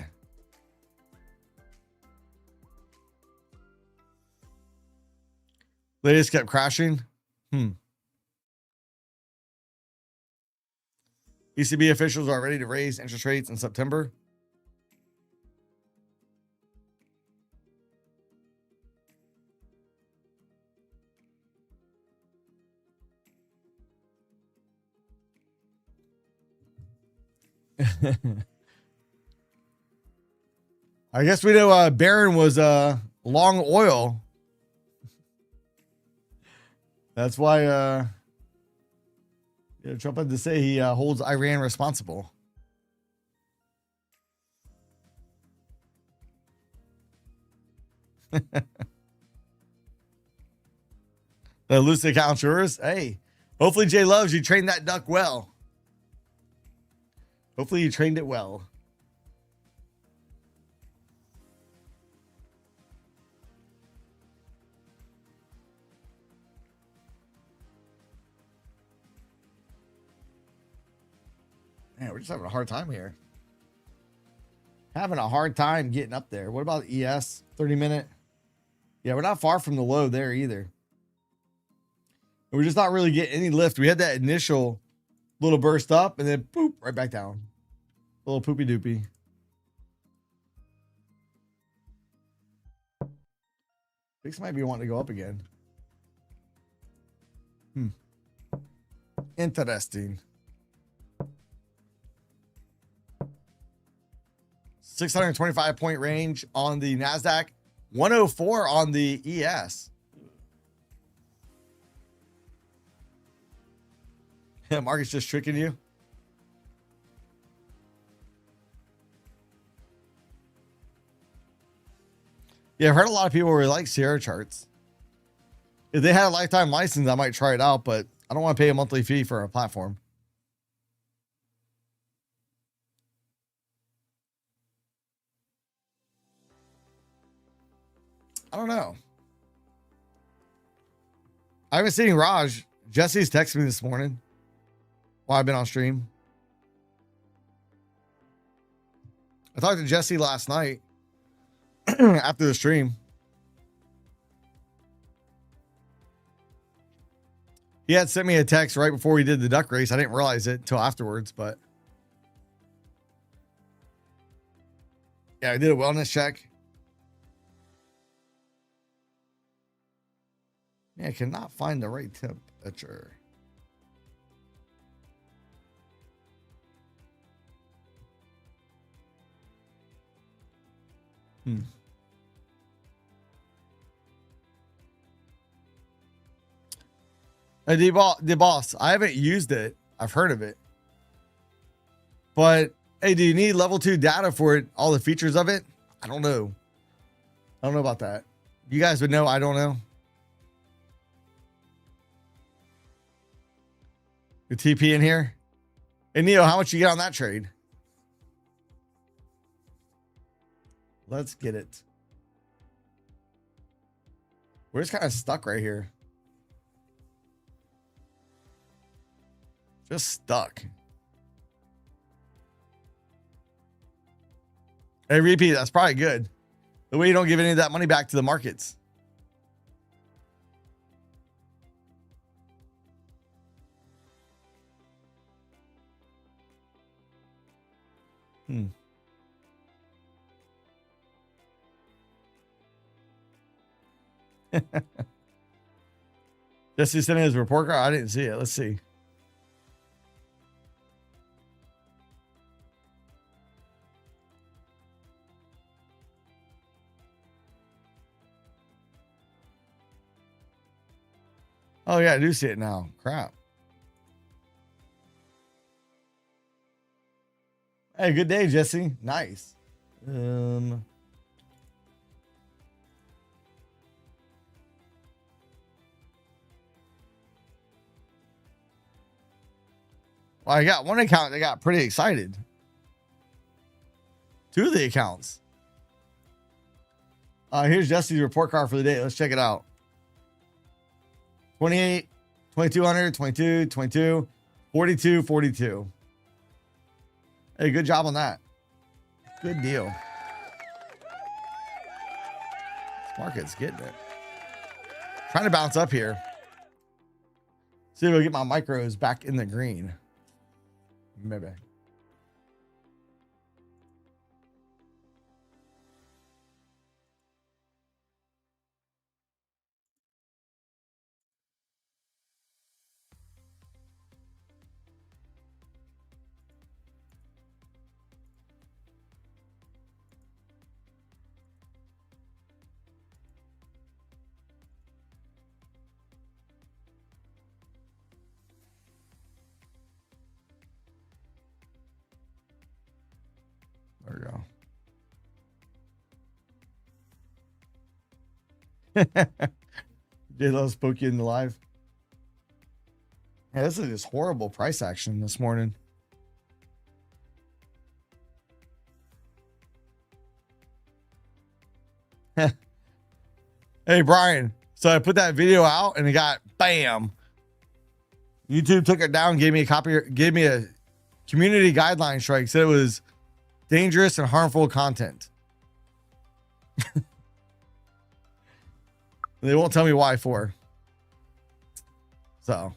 They just kept crashing. ECB officials are ready to raise interest rates in September. I guess we know Barron was long oil. That's why Trump had to say he holds Iran responsible. The Lucid account yours. Hey, hopefully Jay loves you. Trained that duck well. Hopefully you trained it well. Man, we're just having a hard time here. Having a hard time getting up there. What about ES 30-minute? Yeah, we're not far from the low there either. We're just not really getting any lift. We had that initial little burst up and then boop, right back down. A little poopy doopy. VIX might be wanting to go up again. Interesting. 625 point range on the NASDAQ. 104 on the ES. Yeah, market's just tricking you. Yeah, I've heard a lot of people really like Sierra charts. If they had a lifetime license, I might try it out, but I don't want to pay a monthly fee for a platform. I don't know. I haven't seen Raj. Jesse's texted me this morning while I've been on stream. I talked to Jesse last night after the stream. He had sent me a text right before we did the duck race. I didn't realize it until afterwards, but yeah, I did a wellness check. Yeah, I cannot find the right temperature. Hey, the boss, I haven't used it. I've heard of it. But, hey, do you need level 2 data for it? All the features of it? I don't know. I don't know about that. You guys would know. I don't know. Your TP in here. Hey, Neo, how much you get on that trade? Let's get it. We're just kind of stuck right here. Just stuck. Hey, repeat. That's probably good. The way you don't give any of that money back to the markets. Jesse sent in his report card. I didn't see it. Let's see. Oh yeah, I do see it now. Crap. Hey, good day, Jesse. Nice. Well, I got one account that got pretty excited. 2 of the accounts. Here's Jesse's report card for the day. Let's check it out. 28, 2200, 22, 22, 42, 42. Hey, good job on that. Good deal. This market's getting it. Trying to bounce up here. See if we'll get my micros back in the green. Maybe. There we go. J-Lo spoke you in the live. Yeah, this is just horrible price action this morning. Hey, Brian. So I put that video out and it got bam. YouTube took it down, gave me a community guideline strike said it was dangerous and harmful content. They won't tell me why for. So.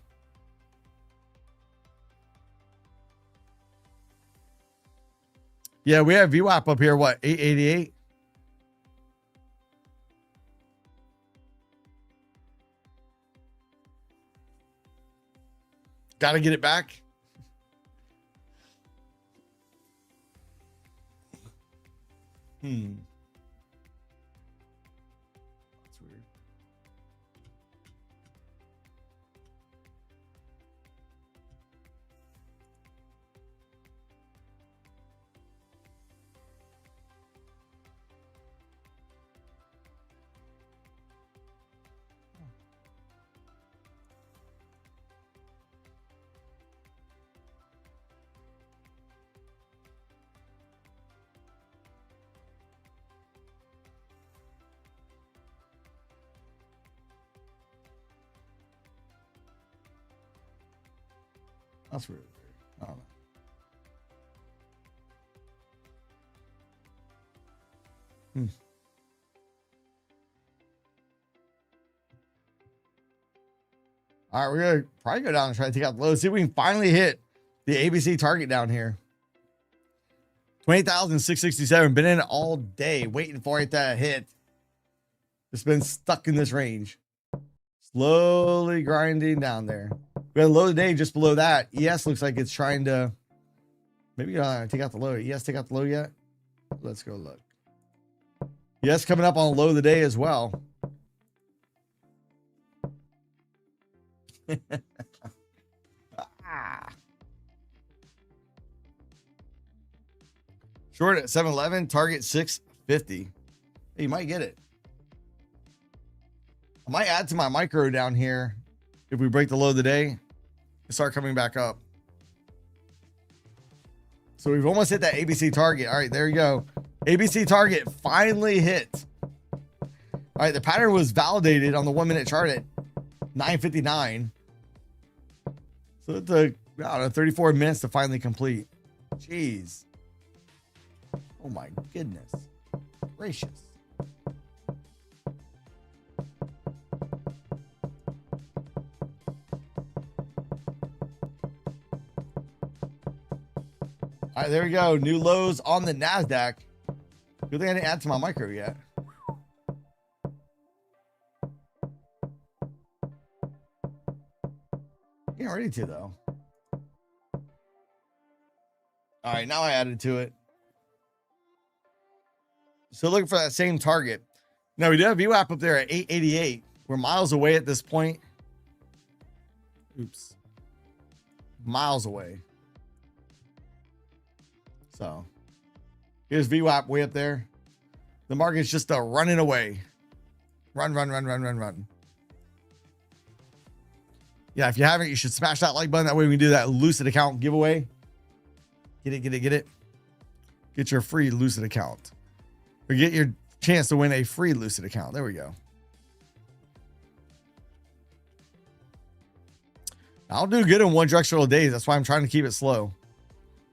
Yeah, we have VWAP up here, what, 888? Got to get it back. That's weird. That's really weird. I don't know. All right, we're gonna probably go down and try to take out the low. See if we can finally hit the ABC target down here. 20,667. Been in it all day, waiting for it to hit. It's been stuck in this range. Slowly grinding down there. We had a low today just below that. ES looks like it's trying to maybe take out the low. ES take out the low yet? Let's go look. ES coming up on the low of the day as well. Short at 711, target 650. Hey, you might get it. I might add to my micro down here if we break the low of the day and start coming back up. So we've almost hit that ABC target. All right, there you go. ABC target finally hit. All right, the pattern was validated on the 1 minute chart at 9:59. So it took, I don't know, 34 minutes to finally complete. Jeez. Oh my goodness gracious. All right, there we go. New lows on the NASDAQ. Good thing I didn't add to my micro yet. Getting ready to, though. All right, now I added to it. So looking for that same target. Now we do have VWAP up there at 888. We're miles away at this point. Oops. Miles away. So here's VWAP way up there. The market's just running away. Run. Yeah, if you haven't, you should smash that like button. That way we can do that Lucid account giveaway. Get it. Get your free Lucid account. Or get your chance to win a free Lucid account. There we go. I'll do good in one directional days. That's why I'm trying to keep it slow.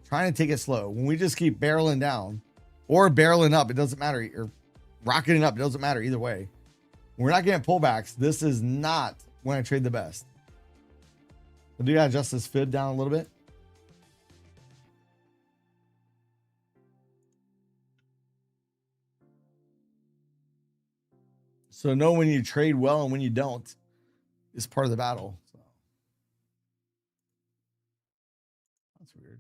Trying to take it slow. When we just keep barreling down or barreling up, it doesn't matter. Or rocketing up, it doesn't matter either way. When we're not getting pullbacks, this is not when I trade the best. But do you gotta adjust this fib down a little bit? So know when you trade well and when you don't is part of the battle. So that's weird.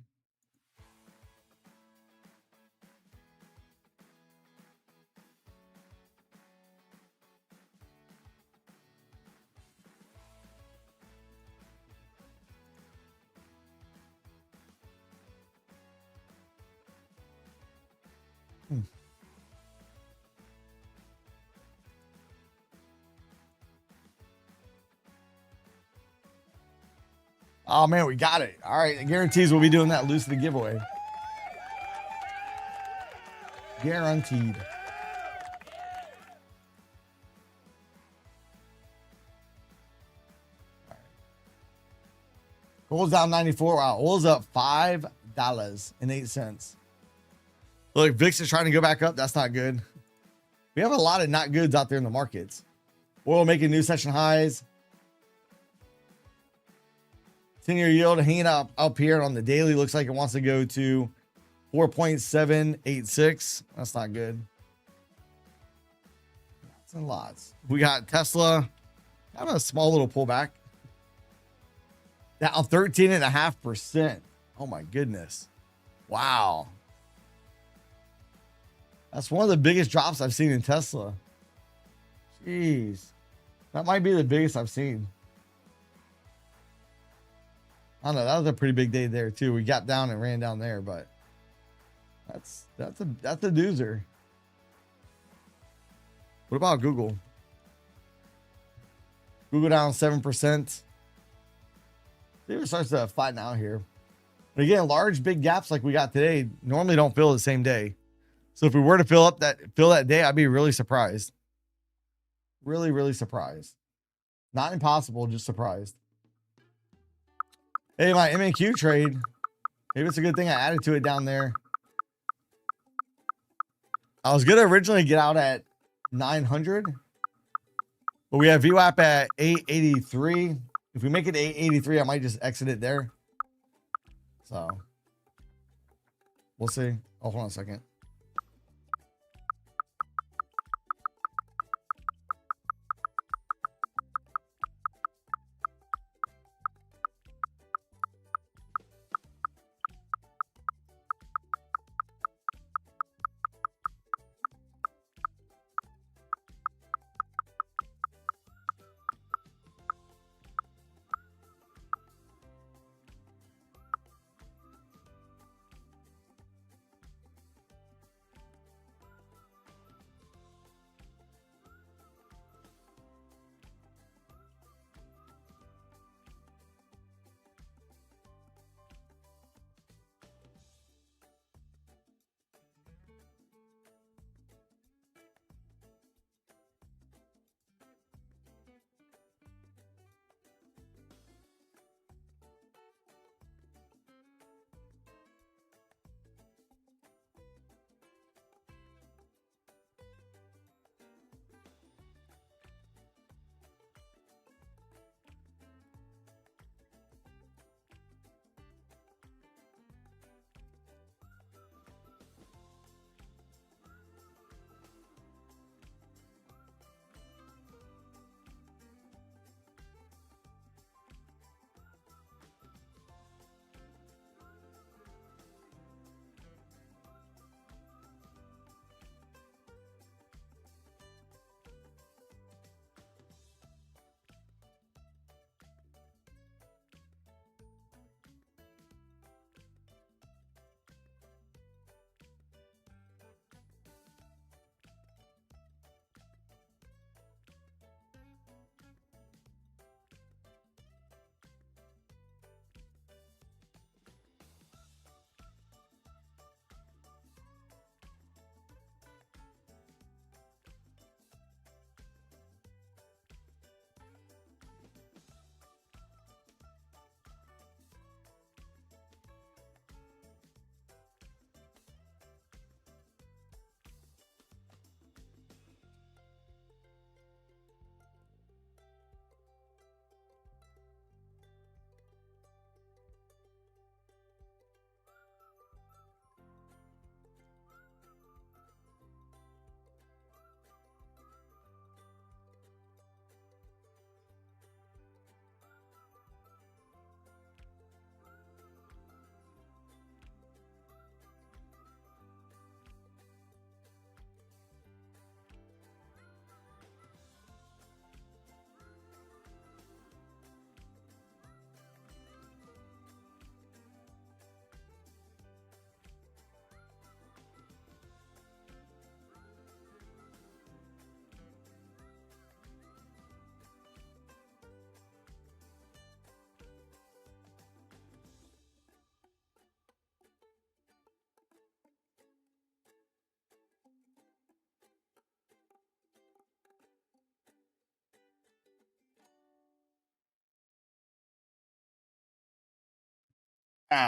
Oh man, we got it. All right, it guarantees we'll be doing that Lucid giveaway. Guaranteed. All right. Oil's down 94. Wow, oil's up $5. $8.08. Look, VIX is trying to go back up. That's not good. We have a lot of not goods out there in the markets. Oil making new session highs. 10-year yield hanging up here on the daily. Looks like it wants to go to 4.786. That's not good. Lots and lots. We got Tesla. Having a small little pullback. Down 13.5%. Oh my goodness. Wow. That's one of the biggest drops I've seen in Tesla. Jeez. That might be the biggest I've seen. I don't know. That was a pretty big day there too. We got down and ran down there, but that's a doozer. What about Google? Google down 7%. See if it starts to flatten out here. But again, large big gaps like we got today normally don't fill the same day. So if we were to fill that day, I'd be really surprised. Really, really surprised. Not impossible, just surprised. Hey, my MNQ trade. Maybe it's a good thing I added to it down there. I was gonna originally get out at 900, but we have VWAP at 883. If we make it 883, I might just exit it there. So we'll see. Oh, hold on a second.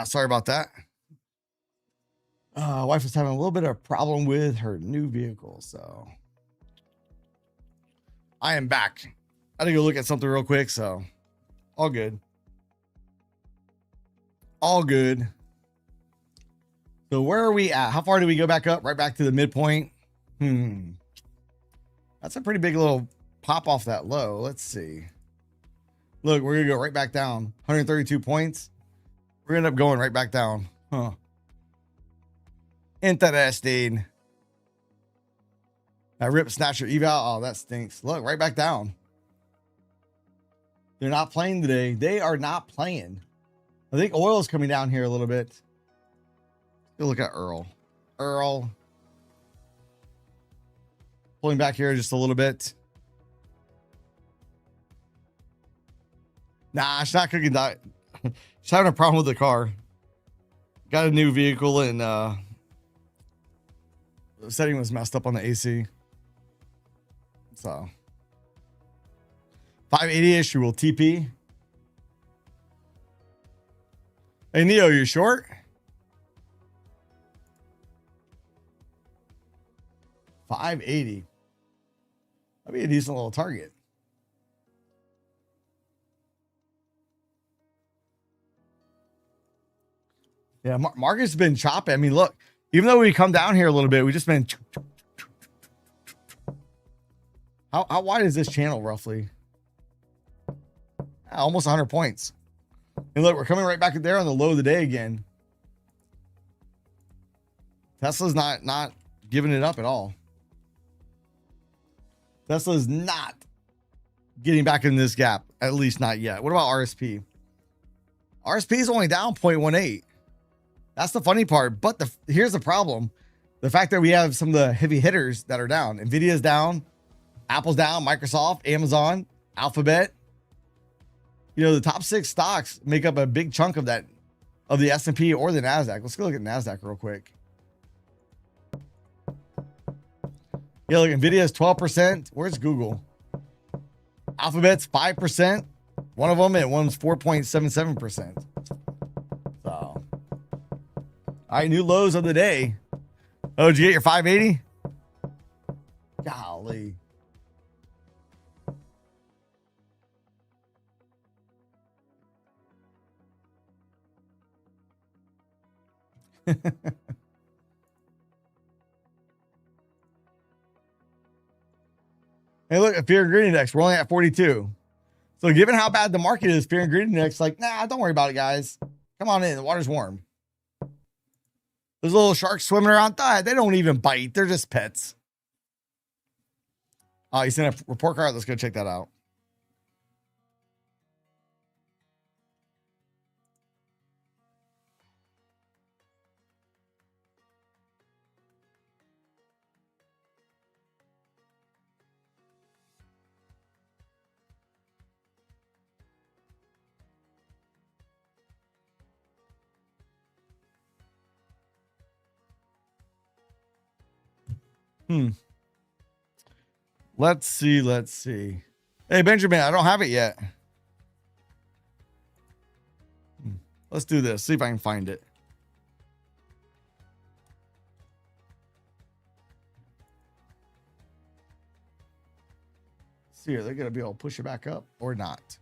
Sorry about that. Wife was having a little bit of a problem with her new vehicle, so I am back. I had to go look at something real quick, so all good. All good. So where are we at? How far do we go back up? Right back to the midpoint. That's a pretty big little pop off that low. Let's see. Look, we're gonna go right back down. 132 points. We're gonna end up going right back down. Huh. Interesting. That rip snatcher eval. Oh, that stinks. Look, right back down. They're not playing today. They are not playing. I think oil is coming down here a little bit. Go look at Earl. Pulling back here just a little bit. Nah, she's not cooking diet. She's having a problem with the car. Got a new vehicle and the setting was messed up on the AC. So 580-ish, will TP. Hey Neo, you short? 580. That'd be a decent little target. Yeah, market's been choppy. I mean, look, even though we come down here a little bit, we just been. How wide is this channel roughly? Almost 100 points. And look, we're coming right back there on the low of the day again. Tesla's not giving it up at all. Tesla's not getting back in this gap, at least not yet. What about RSP? RSP is only down 0.18. That's the funny part. But here's the problem. The fact that we have some of the heavy hitters that are down. Nvidia's down. Apple's down. Microsoft, Amazon, Alphabet. You know, the top 6 stocks make up a big chunk of that, of the S&P or the NASDAQ. Let's go look at NASDAQ real quick. Yeah, look, Nvidia is 12%. Where's Google? Alphabet's 5%. One of them, and one's 4.77%. So, all right, new lows of the day. Oh, did you get your 580? Golly. Hey, look, a fear and greed index. We're only at 42. So given how bad the market is, fear and greed index, like, nah, don't worry about it, guys. Come on in. The water's warm. There's little sharks swimming around. They don't even bite. They're just pets. Oh, you sent a report card. Let's go check that out. Let's see. Hey, Benjamin, I don't have it yet. Let's do this. See if I can find it. See, are they going to be able to push it back up or not?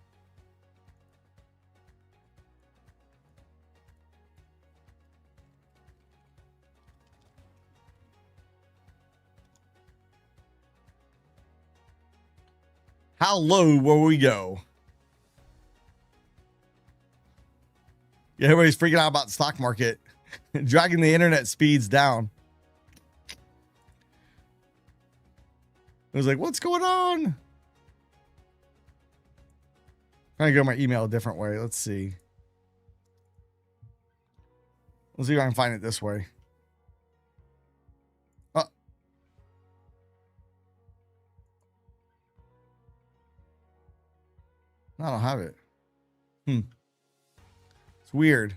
How low will we go? Yeah, everybody's freaking out about the stock market, dragging the internet speeds down. I was like, what's going on? Trying to go my email a different way. Let's see. Let's see if I can find it this way. I don't have it. It's weird.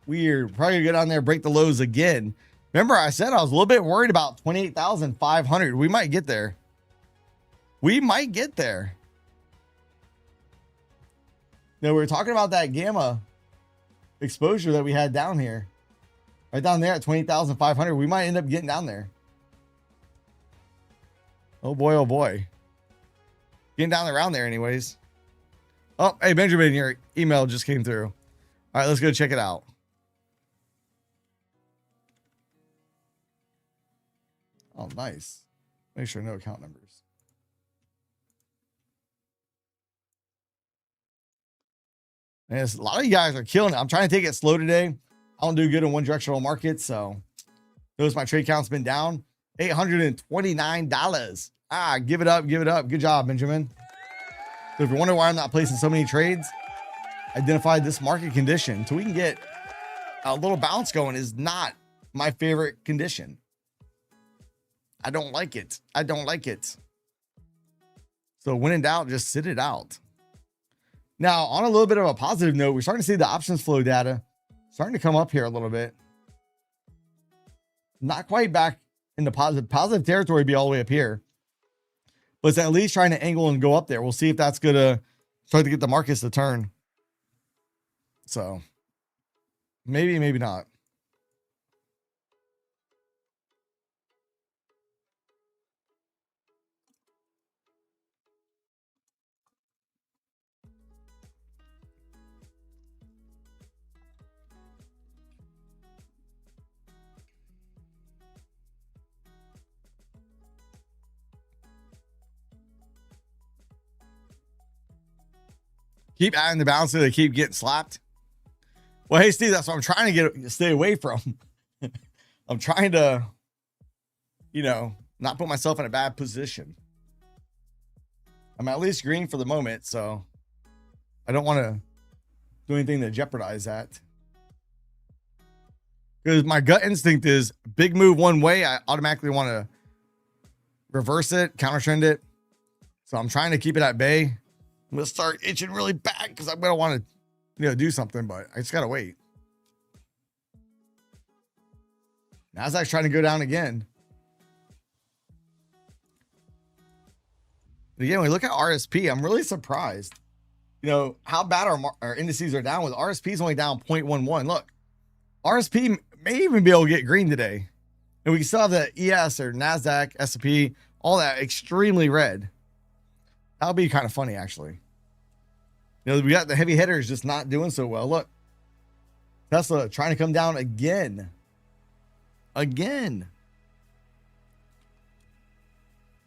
Probably gonna get on there, break the lows again. Remember, I said I was a little bit worried about 28,500. We might get there. Now, we were talking about that gamma exposure that we had down here. Right down there at 20,500. We might end up getting down there. Oh boy, oh boy. Getting down around there anyways. Oh, hey, Benjamin, your email just came through. All right, let's go check it out. Oh, nice. Make sure no account numbers. And a lot of you guys are killing it. I'm trying to take it slow today. I don't do good in one directional market, so notice my trade count's been down. $829. Ah, give it up, give it up. Good job, Benjamin. So if you're wondering why I'm not placing so many trades, identified this market condition so we can get a little bounce going is not my favorite condition. I don't like it. I don't like it. So when in doubt, just sit it out. Now, on a little bit of a positive note, we're starting to see the options flow data starting to come up here a little bit. Not quite back in the positive territory, be all the way up here. But it's at least trying to angle and go up there. We'll see if that's going to start to get the markets to turn. So maybe, maybe not. Keep adding the balance so they keep getting slapped. Well, hey, Steve, that's what I'm trying to stay away from. I'm trying to, you know, not put myself in a bad position. I'm at least green for the moment, so I don't want to do anything to jeopardize that. Because my gut instinct is big move one way, I automatically want to reverse it, counter trend it. So I'm trying to keep it at bay. I'm gonna start itching really bad because I'm gonna want to, you know, do something, but I just gotta wait. NASDAQ's trying to go down again. But again, when we look at RSP, I'm really surprised. You know how bad our indices are down. With RSP is only down 0.11. Look, RSP may even be able to get green today, and we can still have the ES or NASDAQ, S&P, all that extremely red. That'll be kind of funny, actually. You know, we got the heavy hitters just not doing so well. Look, Tesla trying to come down again. Again.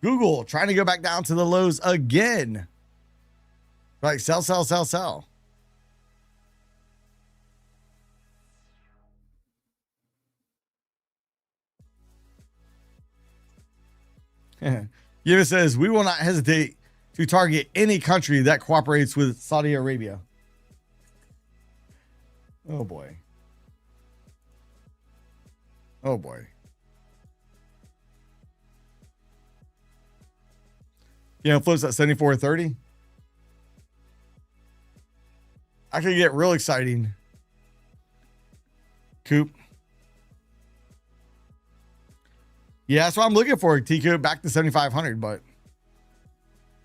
Google trying to go back down to the lows again. Like sell, sell, sell, sell. Yeva says, we will not hesitate to target any country that cooperates with Saudi Arabia. Oh boy. Oh boy. You know, floats at 74.30. I could get real exciting. Coop. Yeah, that's what I'm looking for. T-Coop back to 7,500, but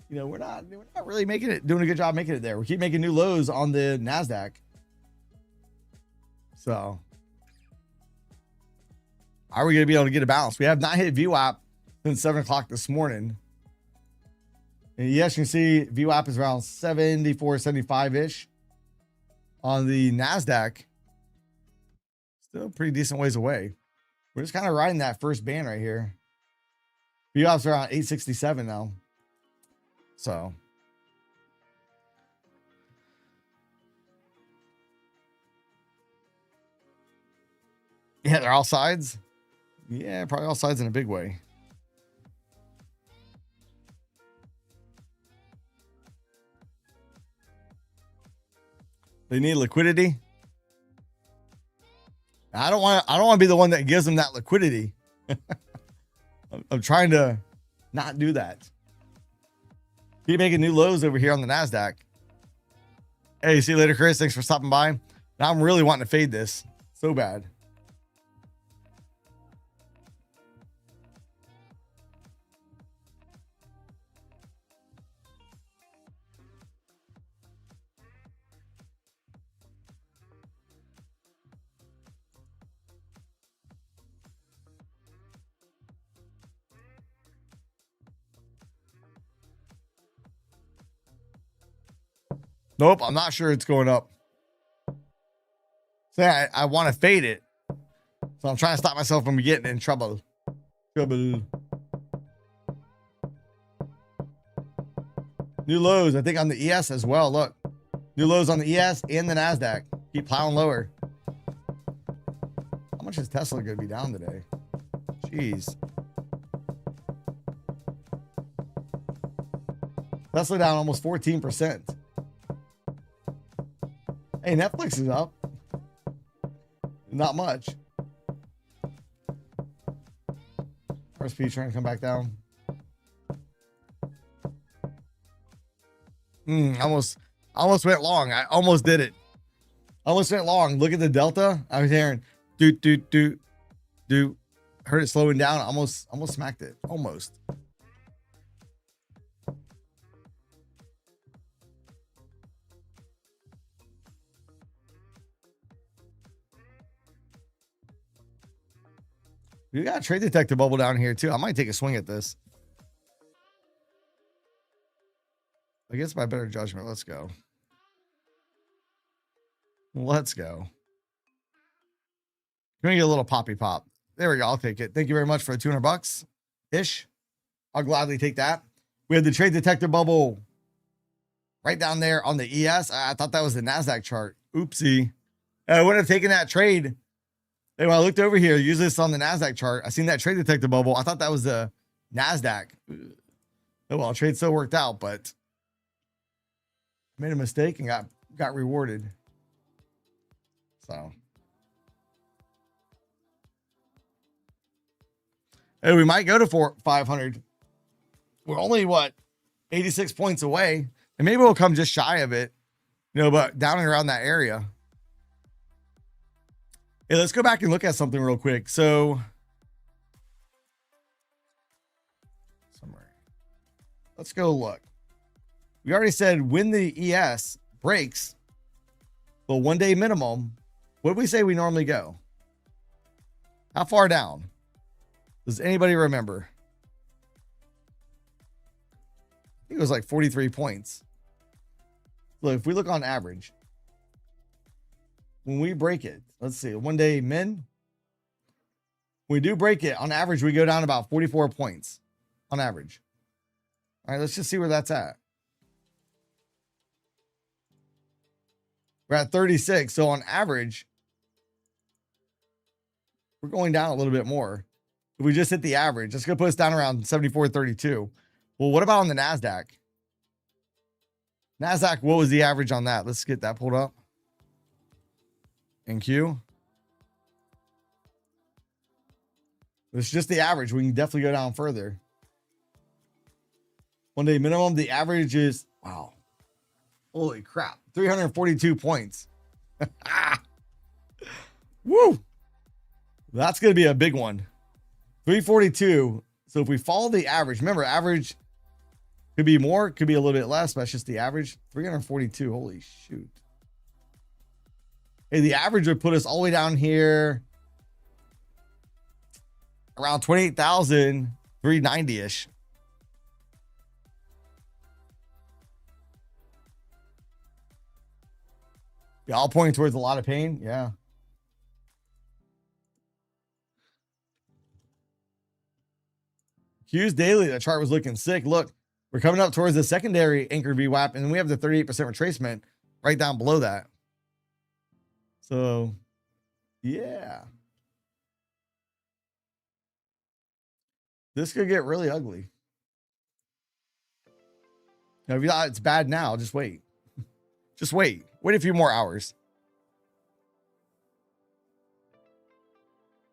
you know, we're not really doing a good job making it there. We keep making new lows on the NASDAQ. So how are we going to be able to get a balance? We have not hit VWAP since 7 o'clock this morning. And yes, you can see VWAP is around 74, 75-ish on the NASDAQ. Still pretty decent ways away. We're just kind of riding that first band right here. VWAP's around 867 now. So yeah, they're all sides. Yeah, probably all sides in a big way. They need liquidity. I don't want to be the one that gives them that liquidity. I'm trying to not do that. Keep making new lows over here on the NASDAQ. Hey, see you later, Chris. Thanks for stopping by. Now I'm really wanting to fade this so bad. Nope, I'm not sure it's going up. So I want to fade it. So I'm trying to stop myself from getting in trouble. New lows, I think, on the ES as well. Look, new lows on the ES and the NASDAQ. Keep plowing lower. How much is Tesla going to be down today? Jeez. Tesla down almost 14%. Hey, Netflix is up. Not much. RSP trying to come back down. Almost went long. I almost did it. Almost went long. Look at the delta. I was hearing doot doot doot doot. Heard it slowing down. Almost smacked it. Almost. We got a trade detector bubble down here too. I might take a swing at this. Against my better judgment. Let's go. Let's go. Can we get a little poppy pop? There we go. I'll take it. Thank you very much for the 200 bucks ish. I'll gladly take that. We had the trade detector bubble right down there on the ES. I thought that was the NASDAQ chart. Oopsie. I would have taken that trade. Hey, when I looked over here, usually it's on the NASDAQ chart. I seen that trade detector bubble. I thought that was the NASDAQ. Oh, well, trade still worked out, but made a mistake and got rewarded. So, hey, we might go to 500. We're only, what, 86 points away. And maybe we'll come just shy of it, but down and around that area. Hey, let's go back and look at something real quick. So, let's go look. We already said when the ES breaks the 1 day minimum, what did we say we normally go? How far down? Does anybody remember? I think it was like 43 points. Look, if we look on average, when we break it, let's see, 1 day min. We do break it. On average, we go down about 44 points on average. All right, let's just see where that's at. We're at 36. So on average, we're going down a little bit more. If we just hit the average, that's going to put us down around 74.32. Well, what about on the NASDAQ? NASDAQ, what was the average on that? Let's get that pulled up. In Q. It's just the average. We can definitely go down further. 1 day minimum. The average is, wow. Holy crap. 342 points. Woo. That's going to be a big one. 342. So if we follow the average, remember, average could be more, could be a little bit less, but that's just the average. 342. Holy shoot. Hey, the average would put us all the way down here around 28,390-ish. Yeah, all pointing towards a lot of pain. Yeah. Q's daily, that chart was looking sick. Look, we're coming up towards the secondary anchor VWAP, and then we have the 38% retracement right down below that. So, yeah. This could get really ugly. Now, if you thought it's bad now, just wait. Just wait. Wait a few more hours.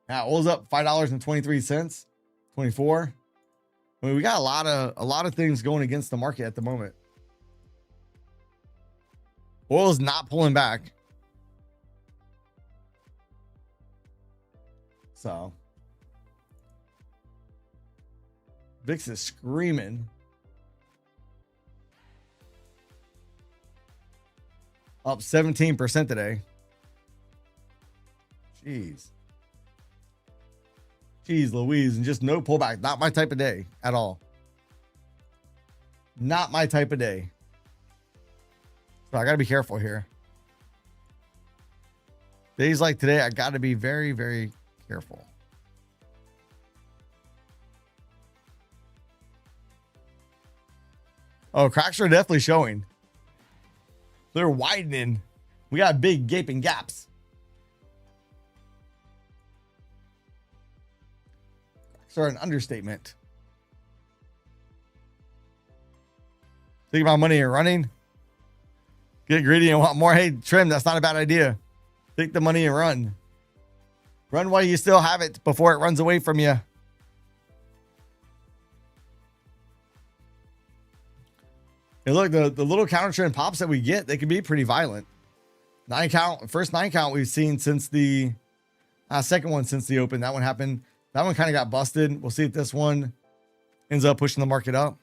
Now, oil's up $5.23, 24. I mean, we got a lot of things going against the market at the moment. Oil is not pulling back. So, VIX is screaming. Up 17% today. Jeez. Jeez Louise. And just no pullback. Not my type of day at all. Not my type of day. So I got to be careful here. Days like today, I got to be very, very careful. Oh, cracks are definitely showing. They're widening. We got big gaping gaps. Cracks are an understatement. Think about money and running. Get greedy and want more. Hey, Trim, that's not a bad idea. Take the money and run. Run while you still have it before it runs away from you. And look, the little counter trend pops that we get, they can be pretty violent. First 9 count we've seen since the second one since the open. That one happened. That one kind of got busted. We'll see if this one ends up pushing the market up.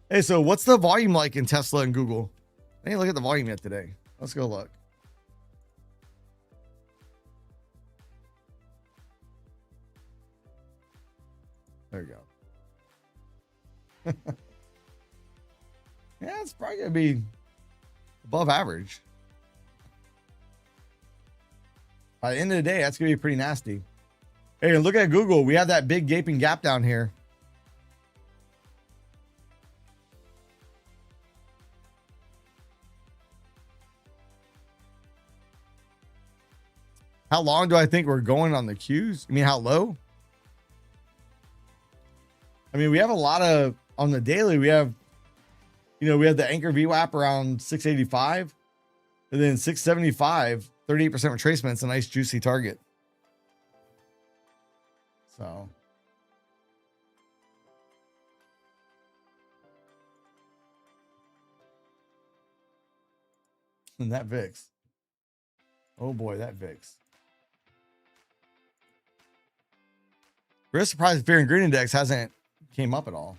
Hey, so what's the volume like in Tesla and Google? I didn't look at the volume yet today. Let's go look. There you go. Yeah, it's probably going to be above average. By the end of the day, that's going to be pretty nasty. Hey, look at Google. We have that big gaping gap down here. How long do I think we're going on the Qs? I mean, how low? I mean, we have a lot of, on the daily, we have, we have the anchor VWAP around 685 and then 675, 38% retracement. It's a nice juicy target. So. And that VIX. Oh boy, that VIX. Risk, surprise, fear, and greed index hasn't came up at all.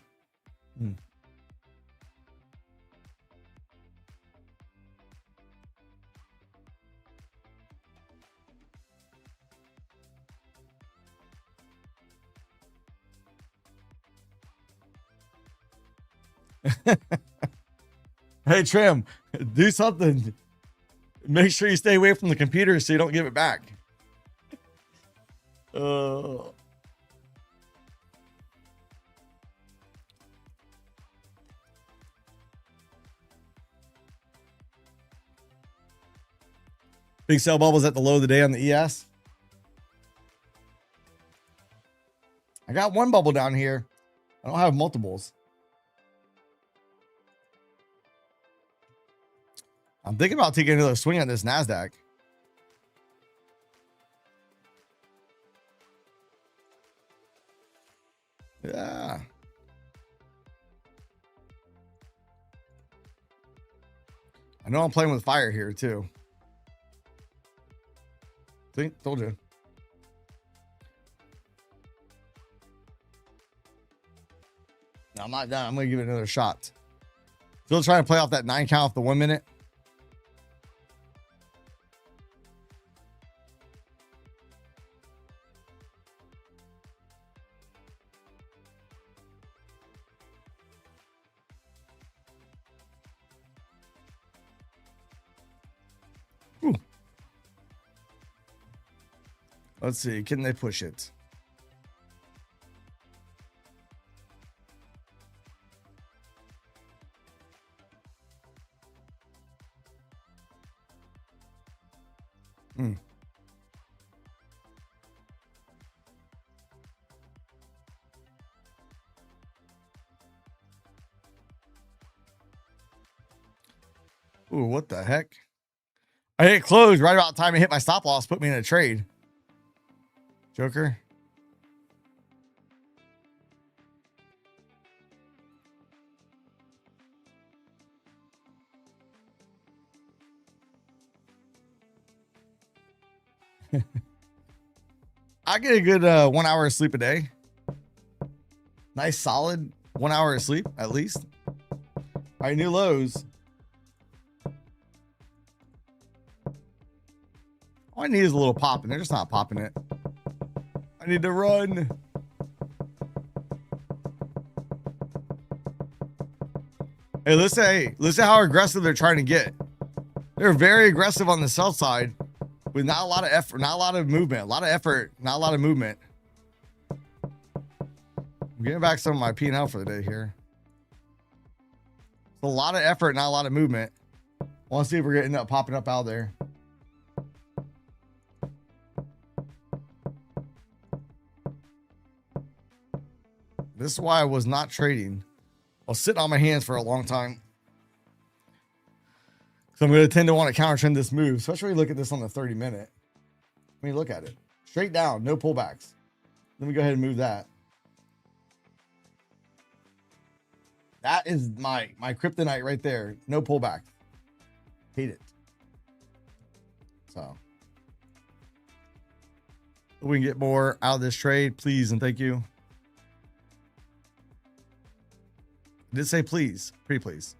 Hey, Trim, do something. Make sure you stay away from the computer so you don't give it back. Big sell bubbles at the low of the day on the ES. I got one bubble down here. I don't have multiples. I'm thinking about taking another swing at this NASDAQ. Yeah. I know I'm playing with fire here too. See, told you. No, I'm not done. I'm going to give it another shot. Still trying to play off that 9 count off the 1 minute. Ooh. Let's see. Can they push it? Ooh, what the heck? I hit close right about the time I hit my stop loss, put me in a trade. Joker. I get a good 1 hour of sleep a day. Nice solid 1 hour of sleep at least. All right, new lows. All I need is a little pop, and they're just not popping it. I need to run. Listen how aggressive they're trying to get. They're very aggressive on the sell side with not a lot of effort, not a lot of movement, a lot of effort, not a lot of movement. I'm getting back some of my P&L for the day here. A lot of effort, not a lot of movement. I want to see if we're getting up, popping up out there. This is why I was not trading. I was sitting on my hands for a long time. So I'm going to tend to want to counter trend this move, especially when you look at this on the 30-minute. I mean, look at it. Straight down, no pullbacks. Let me go ahead and move that. That is my kryptonite right there. No pullback. Hate it. So if we can get more out of this trade, please and thank you. I did say please. Pretty please.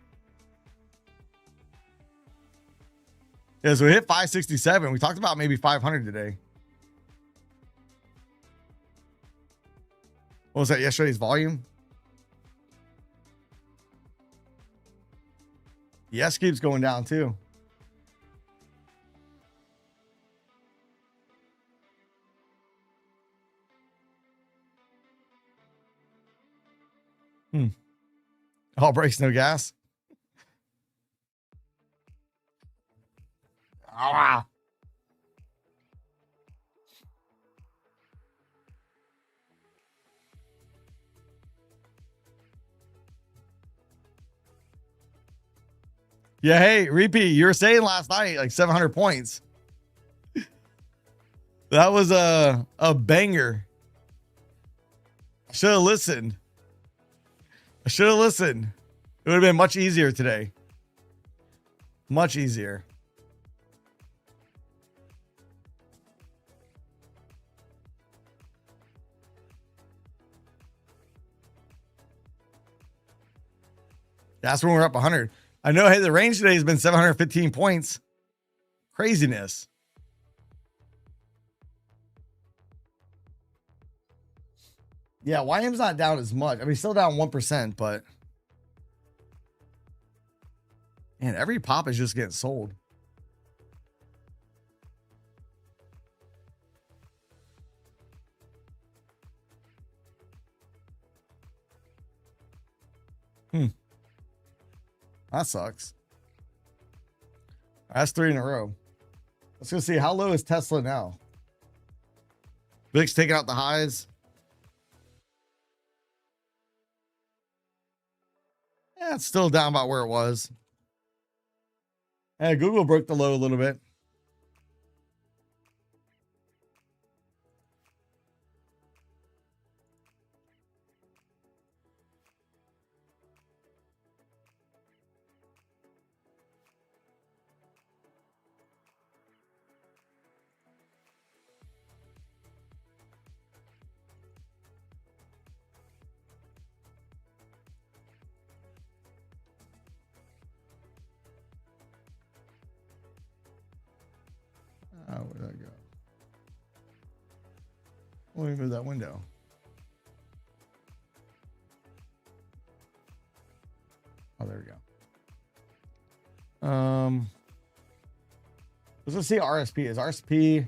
Yeah, so we hit 567. We talked about maybe 500 today. What was that, yesterday's volume? Yes, keeps going down too. All brakes, no gas. Ah. Yeah, hey, repeat. You were saying last night like 700 points. That was a banger. I should have listened. It would have been much easier today. Much easier. That's when we're up 100. I know, hey, the range today has been 715 points. Craziness. Yeah, YM's not down as much. I mean, still down 1%, but man, every pop is just getting sold. That sucks. That's 3 in a row. Let's go see how low is Tesla now. VIX taking out the highs. Yeah, it's still down about where it was. And Google broke the low a little bit. Oh, where'd that go? Let me move that window. Oh, there we go. Let's see RSP. Is RSP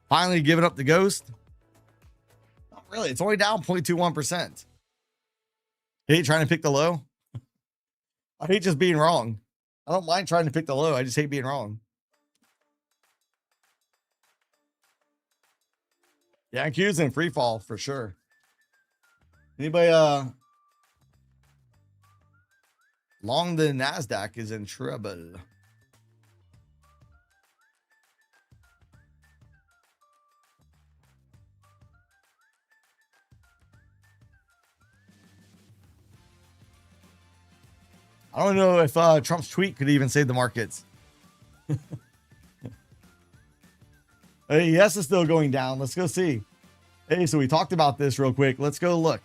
finally giving up the ghost? Not really. It's only down 0.21%. Hate trying to pick the low. I hate just being wrong. I don't mind trying to pick the low. I just hate being wrong. Yeah, Q's in free fall for sure. Anybody long the NASDAQ is in trouble. I don't know if Trump's tweet could even save the markets. Hey, yes, it's still going down. Let's go see. Hey, so we talked about this real quick. Let's go look.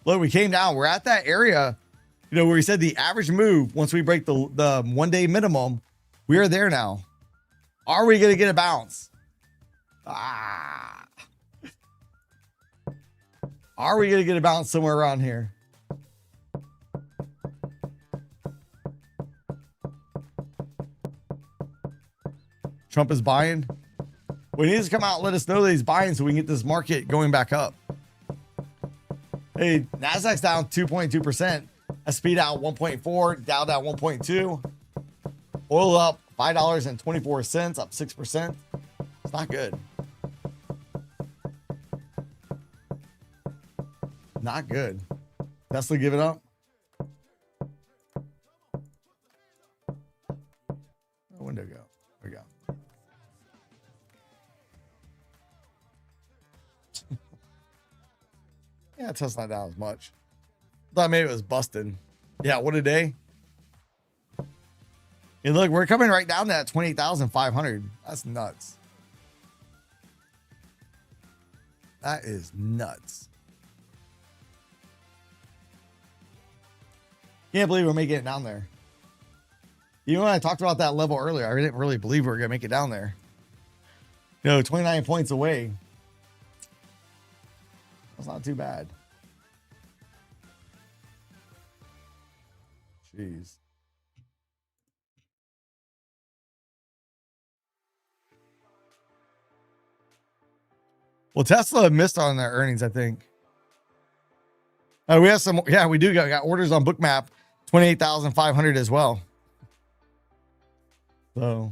Look, we came down. We're at that area, you know, where we said the average move, once we break the 1 day minimum, we are there now. Are we going to get a bounce? Are we going to get a bounce somewhere around here? Trump is buying. We need to come out and let us know that he's buying so we can get this market going back up. Hey, NASDAQ's down 2.2%. S&P down 1.4. Dow down 1.2. Oil up $5.24, up 6%. It's not good. Not good. Tesla give it up. Where'd the window go? There we go. Yeah, Tesla not down as much. Thought maybe it was busted. Yeah, what a day. And look, we're coming right down to that 28,500. That's nuts. That is nuts. Can't believe we're making it down there. Even when I talked about that level earlier, I didn't really believe we were going to make it down there. You know, 29 points away. That's not too bad. Jeez. Well, Tesla missed on their earnings, I think. We have some, yeah, we do got orders on Bookmap, 28,500 as well. So,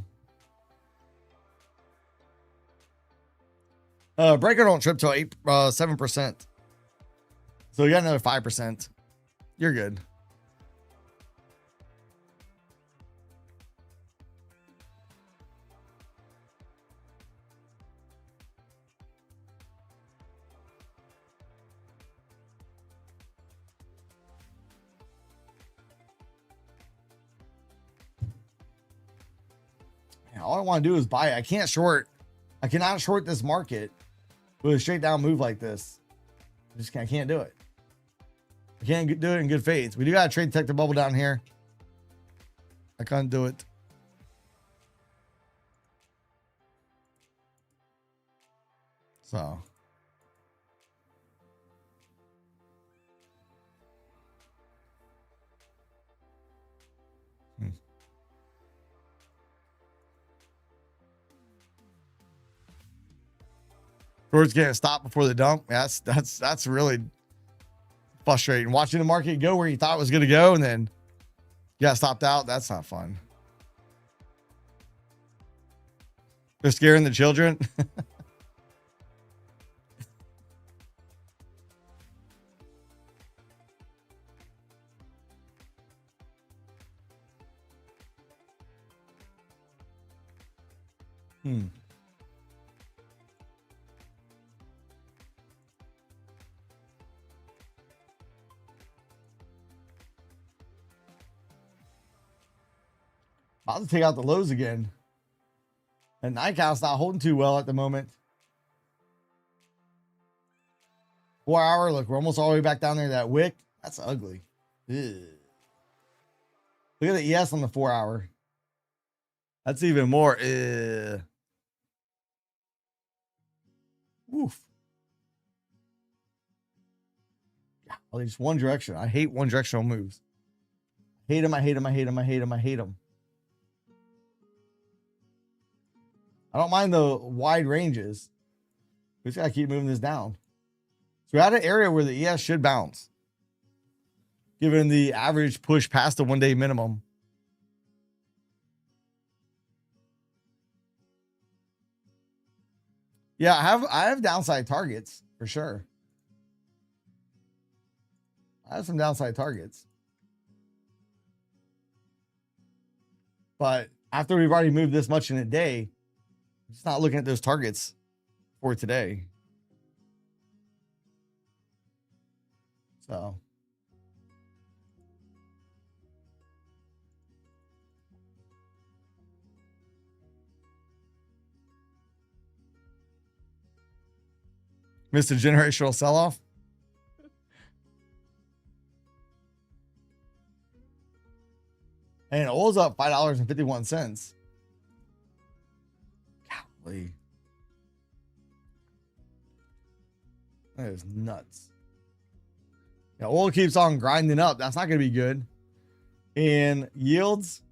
breaker don't trip till 7%. So you got another 5%. You're good. All I want to do is buy it. I can't short. I cannot short this market with a straight down move like this. I can't do it. I can't do it in good faith. We do got to trade detect the bubble down here. I can't do it. So. George getting stopped before the dump. Yeah, that's really frustrating. Watching the market go where you thought it was going to go and then you got stopped out. That's not fun. They're scaring the children. About to take out the lows again. And Nikon's not holding too well at the moment. 4 hour, look, we're almost all the way back down there to that wick. That's ugly. Ugh. Look at the ES on the 4 hour. That's even more. Oof. Yeah, well, just one direction. I hate one directional moves. Hate them. I hate them. I hate them. I hate them. I hate them. I don't mind the wide ranges. We just got to keep moving this down. So we're at an area where the ES should bounce. Given the average push past the 1 day minimum. Yeah, I have downside targets for sure. I have some downside targets. But after we've already moved this much in a day, I'm just not looking at those targets for today. So. Missed a generational sell-off. And oil's up $5.51. Golly. That is nuts. Yeah, oil keeps on grinding up. That's not going to be good. And yields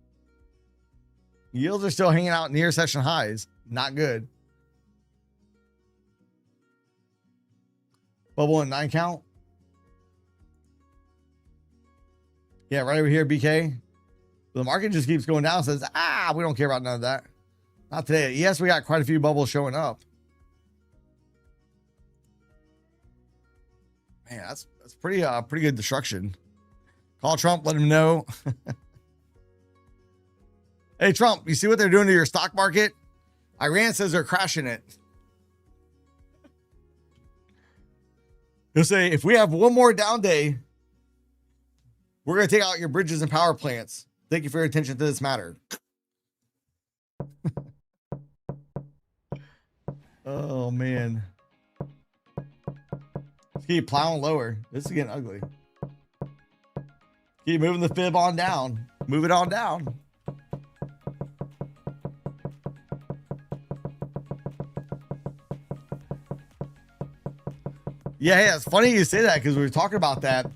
Yields are still hanging out near session highs. Not good. Bubble and 9 count. Yeah, right over here, BK. The market just keeps going down. Says, we don't care about none of that. Not today. Yes, we got quite a few bubbles showing up. Man, that's pretty good destruction. Call Trump, let him know. Hey, Trump, you see what they're doing to your stock market? Iran says they're crashing it. He'll say, if we have one more down day, we're going to take out your bridges and power plants. Thank you for your attention to this matter. Oh, man. Let's keep plowing lower. This is getting ugly. Keep moving the fib on down. Move it on down. Yeah, it's funny you say that because we were talking about that.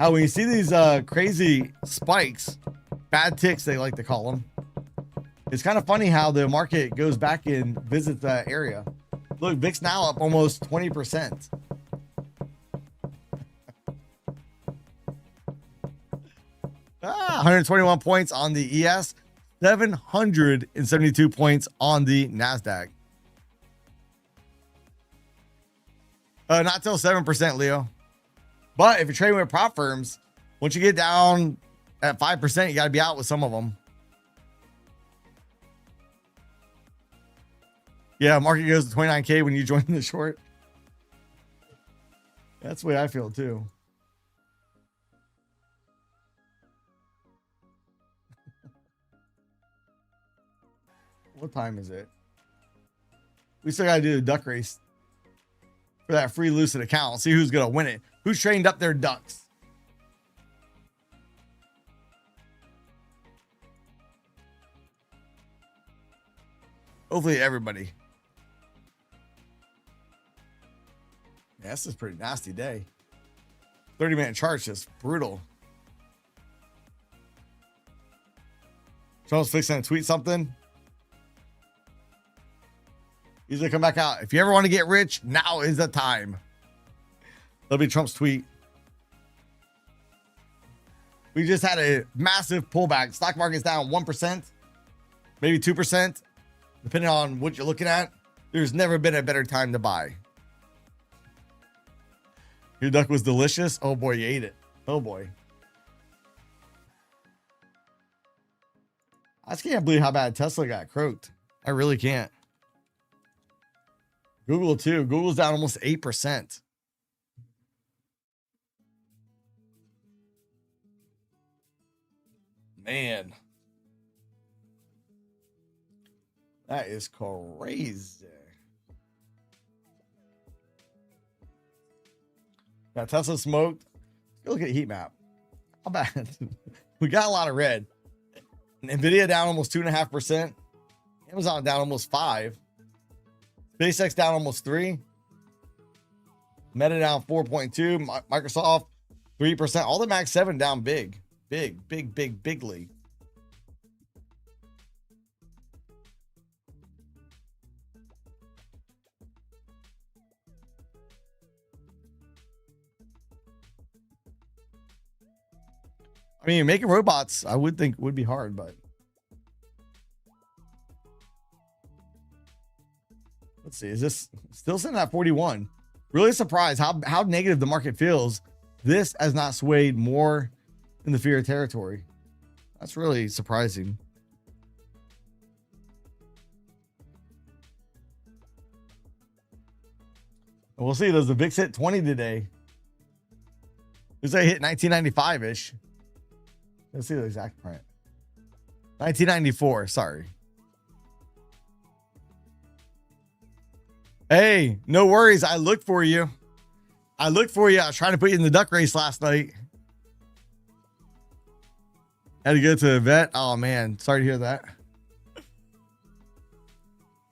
How when you see these crazy spikes, bad ticks, they like to call them. It's kind of funny how the market goes back and visits that area. Look, VIX now up almost 20%. 121 points on the ES, 772 points on the NASDAQ. Not till 7%, Leo. But if you're trading with prop firms, once you get down at 5%, you got to be out with some of them. Yeah, market goes to 29K when you join the short. That's the way I feel too. What time is it? We still got to do the duck race for that free Lucid account. See who's going to win it. Who's trained up their ducks? Hopefully everybody. Yeah, this is a pretty nasty day. 30-minute chart's just brutal. Trump's fixing to tweet something. He's going to come back out. If you ever want to get rich, now is the time. That'll be Trump's tweet. We just had a massive pullback. Stock market's down 1%, maybe 2%, depending on what you're looking at. There's never been a better time to buy. Your duck was delicious. Oh boy, you ate it. Oh boy. I just can't believe how bad Tesla got croaked. I really can't. Google too. Google's down almost 8%. Man. That is crazy. Got Tesla smoked. Go look at heat map. How bad? We got a lot of red. Nvidia down almost 2.5%. Amazon down almost 5%. SpaceX down almost 3%. Meta down 4.2%. Microsoft 3%. All the Max 7 down big. Bigly. I mean, making robots, I would think would be hard, but let's see. Is this still sitting at 41? Really surprised how negative the market feels. This has not swayed more in the fear territory. That's really surprising. We'll see. Does the VIX hit 20 today? Does that hit 1995-ish? Let's see the exact print. 1994. Sorry. Hey, no worries. I looked for you. I was trying to put you in the duck race last night. Had to go to the vet. Oh, man. Sorry to hear that.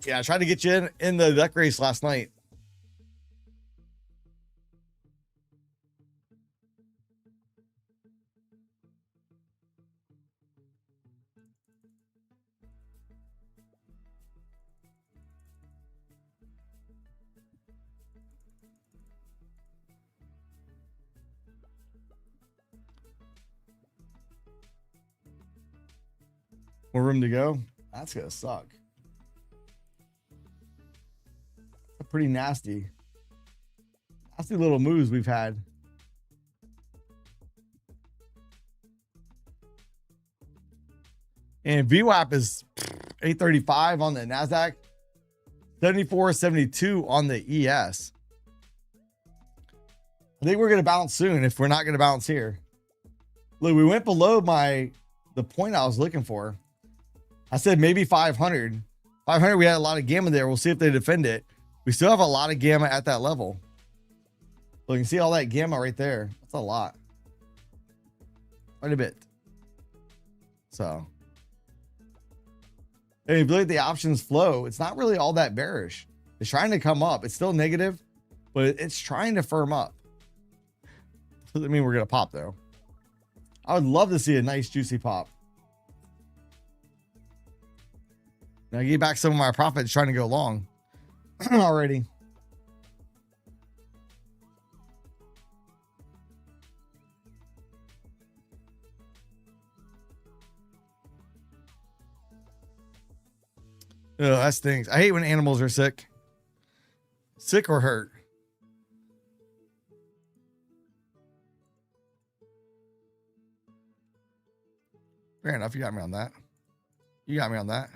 Yeah, I tried to get you in the duck race last night. More room to go. That's gonna suck. Pretty nasty little moves we've had. And VWAP is 835 on the NASDAQ, 74.72 on the ES. I think we're going to bounce soon if we're not going to bounce here. Look, we went below the point I was looking for. I said maybe 500. 500, we had a lot of gamma there. We'll see if they defend it. We still have a lot of gamma at that level. Look, you can see all that gamma right there. That's a lot. Quite a bit. So, and if you look at the options flow, it's not really all that bearish. It's trying to come up. It's still negative, but it's trying to firm up. Doesn't mean we're going to pop, though. I would love to see a nice, juicy pop. Now, I gave back some of my profits trying to go long already. Oh, that stinks. I hate when animals are sick. Sick or hurt. Fair enough. You got me on that. You got me on that.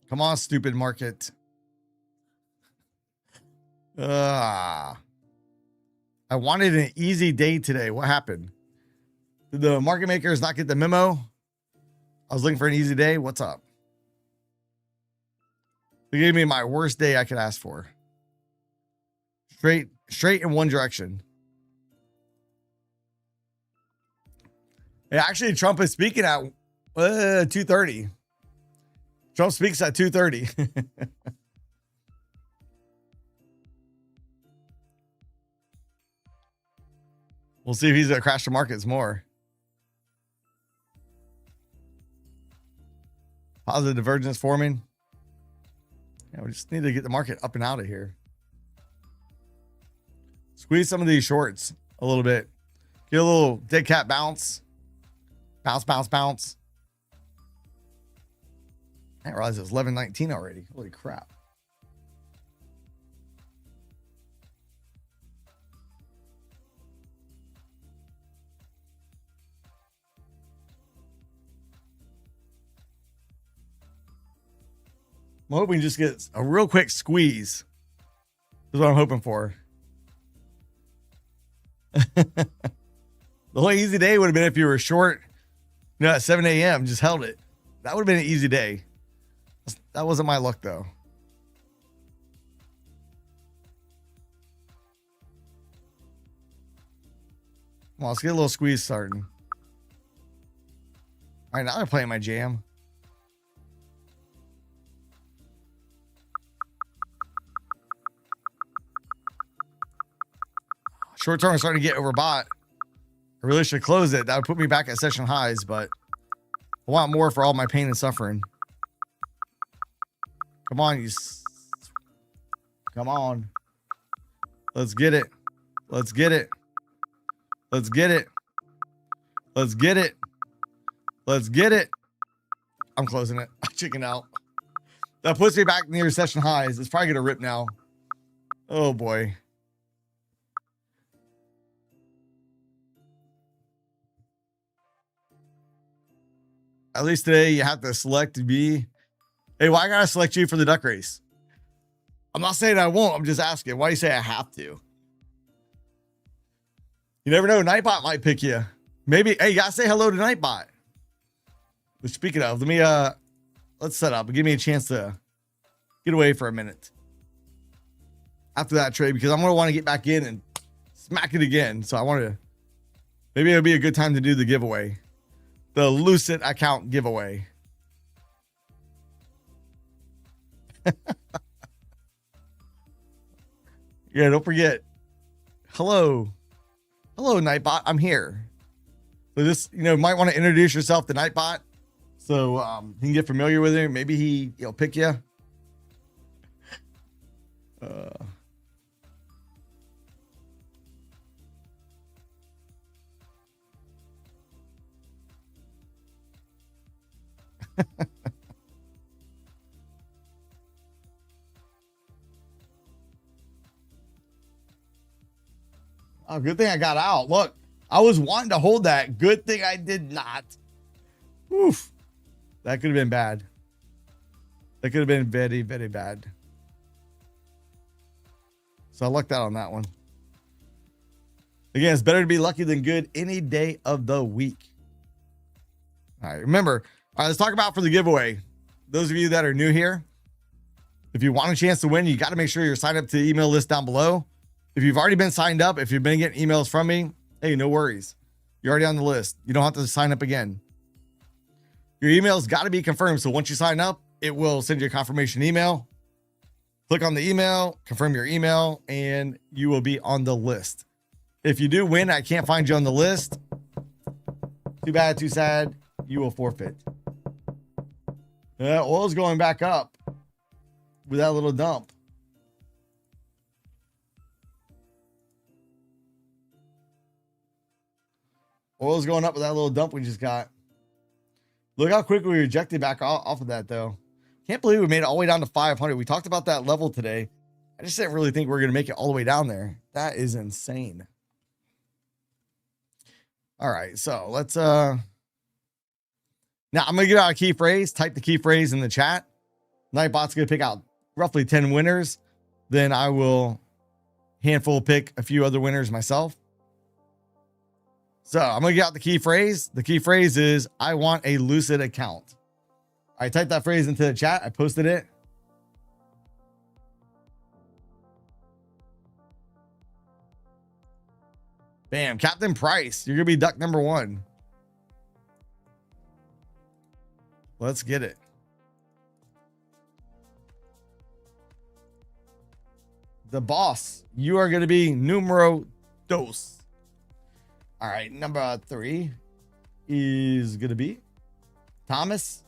Come on, stupid market. I wanted an easy day today. What happened? Did the market makers not get the memo? I was looking for an easy day. What's up? They gave me my worst day I could ask for. Straight in one direction. Hey, actually, Trump is speaking at 2:30. Trump speaks at 2:30. We'll see if he's going to crash the markets more. Positive divergence forming. Yeah, we just need to get the market up and out of here. Squeeze some of these shorts a little bit. Get a little dead cat bounce. Bounce, bounce, bounce. I didn't realize it was 11:19 already. Holy crap. I'm hoping just get a real quick squeeze. That's what I'm hoping for. The only easy day would have been if you were short, at 7 a.m. just held it. That would have been an easy day. That wasn't my luck, though. Come on, let's get a little squeeze starting. All right, now they're playing my jam. Short term is starting to get overbought. I really should close it. That would put me back at session highs, but I want more for all my pain and suffering. Come on, come on. Let's get it. Let's get it. Let's get it. Let's get it. Let's get it. I'm closing it. Chicken out. That puts me back near session highs. It's probably going to rip now. Oh, boy. At least today you have to select B. Hey, why I gotta select you for the duck race? I'm not saying I won't. I'm just asking. Why do you say I have to? You never know. Nightbot might pick you. Maybe. Hey, you gotta say hello to Nightbot. Speaking of, let's set up. Give me a chance to get away for a minute after that trade because I'm gonna want to get back in and smack it again. So I want to. Maybe it'll be a good time to do the giveaway. The Lucid account giveaway. Yeah, don't forget. Hello, Nightbot. I'm here. So this, might want to introduce yourself to Nightbot, so you can get familiar with him. Maybe he'll pick you. Oh, good thing I got out. Look, I was wanting to hold that. Good thing I did not. Oof. That could have been bad. That could have been very, very bad. So I lucked out on that one. Again, it's better to be lucky than good any day of the week. All right, remember, all right, let's talk about for the giveaway. Those of you that are new here, if you want a chance to win, you got to make sure you're signed up to the email list down below. If you've already been signed up, if you've been getting emails from me, hey, no worries. You're already on the list. You don't have to sign up again. Your email's got to be confirmed. So once you sign up, it will send you a confirmation email. Click on the email, confirm your email, and you will be on the list. If you do win, I can't find you on the list. Too bad, too sad. You will forfeit. Oil's going back up with that little dump. Oil's going up with that little dump we just got. Look how quick we rejected back off of that, though. Can't believe we made it all the way down to 500. We talked about that level today. I just didn't really think we were going to make it all the way down there. That is insane. All right, so let's now I'm gonna give out a key phrase. Type the key phrase in the chat. Nightbot's gonna pick out roughly 10 winners. Then I will handful pick a few other winners myself. So I'm gonna get out the key phrase. The key phrase is I want a Lucid account. I typed that phrase into the chat. I posted it. Bam, Captain Price. You're going to be duck number 1. Let's get it. The boss. You are going to be numero dos. All right, number 3 is going to be Thomas.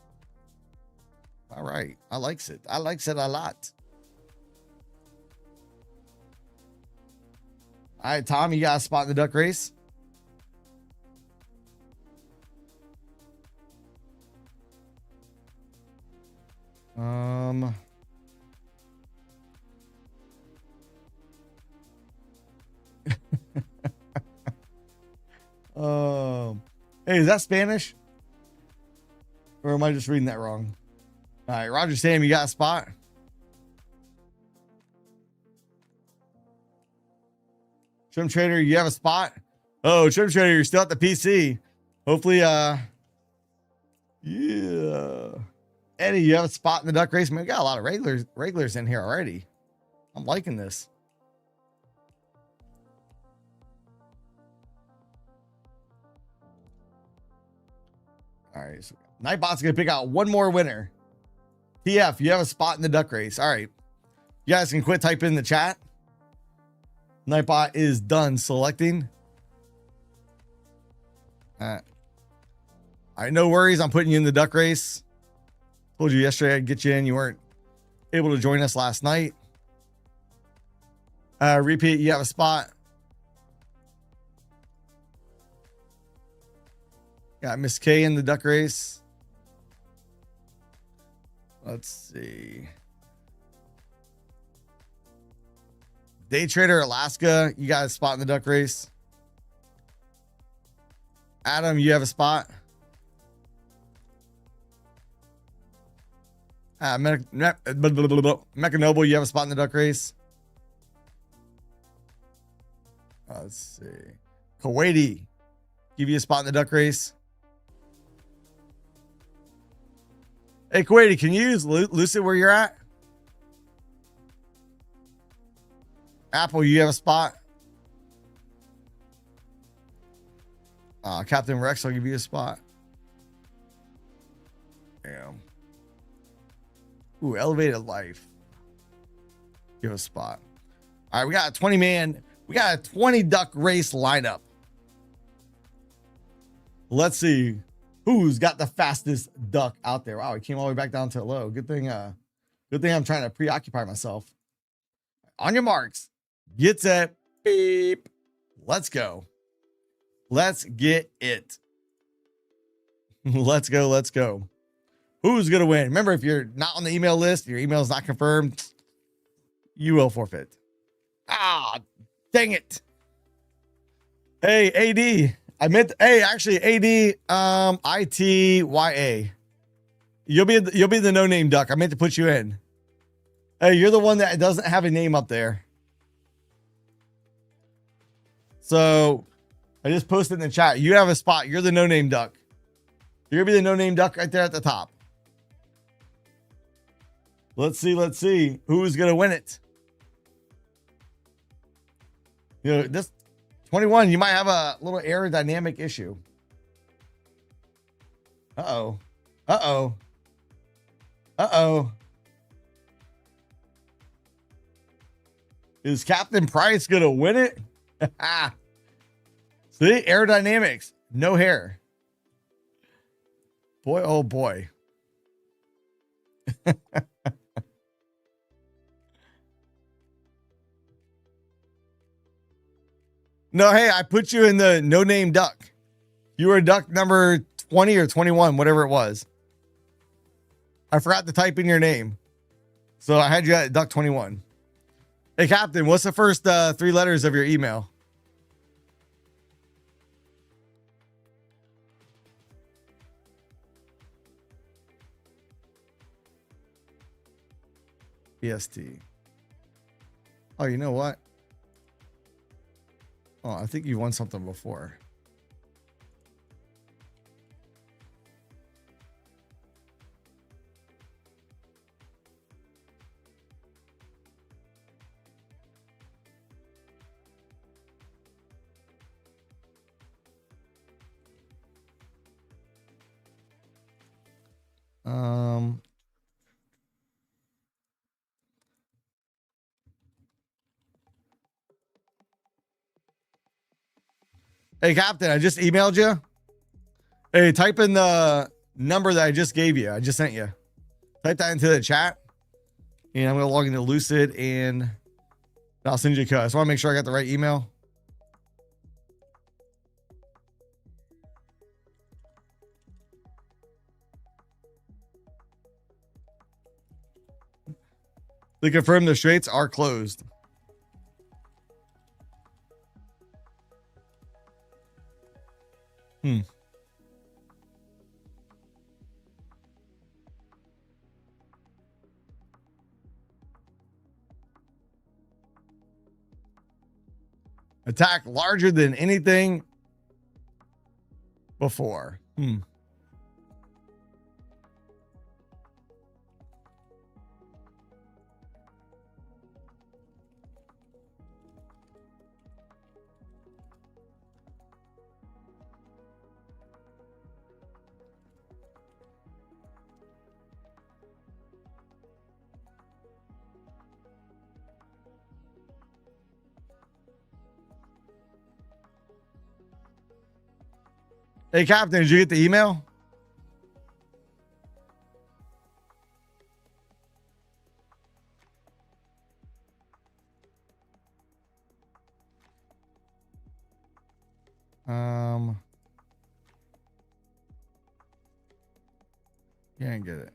All right, I likes it. I likes it a lot. All right, Tom, you got a spot in the duck race? Hey, is that Spanish? Or am I just reading that wrong? All right, Roger Sam, you got a spot? Trim Trader, you have a spot? Oh, Trim Trader, you're still at the PC. Hopefully, yeah. Eddie, you have a spot in the duck race? Man, we got a lot of regulars in here already. I'm liking this. All right, so Nightbot's gonna pick out one more winner. TF, you have a spot in the duck race. All right, you guys can quit typing in the chat. Nightbot is done selecting. All right, no worries. I'm putting you in the duck race. Told you yesterday I'd get you in. You weren't able to join us last night. Repeat, you have a spot. Got Miss K in the duck race. Let's see. Day Trader Alaska, you got a spot in the duck race. Adam, you have a spot. Mechanoble, you have a spot in the duck race. Let's see. Kuwaiti, give you a spot in the duck race. Hey, Kuwaiti, can you use Lucid where you're at? Apple, you have a spot. Captain Rex, I'll give you a spot. Damn. Ooh, Elevated Life. Give a spot. All right, we got a 20-man. We got a 20 duck race lineup. Let's see who's got the fastest duck out there. Wow, he came all the way back down to low. Good thing I'm trying to preoccupy myself. On your marks. Get set. Beep. Let's go. Let's get it. Let's go. Who's going to win? Remember, if you're not on the email list, your email is not confirmed, you will forfeit. Ah, dang it. Hey, AD. I meant, hey, actually, AD, ITYA. You'll be the no-name duck. I meant to put you in. Hey, you're the one that doesn't have a name up there. So I just posted in the chat. You have a spot. You're the no-name duck. You're going to be the no-name duck right there at the top. Let's see who's going to win it. You know, this 21, you might have a little aerodynamic issue. Uh-oh. Uh-oh. Uh-oh. Is Captain Price going to win it? See, aerodynamics, no hair. Boy, oh boy. No, hey, I put you in the no-name duck. You were duck number 20 or 21, whatever it was. I forgot to type in your name. So I had you at duck 21. Hey, Captain, what's the first 3 letters of your email? EST. Oh, you know what? Oh, I think you won something before. Hey, Captain, I just emailed you. Hey, type in the number that I just gave you. I just sent you. Type that into the chat. And I'm going to log into Lucid and I'll send you a code. I just want to make sure I got the right email. They confirm the straits are closed. Attack larger than anything before. Hey, Captain, did you get the email? You didn't get it.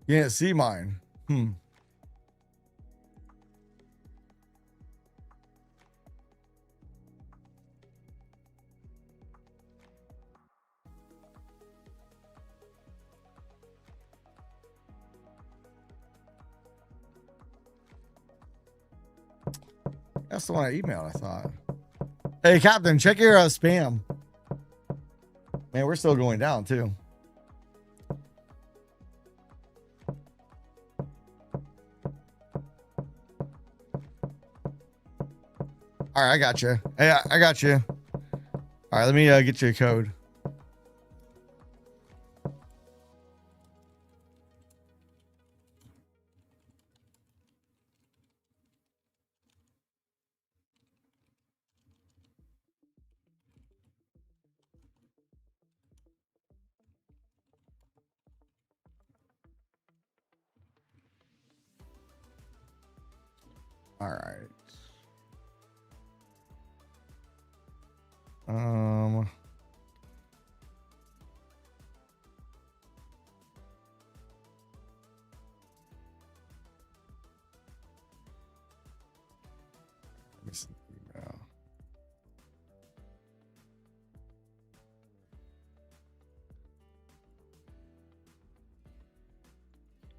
You didn't see mine. That's the one I emailed, I thought. Hey, Captain, check your spam. Man, we're still going down, too. All right, I got you. Hey, I got you. All right, let me get you a code. All right. Let me see the email.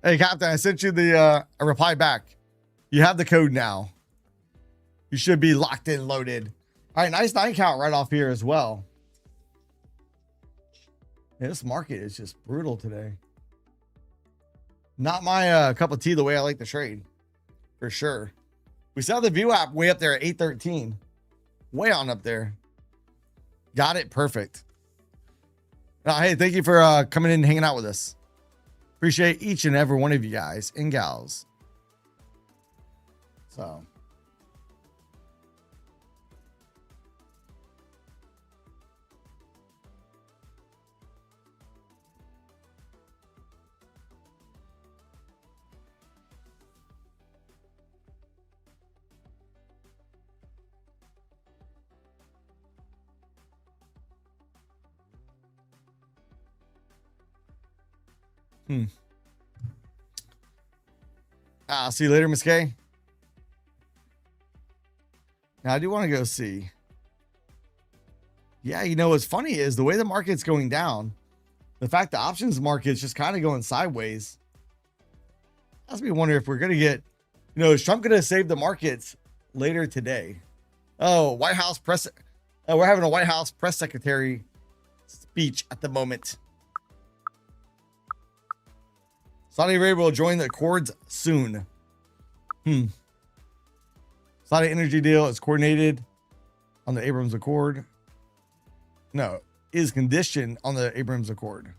Hey, Captain, I sent you the a reply back. You have the code now. You should be locked in, loaded. All right, nice 9 count right off here as well. Yeah, this market is just brutal today. Not my cup of tea the way I like to trade, for sure. We saw the view app way up there at 813. Way on up there. Got it. Perfect. Hey, thank you for coming in and hanging out with us. Appreciate each and every one of you guys and gals. So. I'll see you later, Miss K. Now I do want to go see. Yeah, you know what's funny is the way the market's going down, the fact the options market's just kind of going sideways. Has me wonder if we're gonna get, you know, is Trump gonna save the markets later today? Oh, White House press. We're having a White House press secretary speech at the moment. Saudi Arabia will join the Accords soon. Saudi energy deal is coordinated on the Abrams Accord. No, is conditioned on the Abrams Accord.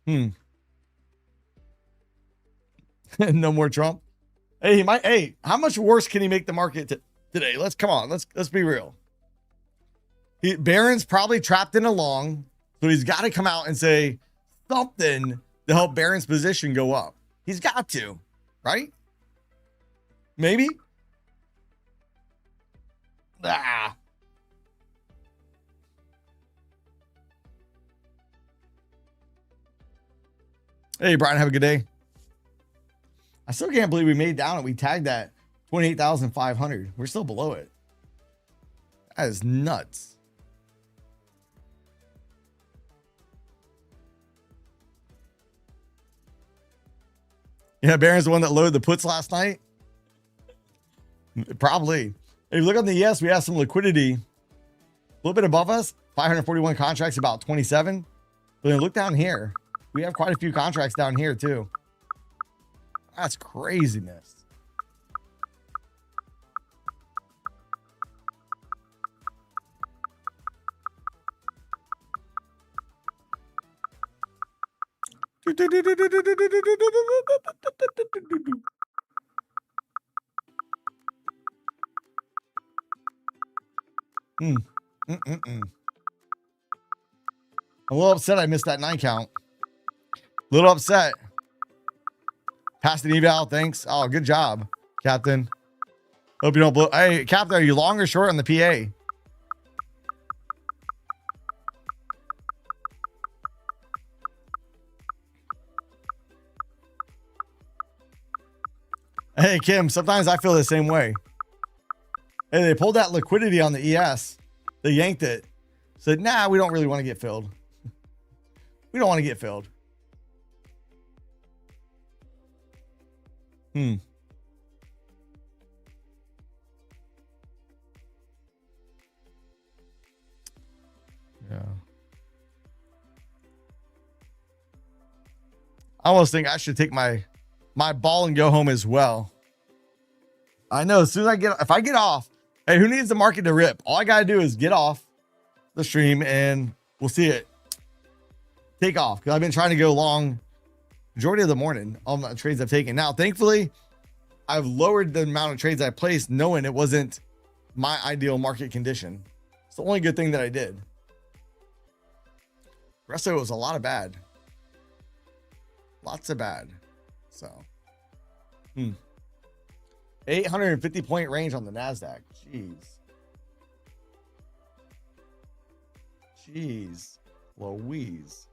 No more Trump. Hey, he might. Hey, how much worse can he make the market today? Let's come on. Let's be real. Barron's probably trapped in a long. So he's got to come out and say something to help Barron's position go up. He's got to, right? Maybe. Hey, Brian, have a good day. I still can't believe we made down and we tagged that 28,500. We're still below it. That is nuts. Yeah, Barron's the one that loaded the puts last night. Probably. If you look on the ES, we have some liquidity a little bit above us. 541 contracts, about 27. But then look down here. We have quite a few contracts down here too. That's craziness. I'm a little upset I missed that 9 count. A little upset. Passed an eval, thanks. Oh, good job, Captain. Hope you don't blow. Hey, Captain, are you long or short on the PA? Hey, Kim, sometimes I feel the same way. Hey, they pulled that liquidity on the ES. They yanked it. Said, nah, we don't really want to get filled. We don't want to get filled. Yeah. I almost think I should take my ball and go home as well. I know as soon as if I get off, hey, who needs the market to rip? All I got to do is get off the stream and we'll see it take off. Cause I've been trying to go long majority of the morning on the trades I've taken. Now, thankfully, I've lowered the amount of trades I placed knowing it wasn't my ideal market condition. It's the only good thing that I did. The rest of it was a lot of bad. Lots of bad. So, 850 point range on the NASDAQ. Jeez Louise.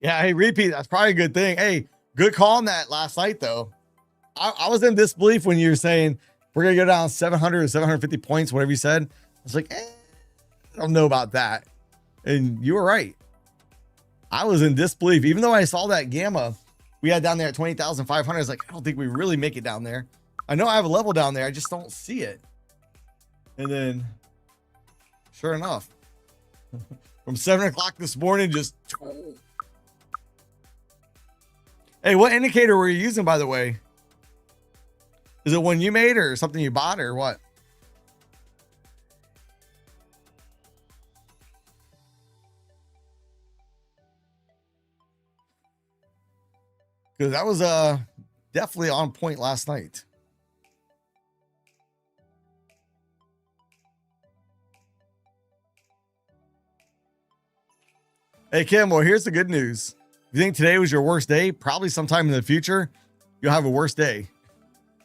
Yeah, hey, repeat. That's probably a good thing. Hey, good call on that last night, though. I was in disbelief when you were saying we're going to go down 700 or 750 points, whatever you said. I was like, I don't know about that. And you were right. I was in disbelief. Even though I saw that gamma we had down there at 20,500, I was like, I don't think we really make it down there. I know I have a level down there. I just don't see it. And then, sure enough, from 7 o'clock this morning, just... Hey, what indicator were you using, by the way? Is it one you made or something you bought or what? Because that was definitely on point last night. Hey, Kim, well, here's the good news. If you think today was your worst day, probably sometime in the future, you'll have a worse day.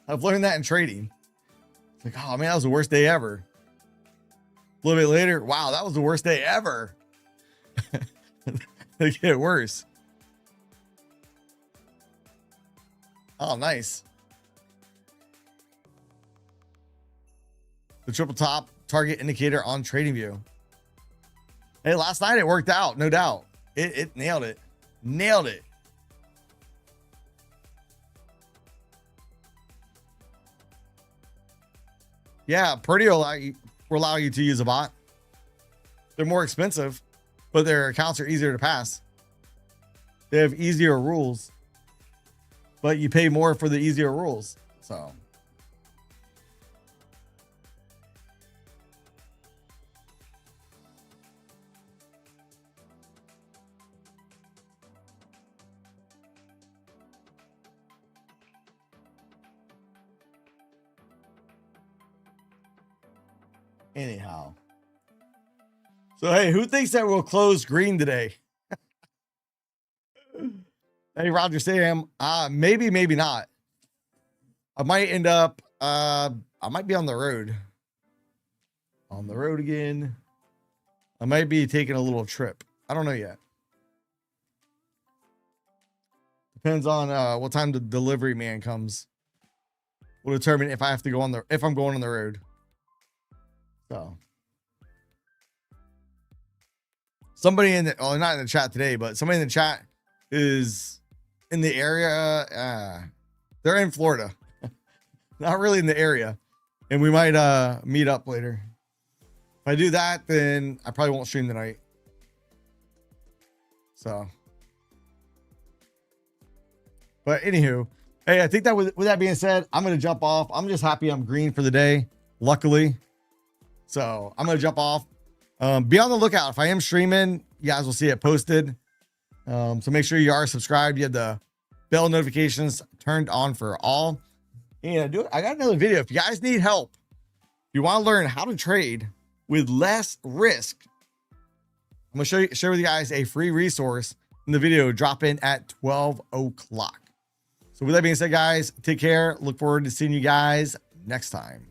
I've learned that in trading. It's like, oh man, that was the worst day ever. A little bit later, wow, that was the worst day ever. They get worse. Oh, nice. The triple top target indicator on TradingView. Hey, last night it worked out, no doubt. It nailed it. Nailed it. Yeah, Purdy will allow you to use a bot. They're more expensive, but their accounts are easier to pass. They have easier rules, but you pay more for the easier rules. So anyhow. So, hey, who thinks that we'll close green today? Hey, Roger Sam, maybe, maybe not. I might end up, I might be on the road. On the road again. I might be taking a little trip. I don't know yet. Depends on what time the delivery man comes. Will determine if I have to go on the, if I'm going on the road. So somebody in the, well, not in the chat today, but somebody in the chat is in the area. They're in Florida, not really in the area. And we might meet up later. If I do that, then I probably won't stream tonight. So, but anywho, hey, I think that with that being said, I'm going to jump off. I'm just happy I'm green for the day, luckily. So I'm going to jump off. Be on the lookout. If I am streaming, you guys will see it posted. So make sure you are subscribed. You have the bell notifications turned on for all. And I got another video. If you guys need help, if you want to learn how to trade with less risk, I'm going to share with you guys a free resource in the video drop in at 12 o'clock. So with that being said, guys, take care. Look forward to seeing you guys next time.